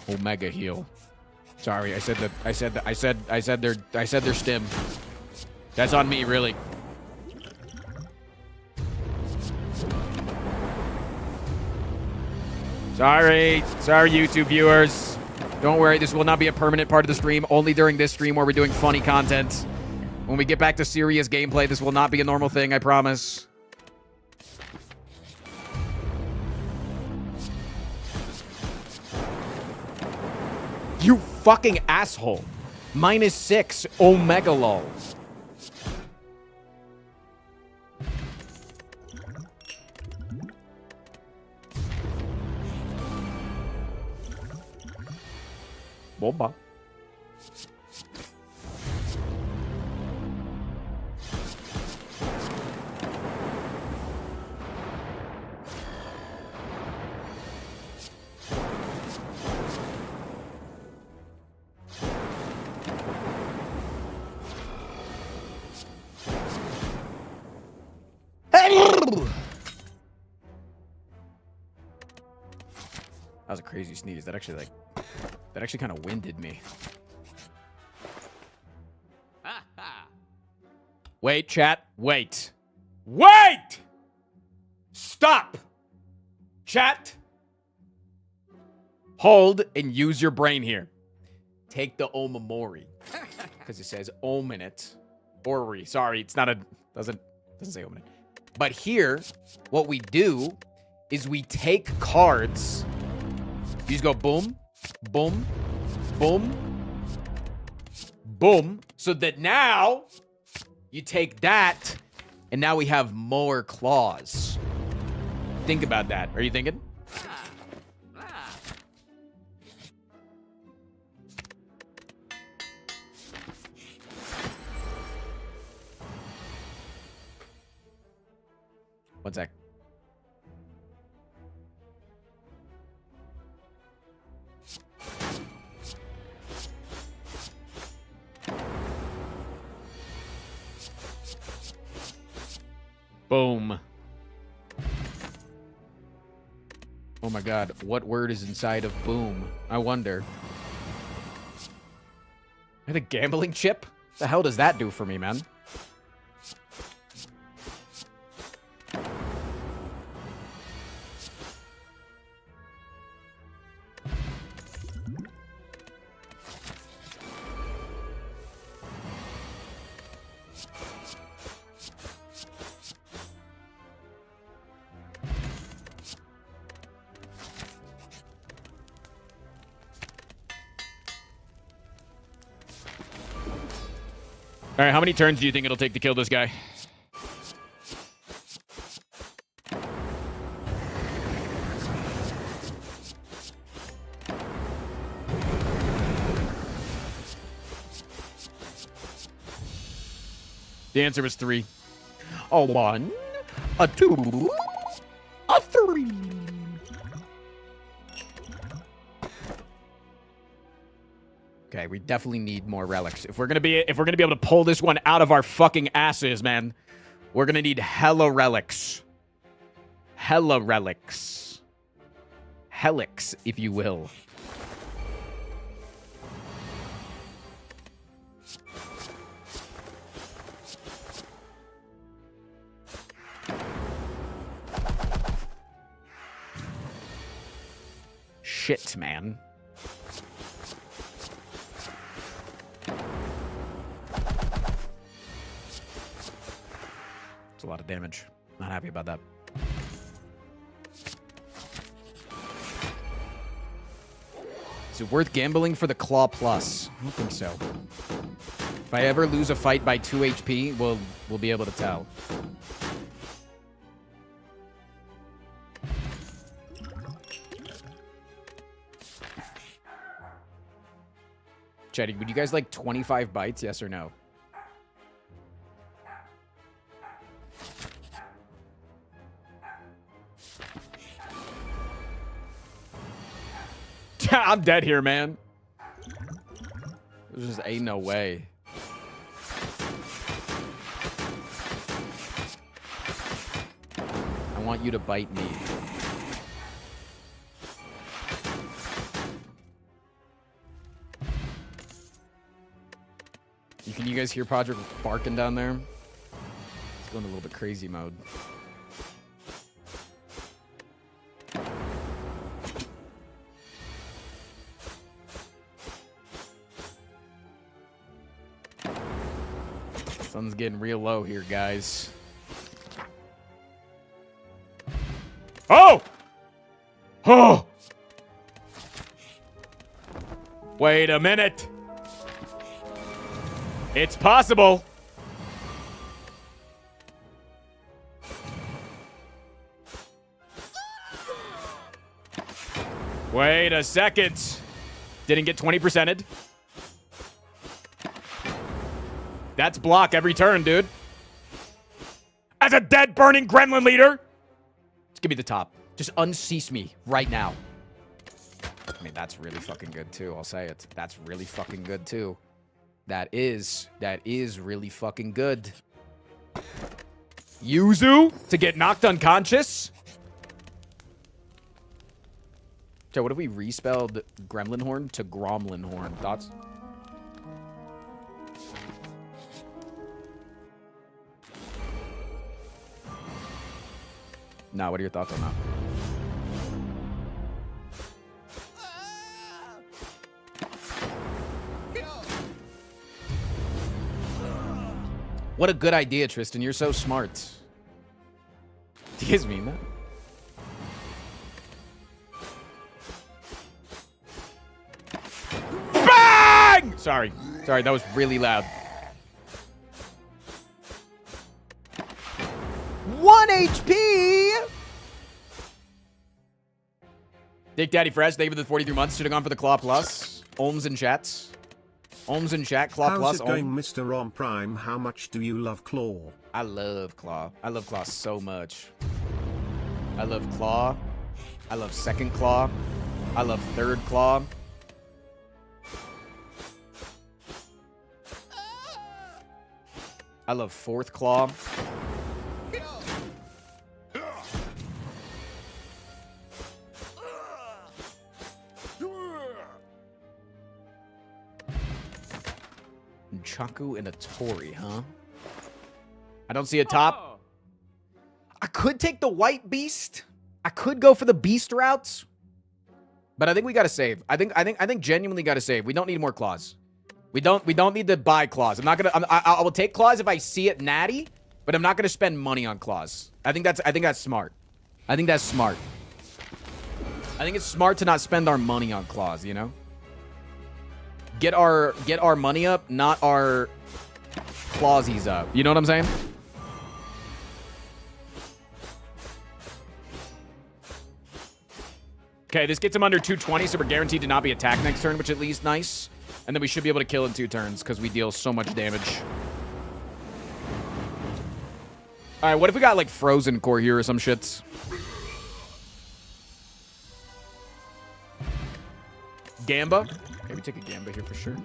Omega heal. Sorry, I said their stim. That's on me, really. Sorry, YouTube viewers. Don't worry, this will not be a permanent part of the stream. Only during this stream where we're doing funny content. When we get back to serious gameplay, this will not be a normal thing, I promise. You fucking asshole. -6 Omega lol. Boba. That was a crazy sneeze. That actually kind of winded me. Wait, chat. Wait. Wait! Stop! Chat. Hold and use your brain here. Take the Omamori. Because it says Om in it. Ori. Sorry, it's not a... Doesn't say Om in it. But here, what we do is we take cards You just go boom, boom, boom, boom. So that now you take that, and now we have more claws. Think about that. Are you thinking? One sec. Boom. Oh my god, what word is inside of boom? I wonder. And a gambling chip? The hell does that do for me, man? All right, how many turns do you think it'll take to kill this guy? The answer was 3. A 1, a 2, a 3. Okay, we definitely need more relics. If we're gonna be able to pull this one out of our fucking asses, man, we're gonna need hella relics. Hella relics. Helix, if you will. Shit, man. It's a lot of damage. Not happy about that. Is it worth gambling for the Claw Plus? I don't think so. If I ever lose a fight by 2 HP, we'll be able to tell. Chetty, would you guys like 25 bites? Yes or no? I'm dead here, man. There's just ain't no way. I want you to bite me. Can you guys hear Podrick barking down there? It's going a little bit crazy mode. Sun's getting real low here, guys. Oh! Oh! Wait a minute. It's possible. Wait a second. Didn't get 20%ed. That's block every turn, dude. As a dead, burning gremlin leader. Just give me the top. Just uncease me right now. I mean, that's really fucking good, too. I'll say it. That's really fucking good, too. That is really fucking good. Yuzu to get knocked unconscious. So what if we respelled Gremlin Horn to Gromlin Horn? Thoughts? Nah, what are your thoughts on that? What a good idea, Tristan. You're so smart. Do you guys mean that? Bang! Sorry. Sorry, that was really loud. 1 HP! Dick Daddy Fresh, thank you for the 43 months. Should have gone for the Claw Plus. Ohms in chats. Ohms in chat. Claw Plus. How's it going, Mr. Rom Prime? How much do you love Claw? I love Claw. I love Claw so much. I love Claw. I love Second Claw. I love Third Claw. I love Fourth Claw. Chaku and a Tori, huh? I don't see a top. I could take the White Beast. I could go for the Beast routes. But I think we gotta save. I think genuinely gotta save. We don't need more claws. We don't need to buy claws. I'm not gonna. I will take claws if I see it natty, but I'm not gonna spend money on claws. I think that's smart. I think that's smart. I think it's smart to not spend our money on claws. You know. Get our money up, not our clawsies up. You know what I'm saying? Okay, this gets him under 220, so we're guaranteed to not be attacked next turn, which at least nice. And then we should be able to kill in 2 turns because we deal so much damage. All right, what if we got like Frozen Core here or some shits? Gamba. Okay, we take a Gamba here for sure.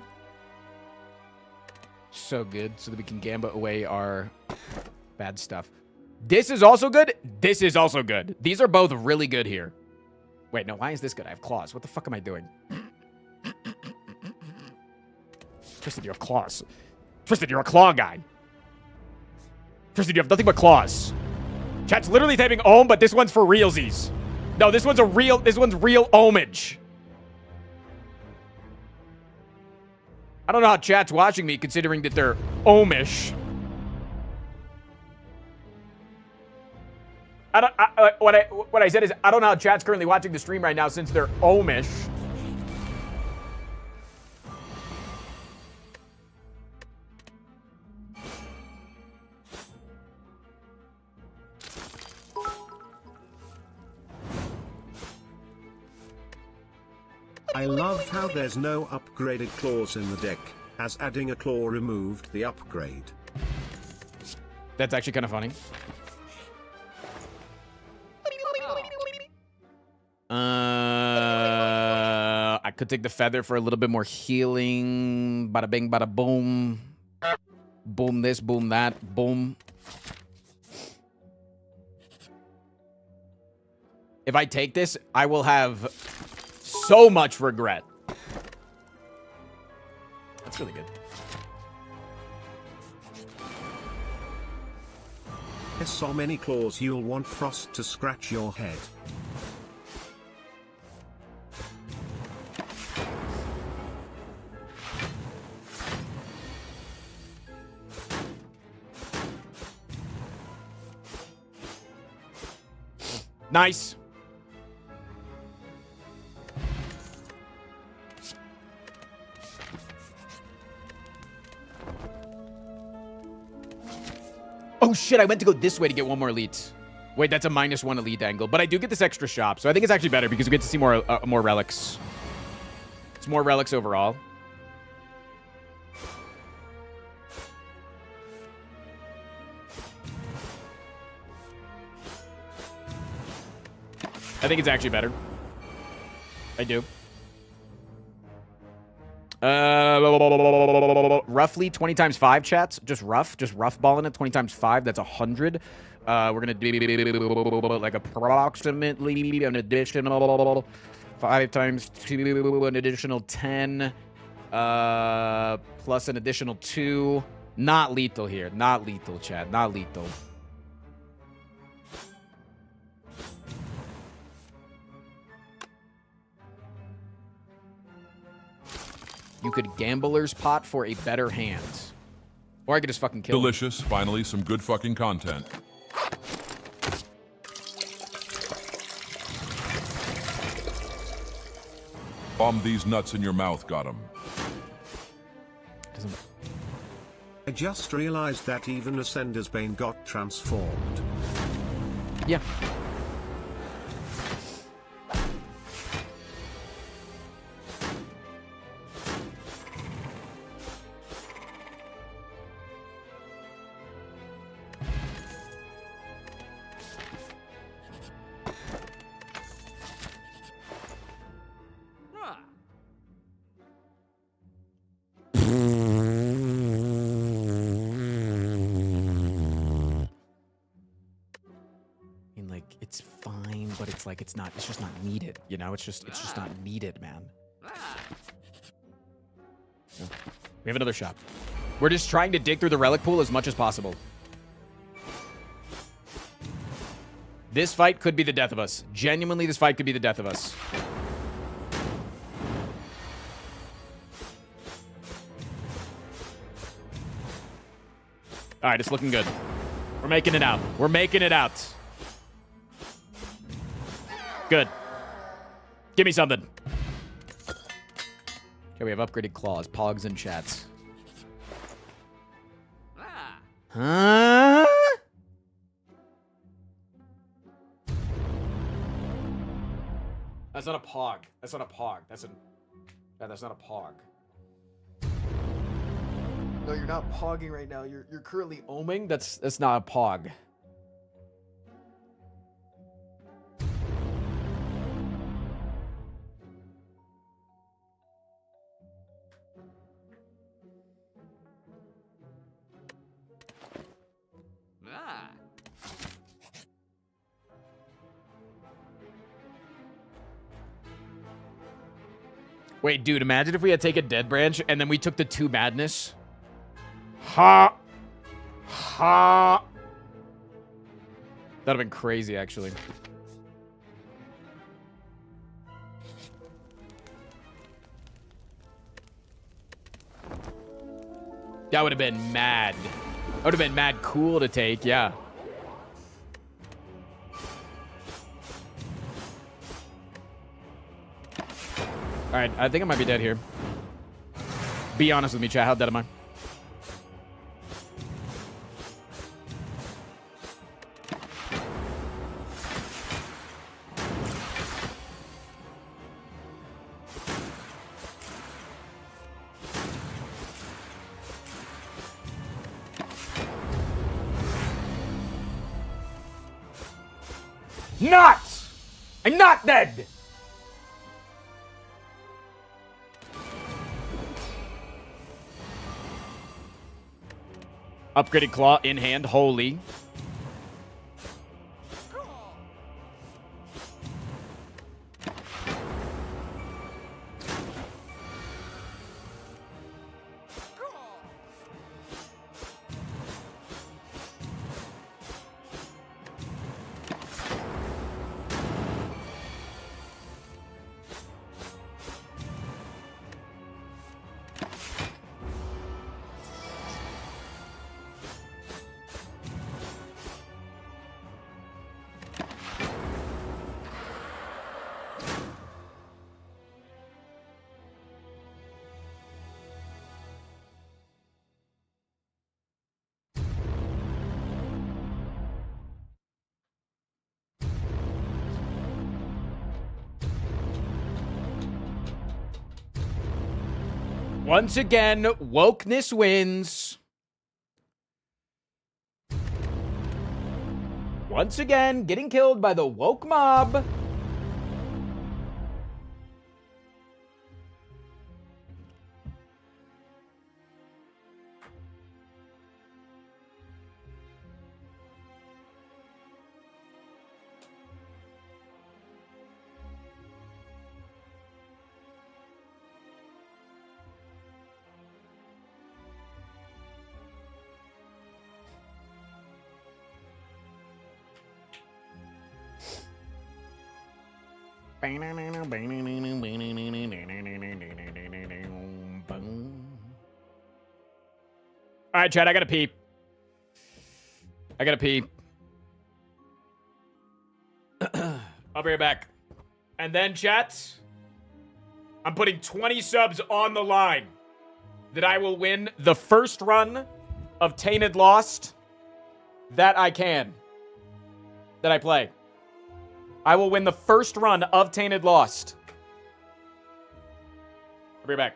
So good, so that we can Gamba away our bad stuff. This is also good. This is also good. These are both really good here. Wait, no, why is this good? I have claws. What the fuck am I doing? Tristan, you have claws. Tristan, you're a claw guy. Tristan, you have nothing but claws. Chat's literally typing Ohm, but this one's for realsies. No, this one's real homage. I don't know how chat's watching me, considering that they're Ohmish. What I said is I don't know how chat's currently watching the stream right now since they're Ohmish. I love how there's no upgraded claws in the deck, as adding a claw removed the upgrade. That's actually kind of funny. I could take the feather for a little bit more healing. Bada bing, bada boom. Boom this, boom that, boom. If I take this, I will have so much regret. That's really good. There's so many claws you'll want Frost to scratch your head. Nice. Oh shit, I went to go this way to get one more elite. Wait, that's a -1 elite angle. But I do get this extra shop, so I think it's actually better because we get to see more relics. It's more relics overall. I think it's actually better. I do. Roughly 20 times 5 chats. Just rough balling it. 20 times 5. That's 100. We're gonna do like approximately an additional 5 times 2, an additional 10, plus an additional 2. Not lethal here. Not lethal, chat. Not lethal. You could Gambler's Pot for a better hand. Or I could just fucking kill him. Delicious. Finally, some good fucking content. Bomb these nuts in your mouth, got him. I just realized that even Ascender's Bane got transformed. Yeah. It's fine, but it's like it's just not needed, you know? It's just not needed, man. Yeah. We have another shop. We're just trying to dig through the relic pool as much as possible. This fight could be the death of us. Genuinely, this fight could be the death of us. All right, it's looking good. We're making it out. We're making it out. Good. Give me something. Okay, we have upgraded claws, pogs, and chats. Huh? That's not a pog. That's not a pog. That's not a pog. No, you're not pogging right now. You're currently oming. That's not a pog. Wait, dude, imagine if we had taken Dead Branch and then we took the 2 Madness. Ha! Ha! That'd have been crazy, actually. That would have been mad. That would have been mad cool to take, yeah. All right, I think I might be dead here. Be honest with me, chat. How dead am I? Not! I'm not dead! Upgraded claw in hand, holy. Once again, wokeness wins. Once again, getting killed by the woke mob. All right, Chad, I gotta pee. I gotta pee. I'll be right back. And then, chat, I'm putting 20 subs on the line that I will win the first run of Tainted Lost that I can. That I play. I will win the first run of Tainted Lost. I'll be back.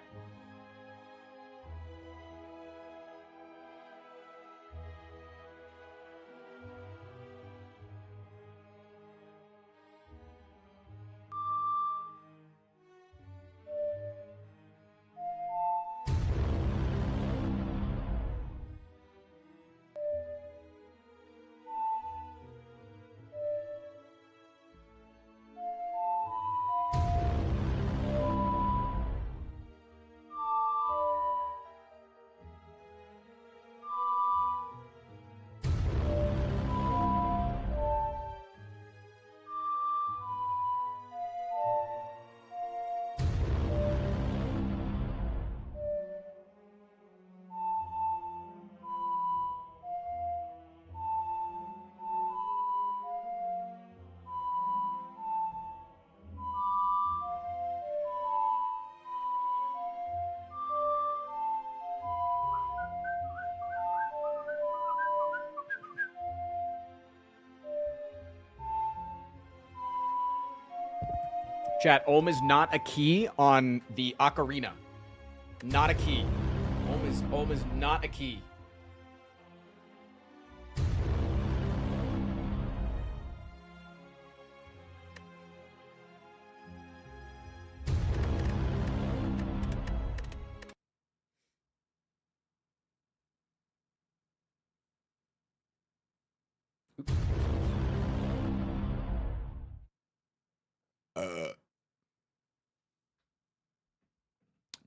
Chat, Ohm is not a key on the ocarina. Not a key. Ohm is not a key.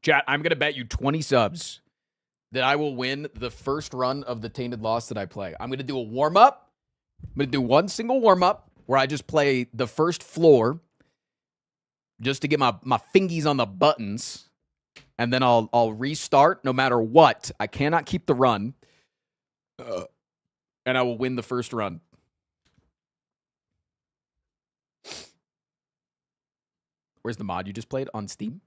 Chat, I'm going to bet you 20 subs that I will win the first run of the Tainted Lost that I play. I'm going to do a warm-up. I'm going to do one single warm-up where I just play the first floor just to get my fingies on the buttons. And then I'll restart no matter what. I cannot keep the run. And I will win the first run. Where's the mod you just played? On Steam?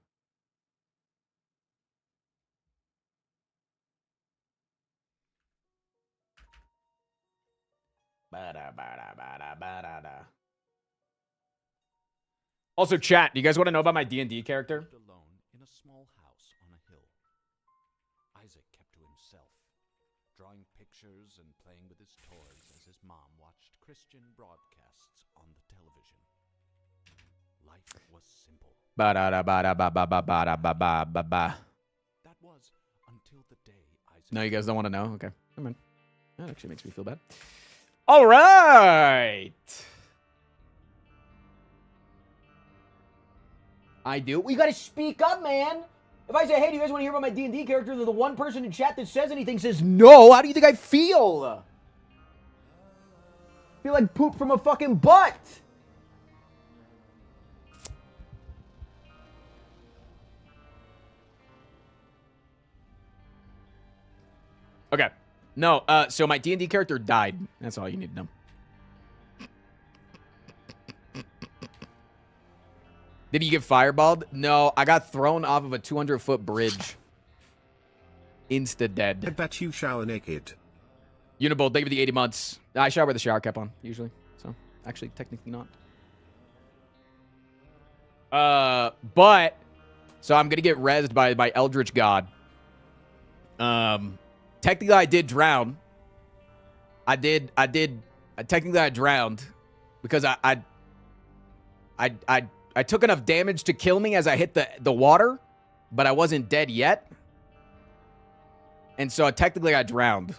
Also, chat, do you guys want to know about my D&D character? Alone in a small house on a hill. Isaac kept to himself, drawing pictures and playing with his toys as his mom watched Christian broadcasts on the television. Life was simple. That was until the day Isaac... No, you guys don't want to know? Okay. Never mind. That actually makes me feel bad. All right. I do. We got to speak up, man. If I say, hey, do you guys want to hear about my D&D character? The one person in chat that says anything says no. How do you think I feel? I feel like poop from a fucking butt. Okay. No, so my D&D character died. That's all you need to know. Did he get fireballed? No, I got thrown off of a 200-foot bridge. Insta-dead. I bet you shower naked. Unibolt, thank you for the 80 months. I shower with the shower cap on, usually. So, actually, technically not. But, so I'm going to get rezzed by Eldritch God. Technically, I did drown. Technically, I drowned. Because I took enough damage to kill me as I hit the water, but I wasn't dead yet. And so technically I drowned.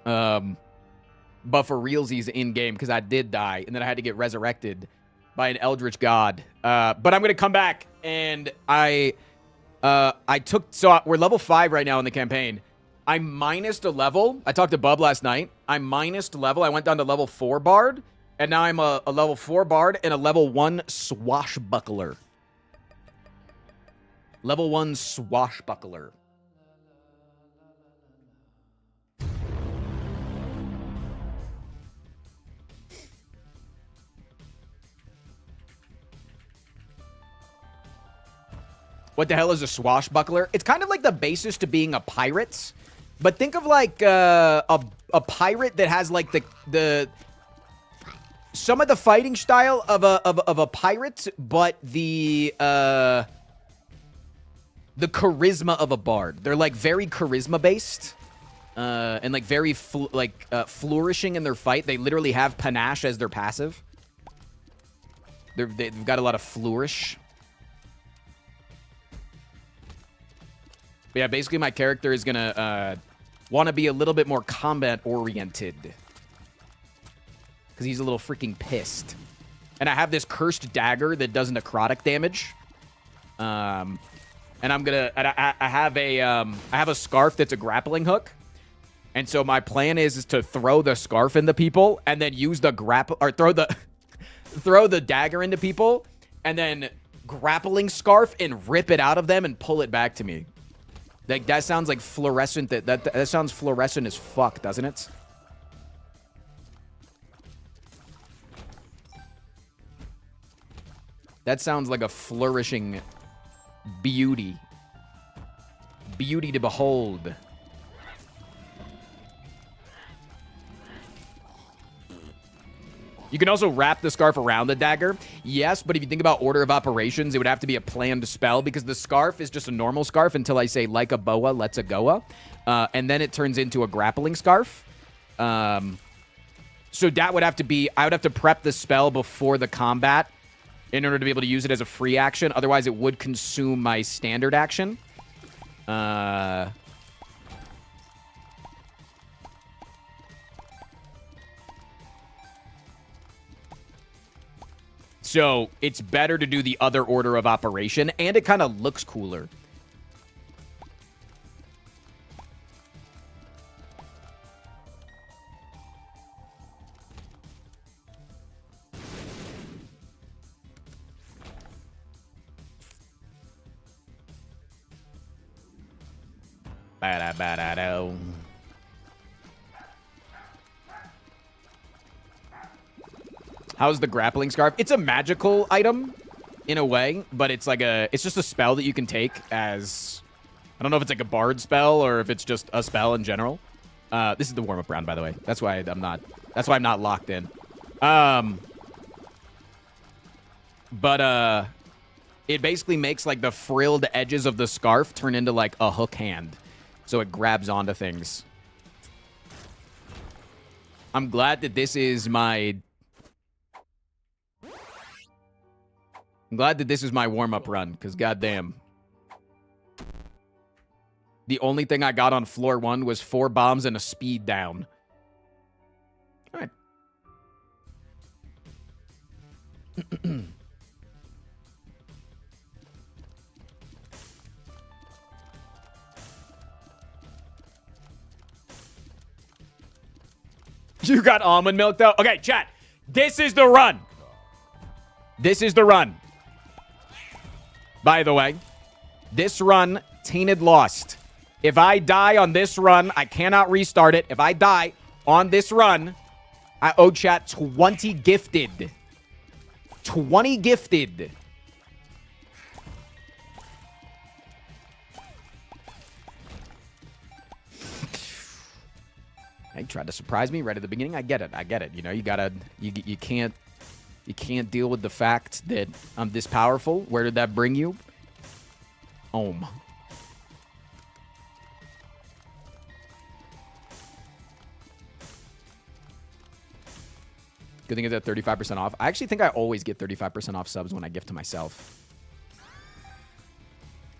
But for realsies in-game, because I did die, and then I had to get resurrected by an Eldritch God. But I'm going to come back, and so we're level 5 right now in the campaign. I minused a level. I talked to Bub last night. I minused level. I went down to level 4 Bard. And now I'm a level 4 Bard and a level 1 Swashbuckler. Level 1 Swashbuckler. What the hell is a swashbuckler? It's kind of like the basis to being a pirate. But think of like a pirate that has like the some of the fighting style of a pirate, but the charisma of a bard. They're like very charisma based. And like very flourishing in their fight. They literally have panache as their passive. They've got a lot of flourish. But yeah, basically my character is gonna want to be a little bit more combat oriented. Because he's a little freaking pissed. And I have this cursed dagger that does necrotic damage. And I'm gonna... I have a scarf that's a grappling hook. And so my plan is to throw the scarf into people and then use the throw the dagger into people and then grappling scarf and rip it out of them and pull it back to me. Like that sounds like fluorescent. That sounds fluorescent as fuck, doesn't it? That sounds like a flourishing beauty. Beauty to behold. You can also wrap the scarf around the dagger. Yes, but if you think about order of operations, it would have to be a planned spell because the scarf is just a normal scarf until I say like a boa, let's a goa. And then it turns into a grappling scarf. So that would have to be... I would have to prep the spell before the combat in order to be able to use it as a free action. Otherwise, it would consume my standard action. So it's better to do the other order of operation, and it kind of looks cooler. Ba-da-ba-da-do. How's the grappling scarf? It's a magical item in a way, but it's like it's just a spell that you can take as, I don't know if it's like a bard spell or if it's just a spell in general. This is the warm-up round, by the way. That's why I'm not locked in. But it basically makes like the frilled edges of the scarf turn into like a hook hand. So it grabs onto things. I'm glad that this is my... I'm glad that this is my warm-up run, because goddamn. The only thing I got on floor 1 was 4 bombs and a speed down. All right. You got almond milk, though? Okay, chat. This is the run. This is the run. By the way, this run, Tainted lost. If I die on this run, I cannot restart it. If I die on this run, I owe chat 20 gifted. 20 gifted. He tried to surprise me right at the beginning. I get it. I get it. You know, you gotta, you can't deal with the fact that I'm this powerful. Where did that bring you? Home. Good thing is at 35% off. I actually think I always get 35% off subs when I gift to myself.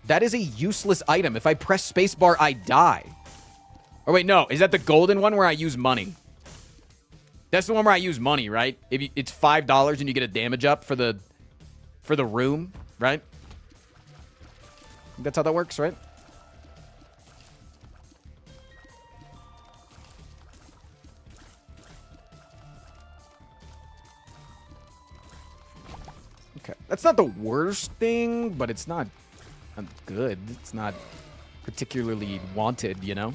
That is a useless item. If I press spacebar, I die. Or wait, no. Is that the golden one where I use money? That's the one where I use money, right? If you, it's $5 and you get a damage up for the room, right? That's how that works, right? Okay. That's not the worst thing, but it's not good. It's not particularly wanted, you know?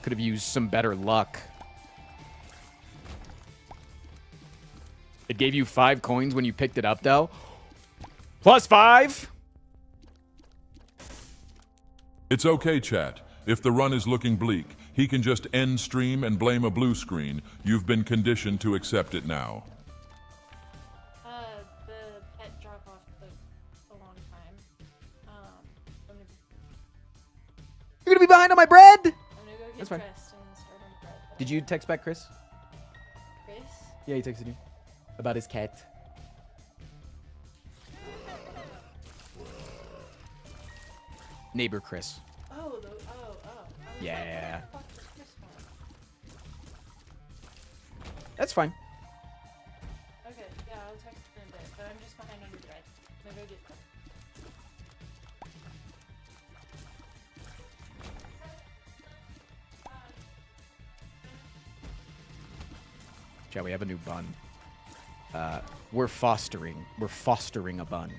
Could have used some better luck. It gave you 5 coins when you picked it up, though. +5. It's okay, chat. If the run is looking bleak, he can just end stream and blame a blue screen. You've been conditioned to accept it now. The pet drop-off took a long time. You're gonna be behind on my bread? I'm gonna go get That's fine. dressed and start on bread. Did you text back Chris? Chris? Yeah, he texted you. About his cat. Neighbor Chris. Oh. Yeah. What the fuck is Chris for? That's fine. Okay, yeah, I'll text you in a bit, but I'm just behind on your bread. I'm gonna go get bread. Chat, we have a new bun. We're fostering a bun.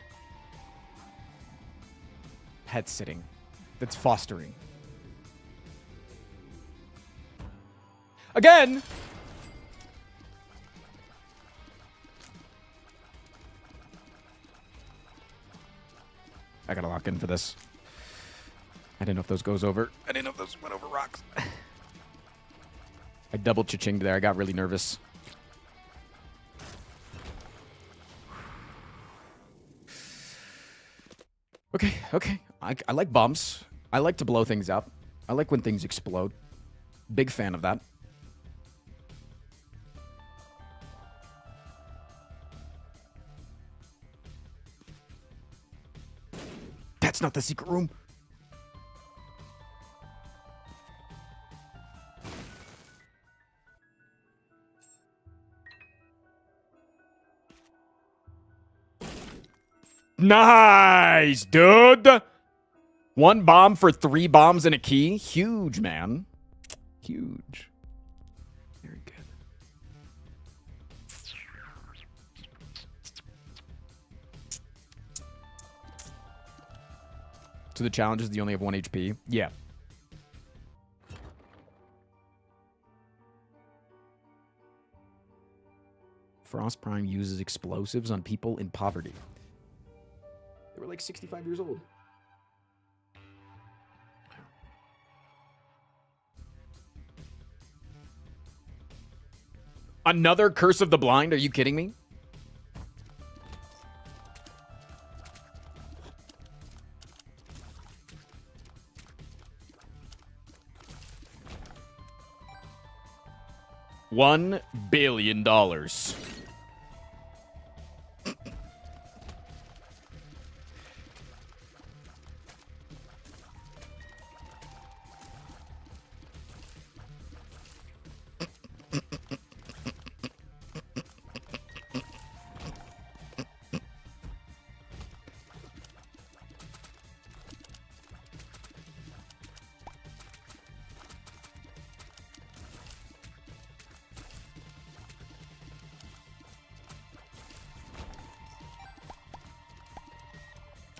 Pet sitting. That's fostering. Again! I gotta lock in for this. I didn't know if those goes over. I didn't know if those went over rocks. I double cha-chinged there. I got really nervous. Okay. I like bumps. I like to blow things up. I like when things explode. Big fan of that. That's not the secret room. Nice, dude. 1 bomb for 3 bombs and a key. Huge, man. Huge. Very good. So the challenge is you only have 1 HP? Yeah. Frost Prime uses explosives on people in poverty. They were like 65 years old. Another Curse of the Blind? Are you kidding me? $1 billion.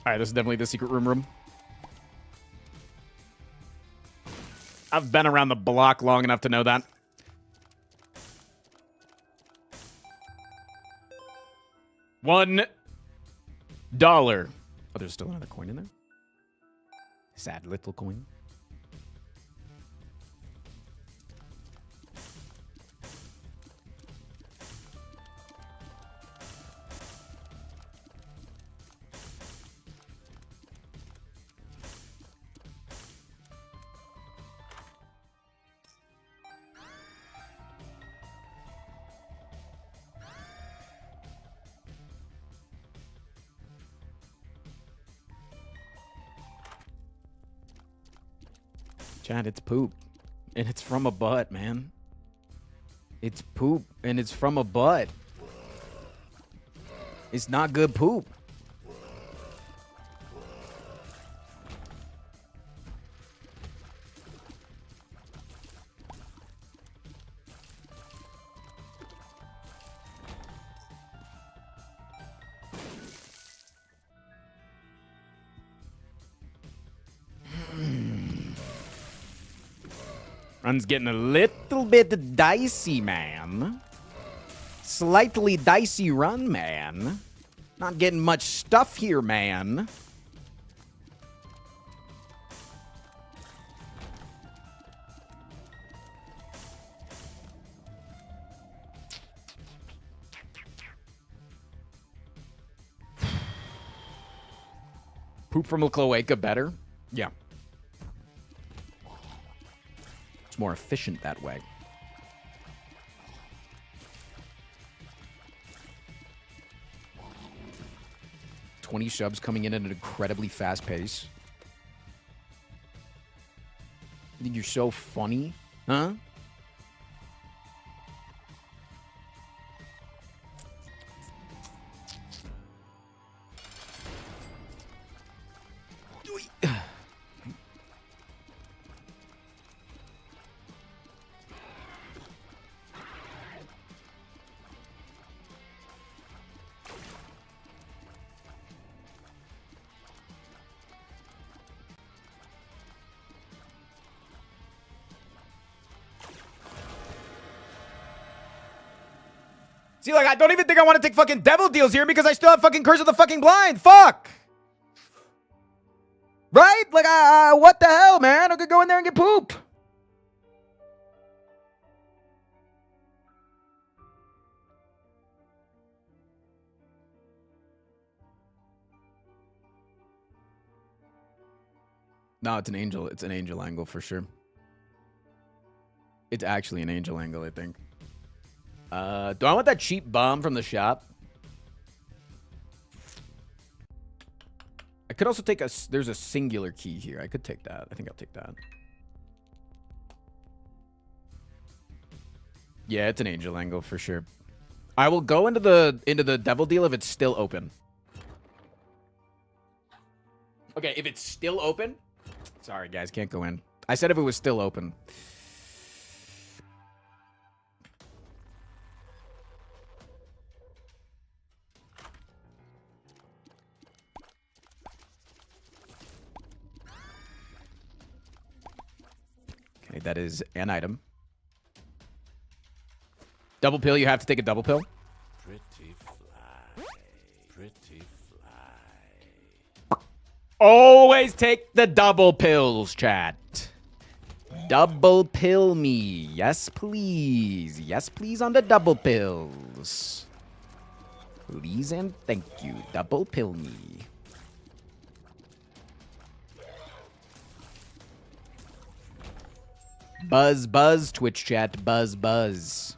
All right, this is definitely the secret room. I've been around the block long enough to know that. $1. Oh, there's still another coin in there. Sad little coin. Chad, it's poop. And it's from a butt, man. It's poop, and it's from a butt. It's not good poop. Run's getting a little bit dicey, man. Slightly dicey run, man. Not getting much stuff here, man. Poop from a cloaca better? Yeah. It's more efficient that way. $20 subs coming in at an incredibly fast pace. You think you're so funny? Huh? See, like, I don't even think I want to take fucking devil deals here because I still have fucking Curse of the fucking Blind. Fuck! Right? Like, what the hell, man? I could go in there and get poop. No, it's an angel. It's an angel angle for sure. It's actually an angel angle, I think. Do I want that cheap bomb from the shop? I could also take a... There's a singular key here. I could take that. I think I'll take that. Yeah, it's an angel angle for sure. I will go into the devil deal if it's still open. Okay, if it's still open... Sorry, guys, can't go in. I said if it was still open. Okay, that is an item. Double pill, you have to take a double pill. Pretty fly. Pretty fly. Always take the double pills, chat. Double pill me. Yes, please. Yes, please on the double pills. Please and thank you. Double pill me. Buzz, buzz, Twitch chat. Buzz, buzz.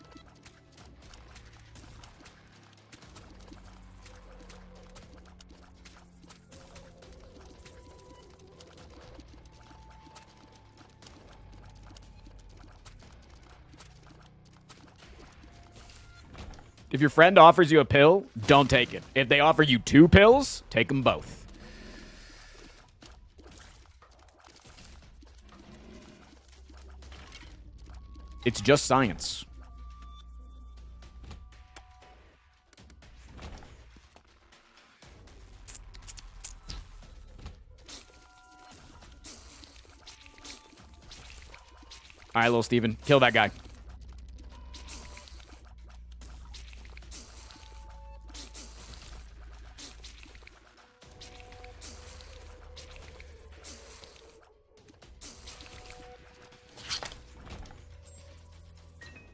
If your friend offers you a pill, don't take it. If they offer you 2 pills, take them both. It's just science. All right, little Steven, kill that guy.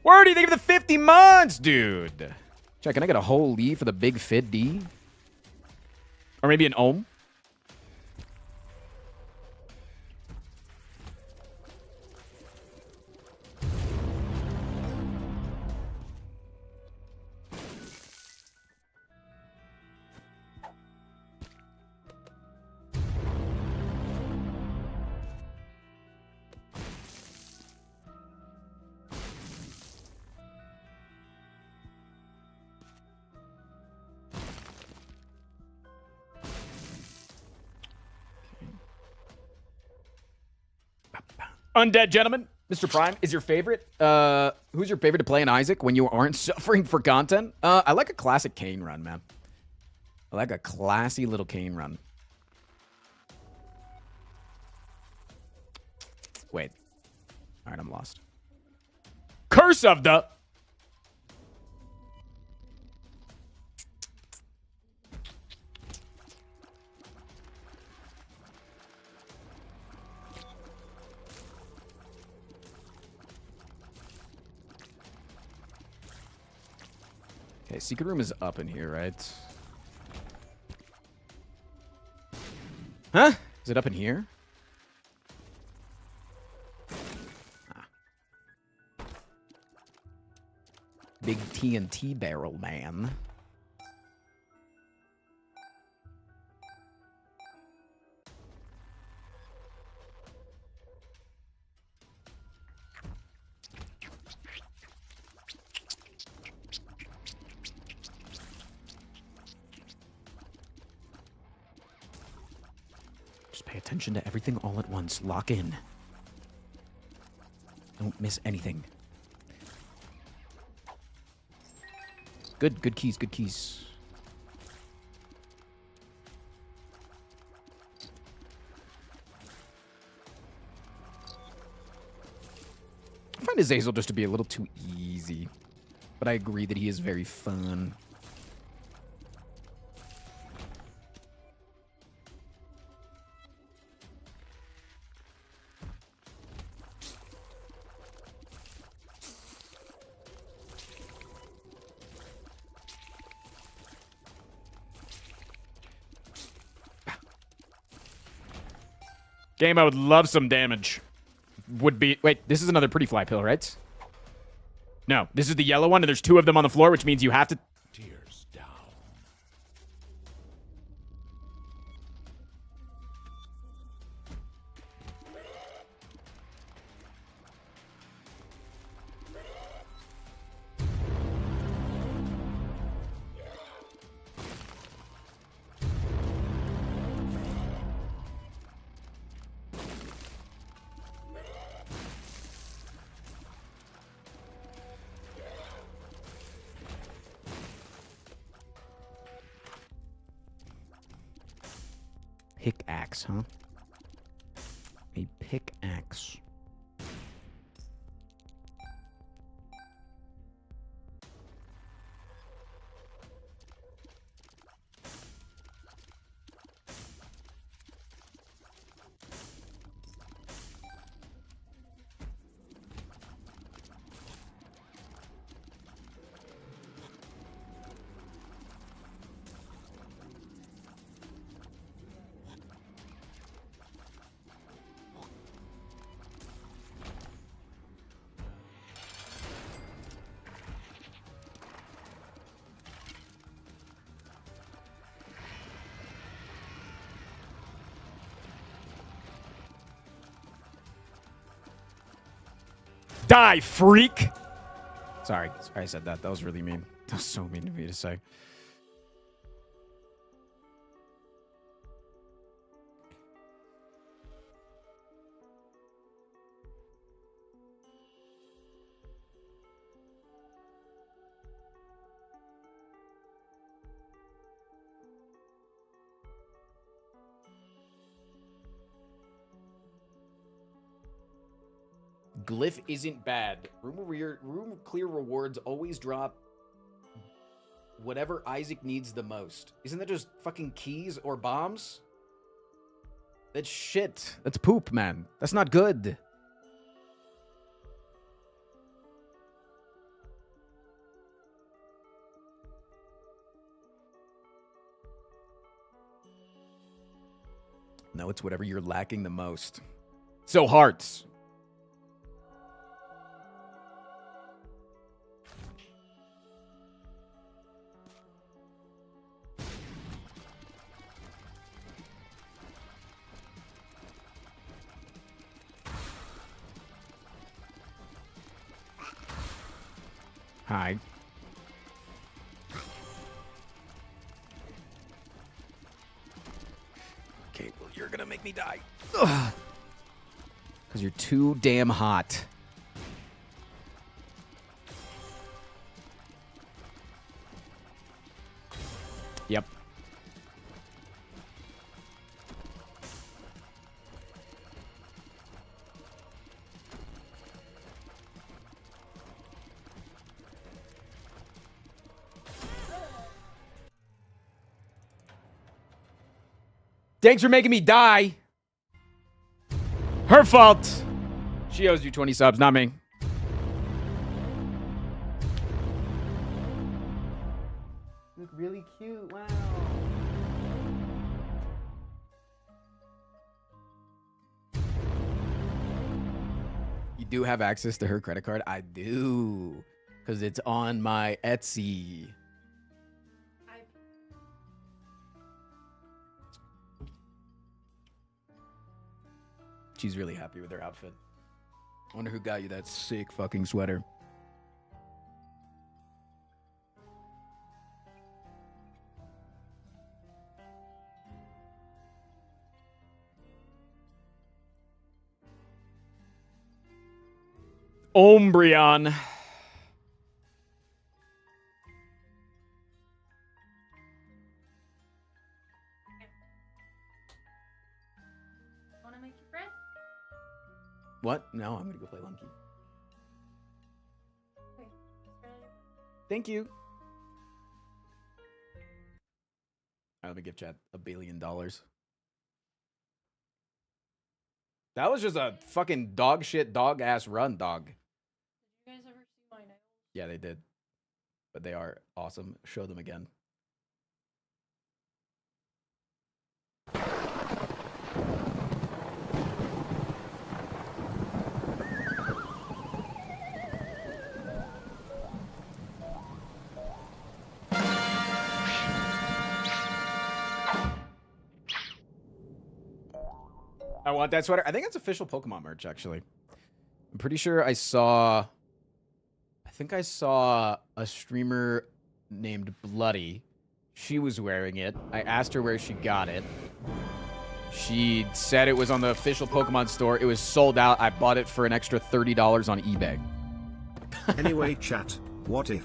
Where do you think of the 50 months, dude? Check, can I get a whole leaf for the big Fid D? Or maybe an ohm? Undead Gentleman, Mr. Prime, is your favorite? Who's your favorite to play in Isaac when you aren't suffering for content? I like a classic Kane run, man. I like a classy little Kane run. Wait. All right, I'm lost. Curse of the... Okay, secret room is up in here, right? Huh? Is it up in here? Ah. Big TNT barrel, man. Pay attention to everything all at once. Lock in. Don't miss anything. Good keys, good keys. I find Azazel just to be a little too easy. But I agree that he is very fun. Game I would love some damage. Would be... Wait, this is another pretty fly pill, right? No, this is the yellow one, and there's 2 of them on the floor, which means you have to... Tears down. Pickaxe, huh? A pickaxe. Die, freak! Sorry I said that. That was really mean. That was so mean of me to say. Glyph isn't bad. Room clear rewards always drop whatever Isaac needs the most. Isn't that just fucking keys or bombs? That's shit. That's poop, man. That's not good. No, it's whatever you're lacking the most. So hearts. Hi. Okay, well, you're gonna make me die. Ugh. 'Cause you're too damn hot. Yep. Thanks for making me die. Her fault. She owes you 20 subs, not me. really cute. Wow. You do have access to her credit card? I do. Because it's on my Etsy. She's really happy with her outfit. I wonder who got you that sick fucking sweater. Ombreon. Wanna make your bread? What? No, I'm gonna go play Lunky. Okay. Thank you. All right, let me give chat $1 billion. That was just a fucking dog shit, dog ass run, dog. Did you guys ever see my nails? Yeah, they did. But they are awesome. Show them again. I want that sweater. I think it's official Pokemon merch, actually. I'm pretty sure I think I saw a streamer named Bloody. She was wearing it. I asked her where she got it. She said it was on the official Pokemon store. It was sold out. I bought it for an extra $30 on eBay. Anyway, chat, what if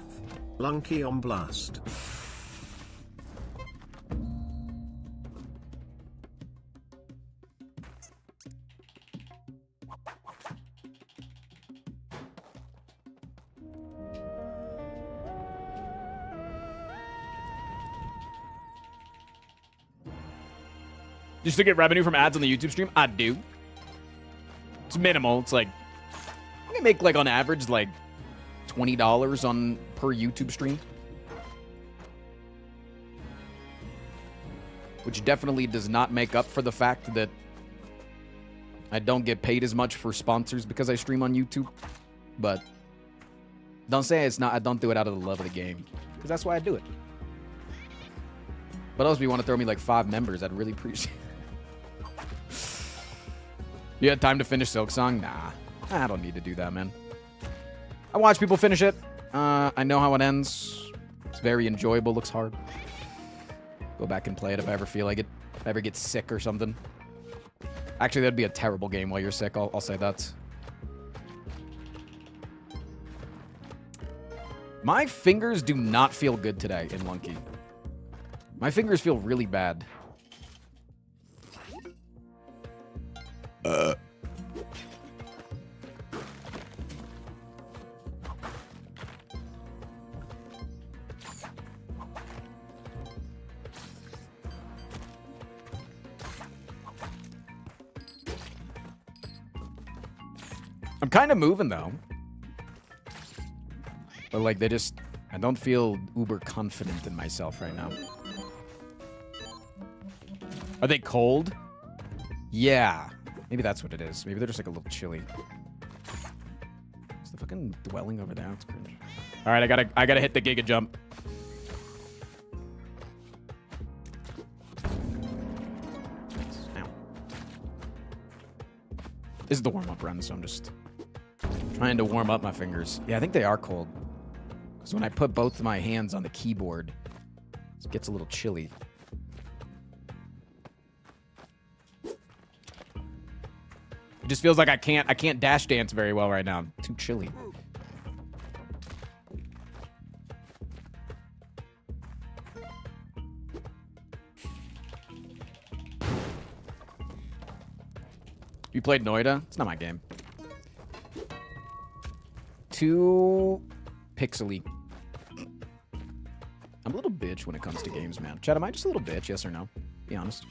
Lunky on Blast? Just to get revenue from ads on the YouTube stream? I do. It's minimal. It's like, I can make like on average like $20 on per YouTube stream. Which definitely does not make up for the fact that I don't get paid as much for sponsors because I stream on YouTube. But don't say it's not, I don't do it out of the love of the game. Because that's why I do it. But else if you want to throw me like 5 members, I'd really appreciate it. You had time to finish Silk Song? Nah. I don't need to do that, man. I watch people finish it. I know how it ends. It's very enjoyable. Looks hard. Go back and play it if I ever feel like it. If I ever get sick or something. Actually, that'd be a terrible game while you're sick. I'll say that. My fingers do not feel good today in Lunky. My fingers feel really bad. I'm kind of moving though. But like I don't feel uber confident in myself right now. Are they cold? Yeah. Maybe that's what it is. Maybe they're just like a little chilly. Is the fucking dwelling over there? That's cringe. All right, I gotta hit the Giga Jump. Ow. This is the warm-up run, so I'm just trying to warm up my fingers. Yeah, I think they are cold. Because when I put both of my hands on the keyboard, it gets a little chilly. It just feels like I can't dash dance very well right now. I'm too chilly. You played Noida? It's not my game. Too pixely. I'm a little bitch when it comes to games, man. Chad, am I just a little bitch? Yes or no? Be honest.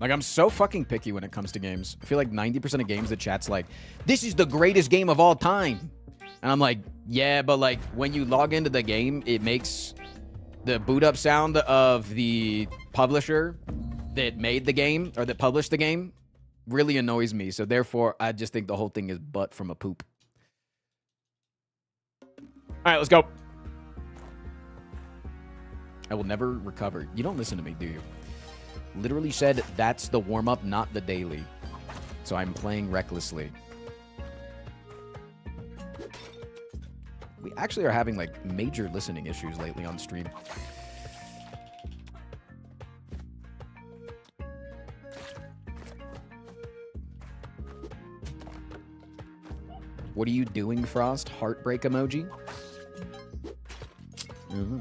Like, I'm so fucking picky when it comes to games. I feel like 90% of games, the chat's like, this is the greatest game of all time. And I'm like, yeah, but like, when you log into the game, it makes the boot up sound of the publisher that made the game, or that published the game, really annoys me. So therefore, I just think the whole thing is butt from a poop. All right, let's go. I will never recover. You don't listen to me, do you? Literally said that's the warm-up, not the daily. So I'm playing recklessly. We actually are having like major listening issues lately on stream. What are you doing, Frost? Heartbreak emoji? Mm-hmm.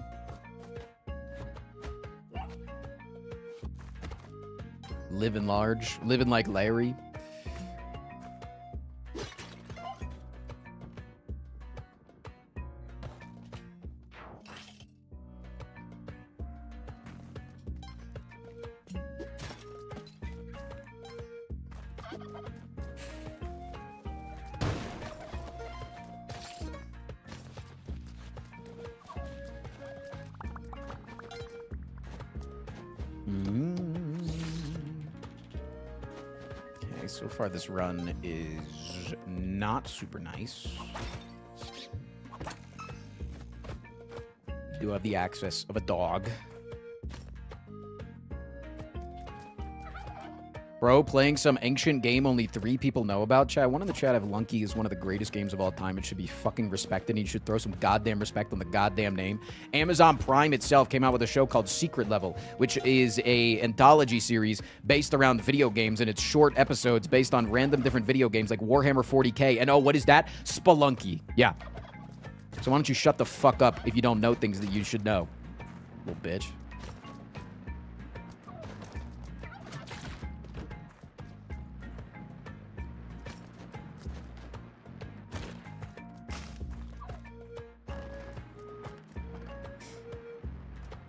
Living large. Living like Larry. Okay, so far this run is not super nice. Do have the access of a dog. Bro, playing some ancient game only 3 people know about. Chat, one in the chat of Lunky is one of the greatest games of all time. It should be fucking respected, and you should throw some goddamn respect on the goddamn name. Amazon Prime itself came out with a show called Secret Level, which is a anthology series based around video games, and it's short episodes based on random different video games like Warhammer 40K. And oh, what is that? Spelunky. Yeah. So why don't you shut the fuck up if you don't know things that you should know, little bitch.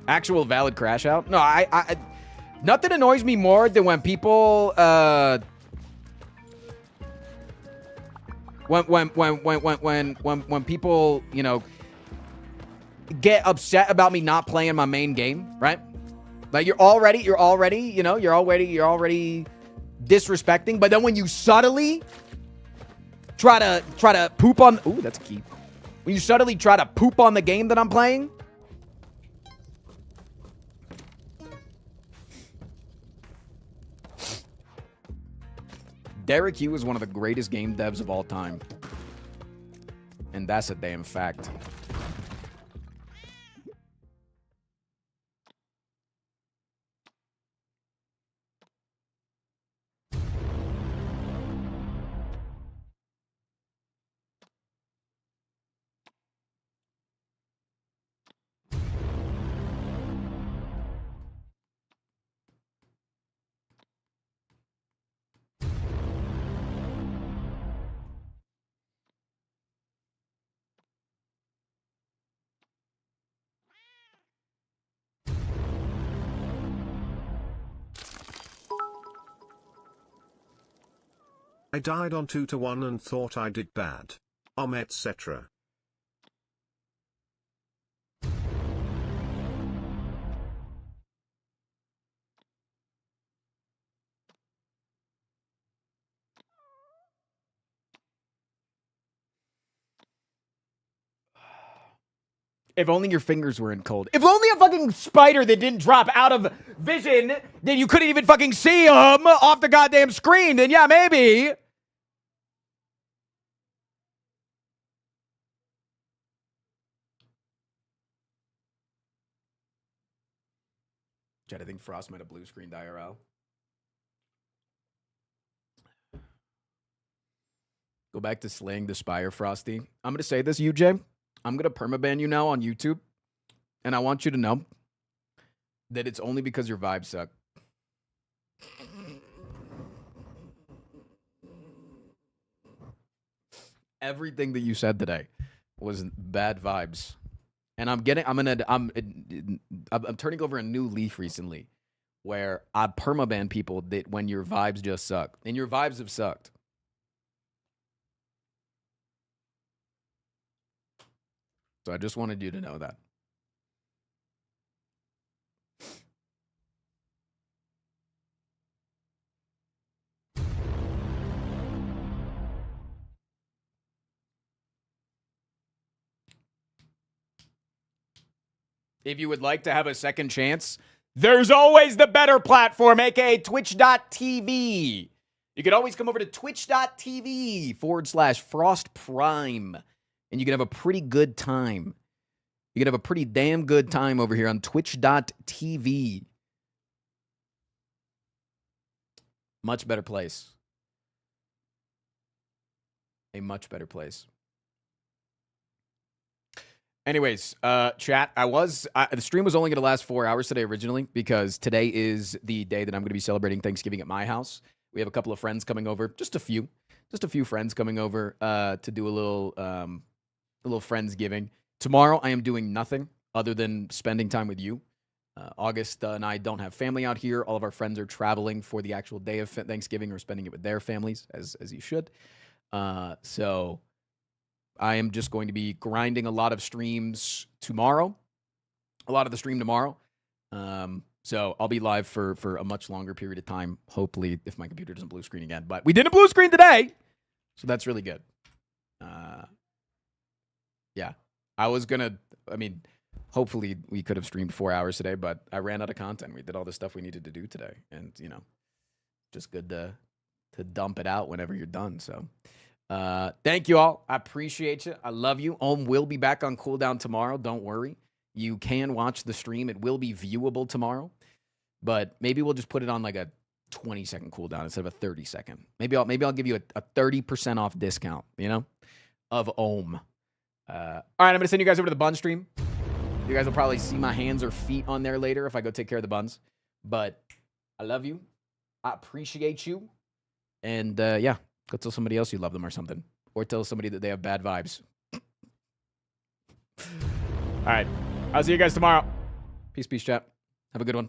Actual valid crash out? No, I nothing annoys me more than when people when people, you know, get upset about me not playing my main game, right? Like you're already disrespecting, but then when you subtly try to poop on, ooh, that's a key. When you subtly try to poop on the game that I'm playing, Derek Hugh is one of the greatest game devs of all time. And that's a damn fact. I died on 2-1 and thought I did bad. Etc. If only your fingers were in cold. If only a fucking spider that didn't drop out of vision, then you couldn't even fucking see him off the goddamn screen, then yeah, maybe. Jed, I think Frost might have blue screened IRL. Go back to slaying the spire, Frosty. I'm going to say this, UJ. I'm going to permaban you now on YouTube. And I want you to know that it's only because your vibes suck. Everything that you said today was bad vibes. And I'm turning over a new leaf recently where I permaban people that when your vibes just suck. And your vibes have sucked. So I just wanted you to know that. If you would like to have a second chance, there's always the better platform, aka twitch.tv. You can always come over to twitch.tv/Frost Prime, and you can have a pretty good time. You can have a pretty damn good time over here on twitch.tv. Much better place. A much better place. Anyways, chat, the stream was only going to last 4 hours today originally because today is the day that I'm going to be celebrating Thanksgiving at my house. We have a couple of friends coming over, just a few friends coming over to do a little Friendsgiving. Tomorrow, I am doing nothing other than spending time with you. August and I don't have family out here. All of our friends are traveling for the actual day of Thanksgiving or spending it with their families, as you should. So I am just going to be grinding a lot of streams tomorrow. A lot of the stream tomorrow. So I'll be live for a much longer period of time, hopefully, if my computer doesn't blue screen again. But we didn't blue screen today, so that's really good. Yeah. Hopefully we could have streamed 4 hours today, but I ran out of content. We did all the stuff we needed to do today. And, just good to dump it out whenever you're done. So thank you all. I appreciate you. I love you. Will be back on cooldown tomorrow. Don't worry. You can watch the stream. It will be viewable tomorrow. But maybe we'll just put it on like a 20-second cooldown instead of a 30-second. Maybe I'll give you a 30% off discount, of Ohm. All right, I'm going to send you guys over to the bun stream. You guys will probably see my hands or feet on there later if I go take care of the buns. But I love you. I appreciate you. And, go tell somebody else you love them or something. Or tell somebody that they have bad vibes. All right. I'll see you guys tomorrow. Peace, chat. Have a good one.